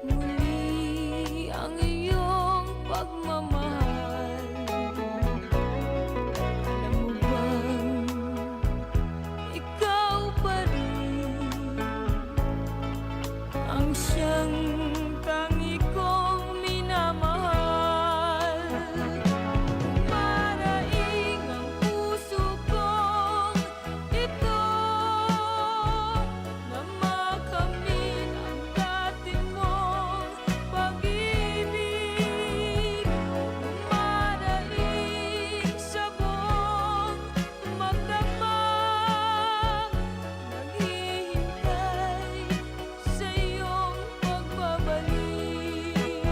muli ang iyong pagmamahal? Alam mo bang ikaw pa rin ang siyang tangi kong minamahal? Maraing ang puso kong ito na makamit ang dati mong pag-ibig. Maraing sa buong magdamag, naghihintay sa iyong pagbabalik.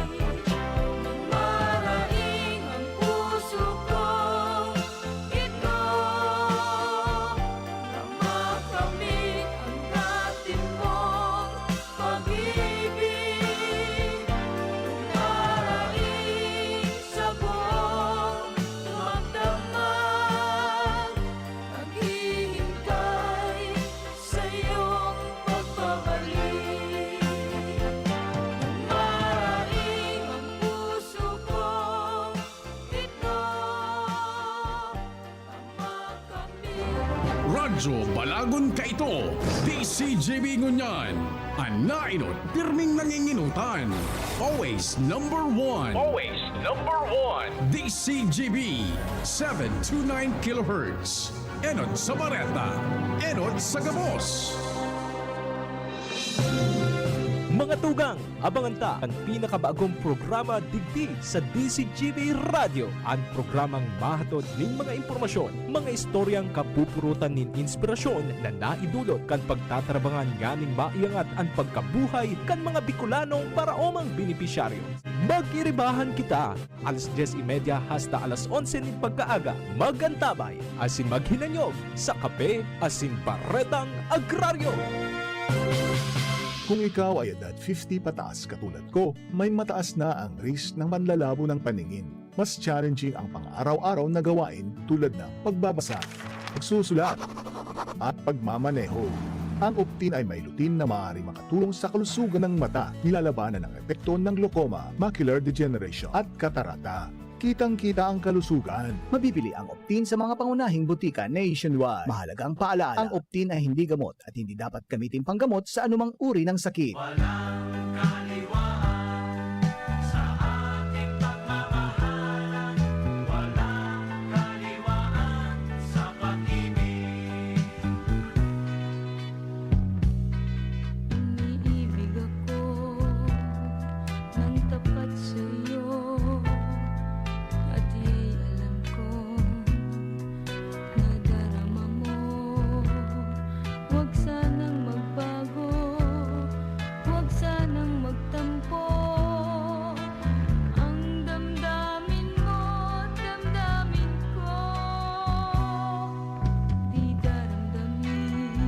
Maraing ang puso kong ito na makamit ang dati mong pag-ibig. Maraing sa buong magdamag, naghihintay sa iyong pagbabalik. Maraing ang puso kong ito na makamit. Radyo Balagon Kaito, DCGB Ngunyan, Anainot, pirming nanginginutan. Always number one. Always number one. DCGB, 729 kHz. Enot sa Bareta, Enot sa Gabos. Mga tugang, abangan ta ang pinakabagong programa digdi sa DCGB Radio. Ang programang mahatod ning mga impormasyon, mga istoryang kapupurutan nin inspirasyon na naidulot kan pagtatrabangan ganing maiangat ang pagkabuhay kan mga Bicolanong paraomang benepisyaryo. Mag-iribahan kita alas 10:30 hasta alas 11 ning pagkaaga. Magantabay asin maghinanyog sa kape asin baretang agraryo. Kung ikaw ay edad 50 pataas katulad ko, may mataas na ang risk ng panlalabo ng paningin. Mas challenging ang pang-araw-araw na gawain tulad ng pagbabasa, pagsusulat, at pagmamaneho. Ang Optin ay may lutin na maaaring makatulong sa kalusugan ng mata, nilalabanan ang epekto ng glaucoma, macular degeneration at katarata. Kitang-kita ang kalusugan. Mabibili ang Optin sa mga pangunahing butika nationwide. Mahalagang paalala, ang Optin ay hindi gamot at hindi dapat gamitin panggamot sa anumang uri ng sakit. Umiibig ako ng tapat sa'yo. At alam ko, nadarama mo. Huwag sanang magbago, huwag sanang magtampo. Ang damdamin mo, damdamin ko. Di daramdamin,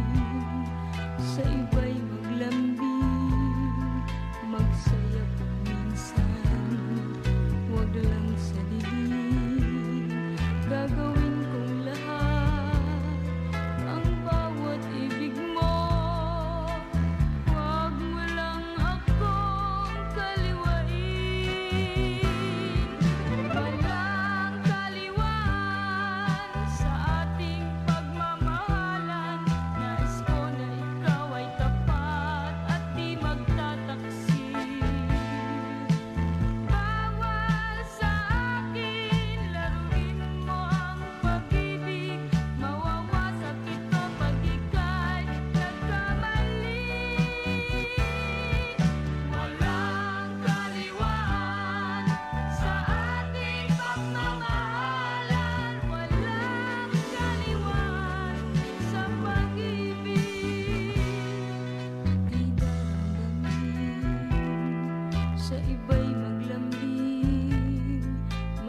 sa iba'y maglambing. Magsaya kung minsan, huwag lang sa dilim. Gagawin kong lahat, ang bawat ibig mo. Huwag mo lang akong kaliwain. Walang kaliwan sa ating pagmamahalan. Nais ko na ikaw ay tapat at di magtataksil. Bawal sa akin laruin mo ang pag-ibig. Mawawasak ito pag ika'y nagkamali. Walang kaliwan sa ating pagmamahalan. Walang kaliwan sa pag-ibig. Di daramdamin, sa iba'y maglambing.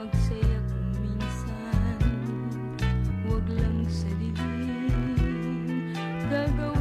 Magsaya kung minsan, huwag lang sa dilim. Gagawin